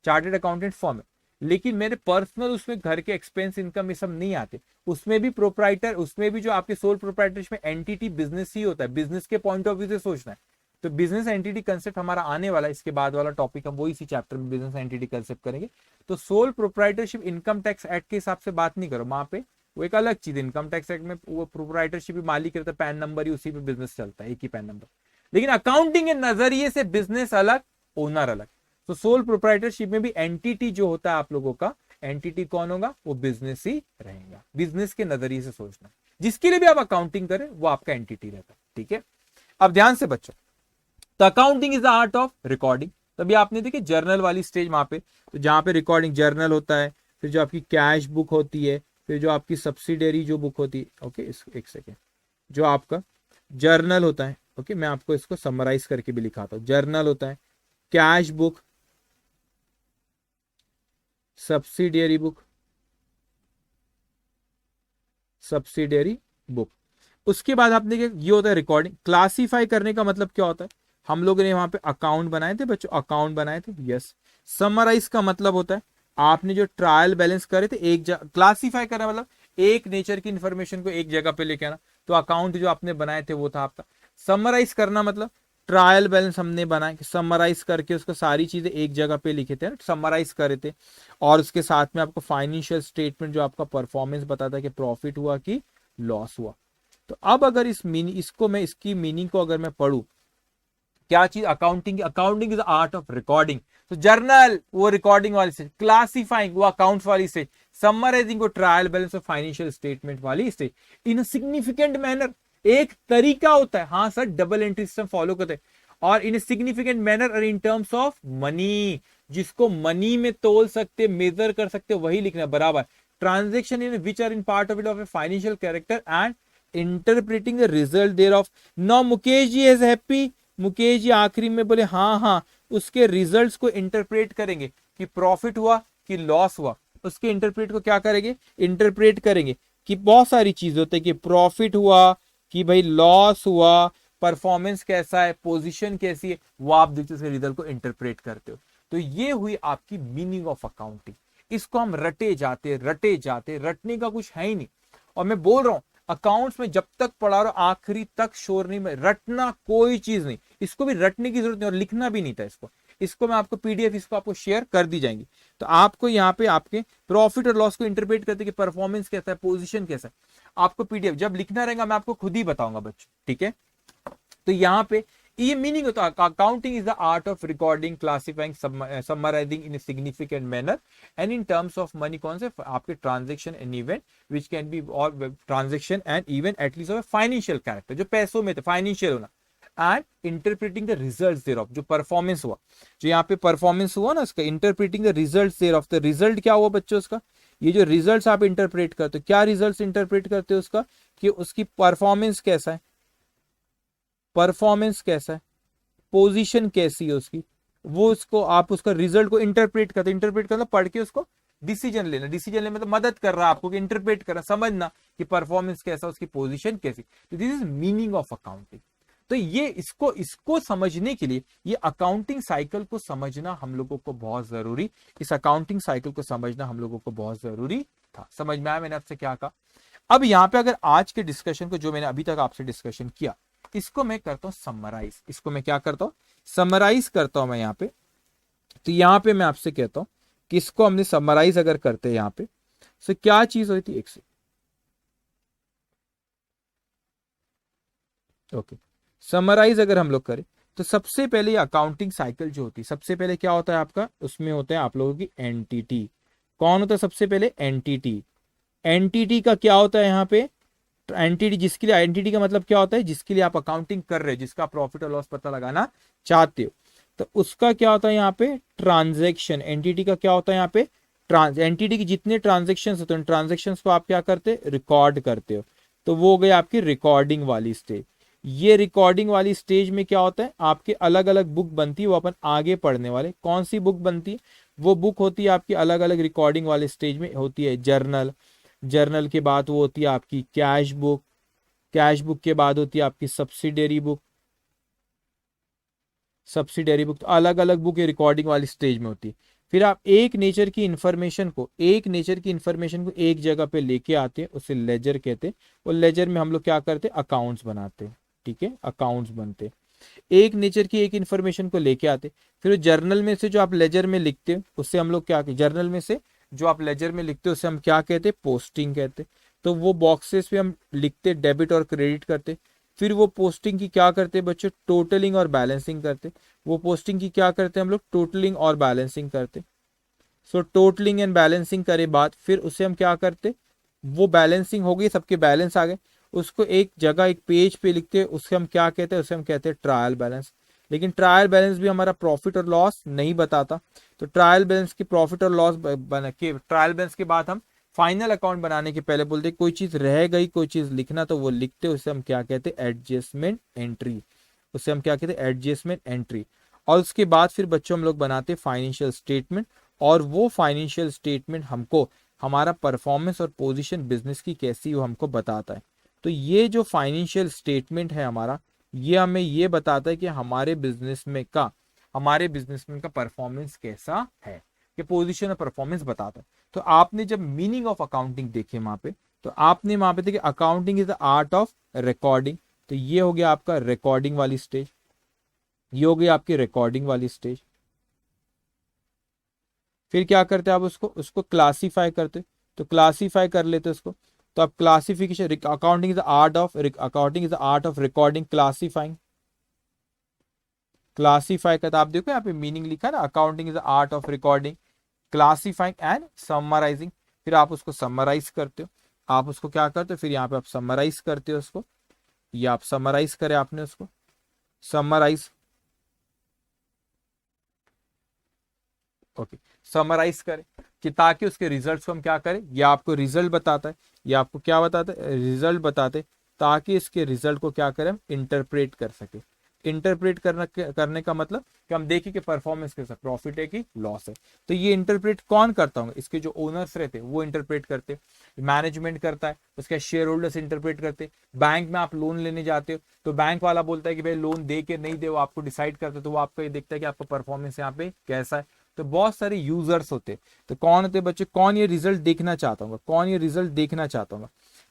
चार्टेड अकाउंटेंट फर्म है, लेकिन मेरे पर्सनल उसमें घर के एक्सपेंस इनकम ये सब नहीं आते, उसमें भी प्रोप्राइटर, उसमें भी जो आपके सोल प्रोप्राइटरशिप में एंटिटी बिजनेस ही होता है, बिजनेस के पॉइंट ऑफ व्यू से सोचना है। तो बिजनेस एंटिटी कंसेप्ट हमारा आने वाला है, इसके बाद वाला टॉपिक हम वो इसी चैप्टर में बिजनेस एंटिटी कंसेप्ट करेंगे। तो sole proprietorship income tax act के हिसाब से बात नहीं करो, वहां पे वो एक अलग चीज, इनकम टैक्स एक्ट में वो प्रोप्राइटरशिप भी मालिक रहता है, पैन नंबर ही उसी पे बिजनेस चलता है, एक ही पैन नंबर। लेकिन अकाउंटिंग के नजरिए से बिजनेस अलग, ओनर अलग। तो सोल प्रोप्राइटरशिप में भी एंटिटी जो होता है आप लोगों का, एंटिटी कौन होगा, वो बिजनेस ही रहेगा। बिजनेस के नजरिए से सोचना, जिसके लिए भी आप अकाउंटिंग करें वो आपका एंटिटी रहता है, ठीक है। अब ध्यान से बच्चों, तो accounting is the art of recording. तभी आपने देखी जर्नल वाली स्टेज वहां पे, तो जहां पे रिकॉर्डिंग जर्नल होता है, फिर जो आपकी कैश बुक होती है, फिर जो आपकी सब्सिडरी जो बुक होती है, ओके एक सेकेंड, जो आपका जर्नल होता है, ओके मैं आपको इसको समराइज करके भी लिखाता हूं। जर्नल होता है, cash book, subsidiary book, subsidiary book. उसके बाद आपने ये होता है रिकॉर्डिंग। क्लासीफाई करने का मतलब क्या होता है, हम लोगों ने वहां पे अकाउंट बनाए थे बच्चों, अकाउंट बनाए थे, यस। समराइज का मतलब होता है आपने जो ट्रायल बैलेंस करे थे एक जगह। क्लासीफाई करना मतलब एक नेचर की इंफॉर्मेशन को एक जगह पे लेके आना, तो अकाउंट जो आपने बनाए थे वो था आपका। समराइज करना मतलब ट्रायल बैलेंस हमने बनाए, समराइज करके उसको सारी चीजें एक जगह पे लिखे थे, समराइज करे थे। और उसके साथ में आपको फाइनेंशियल स्टेटमेंट जो आपका परफॉर्मेंस बताता है कि प्रॉफिट हुआ कि लॉस हुआ। तो अब अगर इसको मैं इसकी मीनिंग को अगर मैं पढ़ूं, क्या चीज accounting, accounting is art of recording. तो जर्नल वो रिकॉर्डिंग वाली स्टेज, क्लासिफाइंग वो अकाउंट्स वाली स्टेज, समराइजिंग वो ट्रायल बैलेंस और फाइनेंशियल स्टेटमेंट वाली स्टेज। इन सिग्निफिकेंट मैनर, एक तरीका होता है, हाँ sir double entry system follow करते हैं। और इन सिग्निफिकेंट मैनर और इन टर्म्स ऑफ मनी, जिसको मनी में तोल सकते, मेजर कर सकते, वही लिखना है बराबर। Transaction in which are in part of it of a financial character and interpreting the result thereof. Now Mukesh ji is happy, Mukesh ji आखिरी में बोले हाँ हाँ, उसके रिजल्ट्स को इंटरप्रेट करेंगे कि प्रॉफिट हुआ कि लॉस हुआ। उसके इंटरप्रेट को क्या करेंगे, इंटरप्रेट करेंगे कि बहुत सारी चीज होती है, कि प्रॉफिट हुआ कि भाई लॉस हुआ, परफॉर्मेंस कैसा है, पोजीशन कैसी है, वो आप देखते हो रिजल्ट को इंटरप्रेट करते हो। तो ये हुई आपकी मीनिंग ऑफ अकाउंटिंग। इसको हम रटे जाते रटने का कुछ है ही नहीं। और मैं बोल रहा हूं अकाउंट्स में जब तक पढ़ा रहा आखिरी तक शोर नहीं में, रटना कोई चीज नहीं, इसको भी रटने की जरूरत नहीं और लिखना भी नहीं था इसको मैं आपको पीडीएफ इसको आपको शेयर कर दी जाएंगी। तो आपको यहाँ पे आपके प्रॉफिट और लॉस को इंटरप्रेट करते कि परफॉर्मेंस कैसा है, पोजीशन कैसा है, आपको पीडीएफ जब लिखना रहेगा मैं आपको खुद ही बताऊंगा बच्चों, ठीक है। तो यहाँ पे ये मीनिंग होता है accounting is the art of recording, classifying, summarising in significant manner and in terms of money. कौन से आपके transaction and event which can be, और transaction and event at least of financial character, जो पैसों में थे, फाइनेंशियल होना, and interpreting the results thereof, जो परफॉर्मेंस हुआ, जो यहाँ पे परफॉर्मेंस हुआ ना उसका, interpreting the results thereof. The result क्या हुआ बच्चों उसका, ये जो रिजल्ट्स आप इंटरप्रेट करते हो, क्या रिजल्ट्स इंटरप्रेट करते हो उसका, कि उसकी परफॉर्मेंस कैसा है, परफॉर्मेंस कैसा है, पोजीशन कैसी है उसकी, वो उसको आप उसका रिजल्ट को इंटरप्रेट करते, इंटरप्रेट करना पढ़ के उसको डिसीजन लेना, डिसीजन लेने मतलब मदद कर रहा है आपको कि इंटरप्रेट करना, समझना कि परफॉर्मेंस कैसा, उसकी पोजीशन कैसी। तो this is meaning of accounting. तो ये इसको समझने के लिए ये अकाउंटिंग साइकिल को समझना हम लोगों को बहुत जरूरी, इस अकाउंटिंग साइकिल को समझना हम लोगों को बहुत जरूरी था। समझ में आया मैंने आपसे क्या कहा। अब यहाँ पे अगर आज के डिस्कशन को जो मैंने अभी तक आपसे डिस्कशन किया, इसको मैं करता हूं समराइज, इसको मैं क्या करता हूं, समराइज करता हूं मैं यहाँ पे। तो यहाँ पे मैं आपसे कहता हूं कि इसको हमने समराइज अगर करते हैं यहाँ पे, तो क्या चीज होती है, एक से ओके, समराइज अगर हम लोग करें तो सबसे पहले अकाउंटिंग साइकिल जो होती है, सबसे पहले क्या होता है आपका, उसमें होता है आप लोगों की एंटिटी। कौन होता है सबसे पहले, एंटिटी। एंटिटी का क्या होता है यहाँ पे, एंटिटी, जिसके लिए, एंटिटी का मतलब क्या होता है, जिसके लिए आप अकाउंटिंग कर रहे हो, जिसका प्रॉफिट और लॉस पता लगाना चाहते हो, तो उसका क्या होता है यहाँ पे, ट्रांजेक्शन। एंटिटी का क्या होता है यहाँ पे, एंटिटी के जितने ट्रांजेक्शन होते हैं, ट्रांजेक्शन को आप क्या करते, रिकॉर्ड करते हो। तो वो हो गई आपकी रिकॉर्डिंग वाली स्टेज। ये रिकॉर्डिंग वाली स्टेज में क्या होता है, आपके अलग अलग बुक बनती है, वो अपन आगे पढ़ने वाले। कौन सी बुक बनती है, वो बुक होती है आपकी अलग अलग रिकॉर्डिंग वाले स्टेज में होती है जर्नल, जर्नल के बाद वो होती है आपकी कैश बुक, कैश बुक के बाद होती है आपकी सब्सिडरी बुक, सब्सिडरी बुक। तो अलग अलग बुक रिकॉर्डिंग वाली स्टेज में होती है। फिर आप एक नेचर की इंफॉर्मेशन को, एक नेचर की इंफॉर्मेशन को एक जगह पे लेके आते हैं, उसे लेजर कहते हैं। और लेजर में हम लोग क्या करते हैं, अकाउंट्स बनाते हैं, ठीक है, अकाउंट्स बनते हैं। एक नेचर की एक इंफॉर्मेशन को लेके आते, फिर जर्नल में से जो आप लेजर में लिखते हो उससे हम लोग क्या, जर्नल में से जो आप लेजर में लिखते हो उसे हम क्या कहते हैं, पोस्टिंग कहते हैं। तो वो बॉक्सेस पे हम लिखते, डेबिट और क्रेडिट करते। फिर वो पोस्टिंग की क्या करते हैं बच्चों, टोटलिंग और बैलेंसिंग करते। वो पोस्टिंग की क्या करते हैं हम लोग, टोटलिंग और बैलेंसिंग करते। सो टोटलिंग एंड बैलेंसिंग करे बाद फिर उसे हम क्या करते, वो बैलेंसिंग हो गई, सबके बैलेंस आ गए, उसको एक जगह एक पेज पे लिखते हैं, उससे हम क्या कहते हैं, उसे हम कहते हैं ट्रायल बैलेंस। लेकिन ट्रायल बैलेंस भी हमारा प्रॉफिट और लॉस नहीं बताता। तो ट्रायल बैलेंस की प्रॉफिट और लॉस बना के ट्रायल बैलेंस के बाद हम फाइनल अकाउंट बनाने के पहले बोलते कोई चीज रह गई, कोई चीज लिखना, तो वो लिखते, उसे हम क्या कहते हैं, एडजस्टमेंट एंट्री। उसे हम क्या कहते हैं, एडजस्टमेंट एंट्री। और उसके बाद फिर बच्चों हम लोग बनाते फाइनेंशियल स्टेटमेंट, और वो फाइनेंशियल स्टेटमेंट हमको हमारा परफॉर्मेंस और पोजीशन बिजनेस की कैसी वो हमको बताता है। तो ये जो फाइनेंशियल स्टेटमेंट है हमारा, ये हमें ये बताता है कि हमारे बिजनेसमैन का परफॉर्मेंस कैसा है, कि पोजीशन और परफॉर्मेंस बताता है। तो आपने जब मीनिंग ऑफ अकाउंटिंग देखे वहां पे, तो आपने वहां पे देखिए accounting is the art of recording. तो ये हो गया आपका रिकॉर्डिंग वाली स्टेज, ये हो गई आपकी रिकॉर्डिंग वाली स्टेज। फिर क्या करते हैं आप उसको क्लासीफाई करते, तो क्लासीफाई कर लेते उसको। तो आप classification, accounting is the art of recording, classifying. Classify का आप देखो यहाँ पे मीनिंग लिखा है ना, accounting is the art of recording, classifying and summarising. फिर आप उसको समराइज करते हो, आप उसको क्या करते हो, फिर यहाँ पे आप समराइज करते हो उसको, या आप समराइज करें आपने उसको, समराइज, ओके, समराइज करें कि ताकि उसके रिजल्ट्स को हम क्या करें, ये आपको रिजल्ट बताता है, ये आपको क्या बताता है, रिजल्ट बताते, ताकि इसके रिजल्ट को क्या करें, हम इंटरप्रेट कर सके। इंटरप्रेट करने का मतलब कि हम देखें कि परफॉर्मेंस कैसा, प्रॉफिट है कि लॉस है। तो ये इंटरप्रेट कौन करता होगा, इसके जो ओनर्स रहते हैं वो इंटरप्रेट करते, मैनेजमेंट करता है, उसके शेयर होल्डर्स इंटरप्रेट करते। बैंक में आप लोन लेने जाते हो तो बैंक वाला बोलता है कि भाई लोन दे के नहीं दे, वो आपको डिसाइड करते, तो वो आपको ये देखता है कि आपका परफॉर्मेंस यहाँ पे कैसा है। तो बहुत सारे यूजर्स होते, तो कौन होते बच्चे, कौन ये रिजल्ट देखना चाहता होगा, कौन ये रिजल्ट देखना चाहता होगा,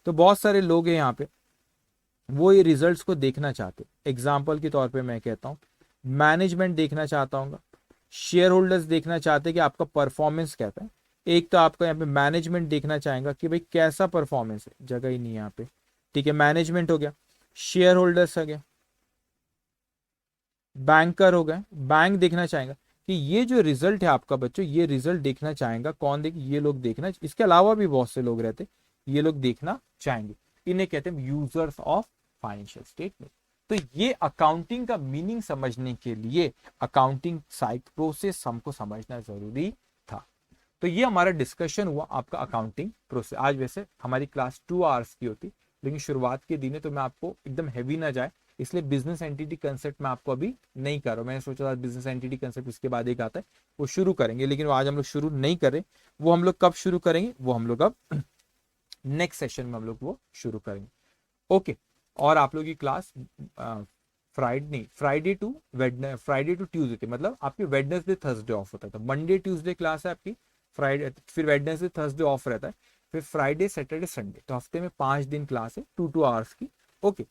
तो बहुत सारे लोग हैं यहाँ पे, वो ये रिजल्ट्स को देखना चाहते। एग्जाम्पल के तौर पे मैं कहता हूँ, मैनेजमेंट देखना चाहता हूँ, शेयर होल्डर्स देखना चाहते कि आपका परफॉर्मेंस कैसा है। एक तो आपका यहाँ पे मैनेजमेंट देखना चाहेगा कि भाई कैसा परफॉर्मेंस है, जगह ही नहीं यहाँ पे, ठीक है, मैनेजमेंट हो गया, शेयर होल्डर्स हो गया, बैंकर हो गए, बैंक देखना चाहेगा कि ये जो रिजल्ट है आपका बच्चों, ये रिजल्ट देखना चाहेगा कौन, देख, ये लोग देखना, इसके अलावा भी बहुत से लोग रहते, ये लोग देखना चाहेंगे। इन्हें कहते हैं यूजर्स ऑफ फाइनेंशियल स्टेटमेंट। तो ये अकाउंटिंग का मीनिंग समझने के लिए अकाउंटिंग साइक प्रोसेस हमको समझना जरूरी था। तो ये हमारा डिस्कशन हुआ आपका अकाउंटिंग प्रोसेस। आज वैसे हमारी क्लास 2 आवर्स की होती, लेकिन शुरुआत के दिन है तो मैं आपको एकदम हैवी ना जाए, इसलिए बिजनेस एंटिटी कंसेप्ट मैं आपको अभी नहीं कर रहा हूं। मैंने सोचा था बिजनेस एंटिटी कंसेप्ट इसके बाद एक आता है, वो शुरू करेंगे, लेकिन वो आज हम लोग शुरू नहीं करें। वो हम लोग कब शुरू करेंगे, वो हम लोग अब नेक्स्ट सेशन में हम लोग वो शुरू करेंगे। ओके, और आप लोग की क्लास फ्राइडे टू ट्यूजडे थी, मतलब आपकी वेडनेसडे थर्सडे ऑफ होता था। मंडे ट्यूसडे क्लास है आपकी, फ्राइडे फिर वेडनेसडे थर्सडे ऑफ रहता है, फिर फ्राइडे सैटरडे संडे, तो हफ्ते में 5 दिन क्लास है, 2 आवर्स की। ओके,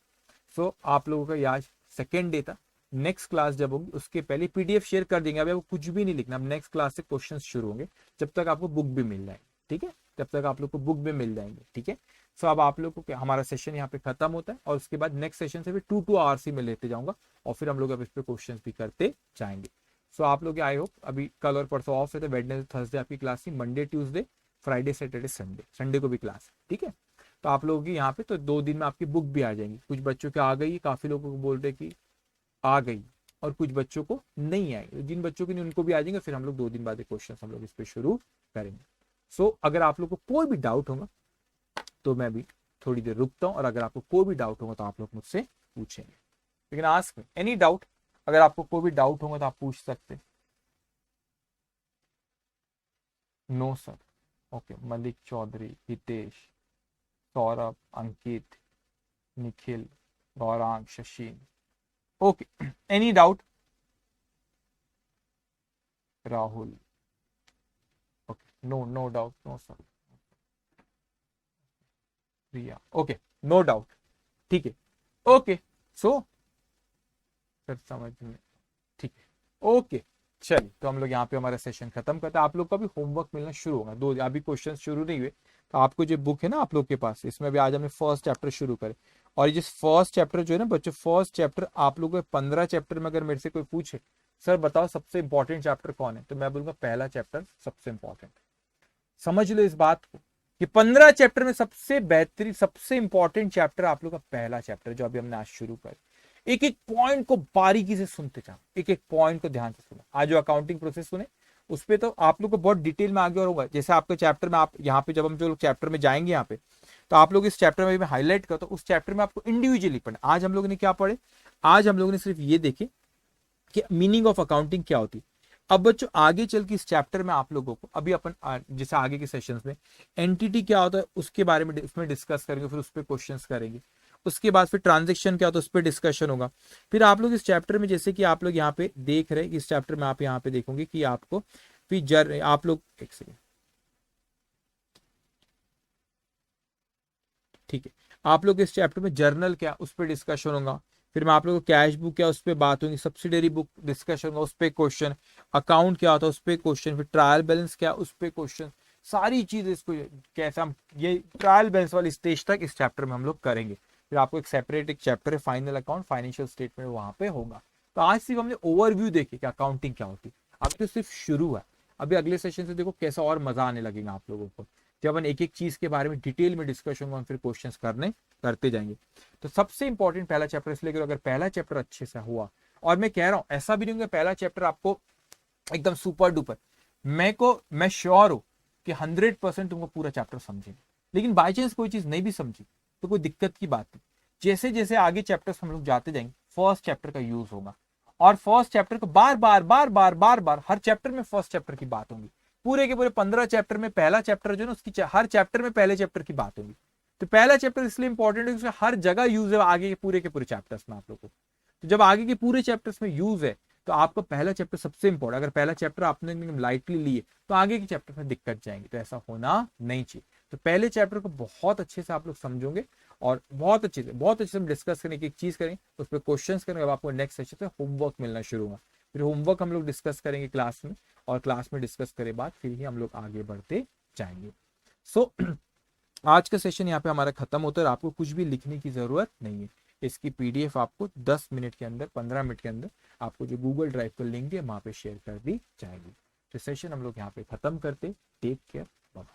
सो आप लोगों का ये आज सेकेंड डे था। नेक्स्ट क्लास जब होगी उसके पहले पीडीएफ शेयर कर देंगे, अभी आपको कुछ भी नहीं लिखना, अब नेक्स्ट क्लास से क्वेश्चंस शुरू होंगे, जब तक आपको बुक भी मिल जाएगी, ठीक है, जब तक आप लोग को बुक भी मिल जाएंगे, ठीक है। सो अब आप लोग को हमारा सेशन यहाँ पे खत्म होता है, और उसके बाद नेक्स्ट सेशन से भी 2 आवर्स ही मैं लेते जाऊंगा, और फिर हम लोग अब इस पे क्वेश्चंस भी करते जाएंगे। सो आप लोग आई होप, अभी कल और परसों ऑफ है, तो वेडनेसडे थर्सडे आपकी क्लास थी, Monday Tuesday Friday Saturday Sunday, Sunday को भी क्लास, ठीक है। तो आप लोगों की यहाँ पे तो 2 दिन में आपकी बुक भी आ जाएंगी। कुछ बच्चों की आ गई, काफी लोगों को बोल रहे कि आ गई, और कुछ बच्चों को नहीं आई, जिन बच्चों की नहीं उनको भी आ जाएंगे, फिर हम लोग 2 दिन बाद क्वेश्चन हम लोग इस पे शुरू करेंगे। सो अगर आप लोग को कोई भी डाउट होगा तो मैं भी थोड़ी देर रुकता हूँ, और अगर आपको कोई भी डाउट होगा तो आप लोग मुझसे पूछेंगे, लेकिन आस्क मी एनी डाउट, अगर आपको कोई भी डाउट होगा तो आप पूछ सकते। No sir, okay, Malik Chaudhary, Hitesh, Saurabh, Ankit, Nikhil, Gaurang, Shashin, okay, any doubt, Rahul, okay, no no doubt, no sir, Priya, okay, no doubt, ठीक है, ओके, सो फिर समझ में, ठीक है, ओके। चलिए, तो हम लोग यहाँ पे हमारा सेशन खत्म करते हैं। आप लोग का भी होमवर्क मिलना शुरू होगा, अभी क्वेश्चन शुरू नहीं हुए, तो आपको जो बुक है ना आप लोग के पास, इसमें भी आज हमने फर्स्ट चैप्टर शुरू करे, और ये फर्स्ट चैप्टर जो है ना बच्चों, फर्स्ट चैप्टर आप लोगों को 15 चैप्टर में अगर मेरे से कोई पूछे सर बताओ सबसे इंपॉर्टेंट चैप्टर कौन है, तो मैं बोलूंगा पहला चैप्टर सबसे इंपॉर्टेंट। समझ लो इस बात को कि 15 चैप्टर में सबसे बेहतरीन सबसे इंपॉर्टेंट चैप्टर आप लोग का पहला चैप्टर जो अभी हमने आज शुरू कर। एक एक पॉइंट को बारीकी से सुनते जाओ, एक एक पॉइंट को ध्यान से सुनो। आज जो अकाउंटिंग प्रोसेस सुने उस पे तो आप लोग को बहुत डिटेल में आगे और होगा। जैसे आपके चैप्टर में आप यहाँ पे जब हम जो चैप्टर में जाएंगे यहाँ पे तो आप लोग इस चैप्टर में हाईलाइट करो, तो उस चैप्टर में आपको इंडिविजुअली पढ़ना। आज हम लोगों ने क्या पढ़े, आज हम लोगों ने सिर्फ ये देखे कि मीनिंग ऑफ अकाउंटिंग क्या होती। अब बच्चों आगे चल के इस चैप्टर में आप लोगों को अभी अपन जैसे आगे के सेशंस में एंटिटी क्या होता है उसके बारे में उसमें डिस्कस करेंगे, फिर उस पर क्वेश्चंस करेंगे। उसके बाद फिर ट्रांजेक्शन क्या होता है उस पर डिस्कशन होगा। फिर आप लोग इस चैप्टर में जैसे कि आप लोग यहाँ पे देख रहे हैं इस चैप्टर में आप यहाँ पे देखोगे कि आपको फिर आप लोग एक सेकेंड, ठीक है, आप लोग इस चैप्टर में जर्नल क्या उस पर डिस्कशन होगा। फिर मैं आप लोगों को कैश बुक क्या उस पर बात होगी, सब्सिडरी बुक डिस्कशन होगा उस पर क्वेश्चन, अकाउंट क्या होता है उस पर क्वेश्चन, फिर ट्रायल बैलेंस क्या उस पर क्वेश्चन। सारी चीज इसको कैसे हम ये ट्रायल बैलेंस वाली स्टेज तक इस चैप्टर में हम लोग करेंगे। फिर आपको एक सेपरेट एक चैप्टर है फाइनल अकाउंट फाइनेंशियल स्टेटमेंट वहां पे होगा। तो आज सिर्फ हमने ओवरव्यू देखी कि अकाउंटिंग क्या होती है, अब तो सिर्फ शुरू है। अभी अगले सेशन से देखो कैसा और मजा आने लगेगा आप लोगों को, जब अपन एक एक चीज के बारे में डिटेल में डिस्कशन होगा फिर क्वेश्चंस करते जाएंगे। तो सबसे इंपॉर्टेंट पहला चैप्टर इसलिए करो, अगर पहला चैप्टर अच्छे से हुआ, और मैं कह रहा हूं ऐसा भी नहीं होगा पहला चैप्टर आपको एकदम सुपर डुपर, मैं श्योर हूं कि 100% तुमको पूरा चैप्टर समझेंगे। लेकिन बाई चांस कोई चीज नहीं भी समझी तो कोई दिक्कत की बात नहीं, जैसे जैसे आगे चैप्टर्स हम लोग जाते जाएंगे फर्स्ट चैप्टर का यूज होगा, और फर्स्ट चैप्टर को बार बार बार बार बार बार हर चैप्टर में फर्स्ट चैप्टर की बात होगी। पूरे के पूरे 15 चैप्टर में पहला चैप्टर जो है ना उसकी हर चैप्टर में पहले चैप्टर की बात होगी। तो पहला चैप्टर इसलिए इंपॉर्टेंट है क्योंकि हर जगह यूज है आगे के पूरे चैप्टर्स में आप लोगों को। तो जब आगे के पूरे चैप्टर्स में यूज है तो आपका पहला चैप्टर सबसे इंपॉर्टेंट। अगर पहला चैप्टर आपने लाइटली लिए तो आगे के चैप्टर में दिक्कत जाएंगे, तो ऐसा होना नहीं चाहिए। तो पहले चैप्टर को बहुत अच्छे से आप लोग समझोगे और बहुत अच्छे से हम डिस्कस करेंगे, एक चीज करेंगे उस पर क्वेश्चन करेंगे। अब आपको नेक्स्ट सेशन से होमवर्क मिलना शुरू होगा, फिर होमवर्क हम लोग डिस्कस करेंगे क्लास में, और क्लास में डिस्कस करे बाद फिर ही हम लोग आगे बढ़ते जाएंगे। सो आज का सेशन यहाँ पे हमारा खत्म होता है और आपको कुछ भी लिखने की जरूरत नहीं है। इसकी पीडीएफ आपको 10 मिनट के अंदर 15 मिनट के अंदर आपको जो गूगल ड्राइव पर लिंक है वहां पे शेयर कर दी जाएगी। तो सेशन हम लोग यहाँ पे खत्म करते। Take care, bye.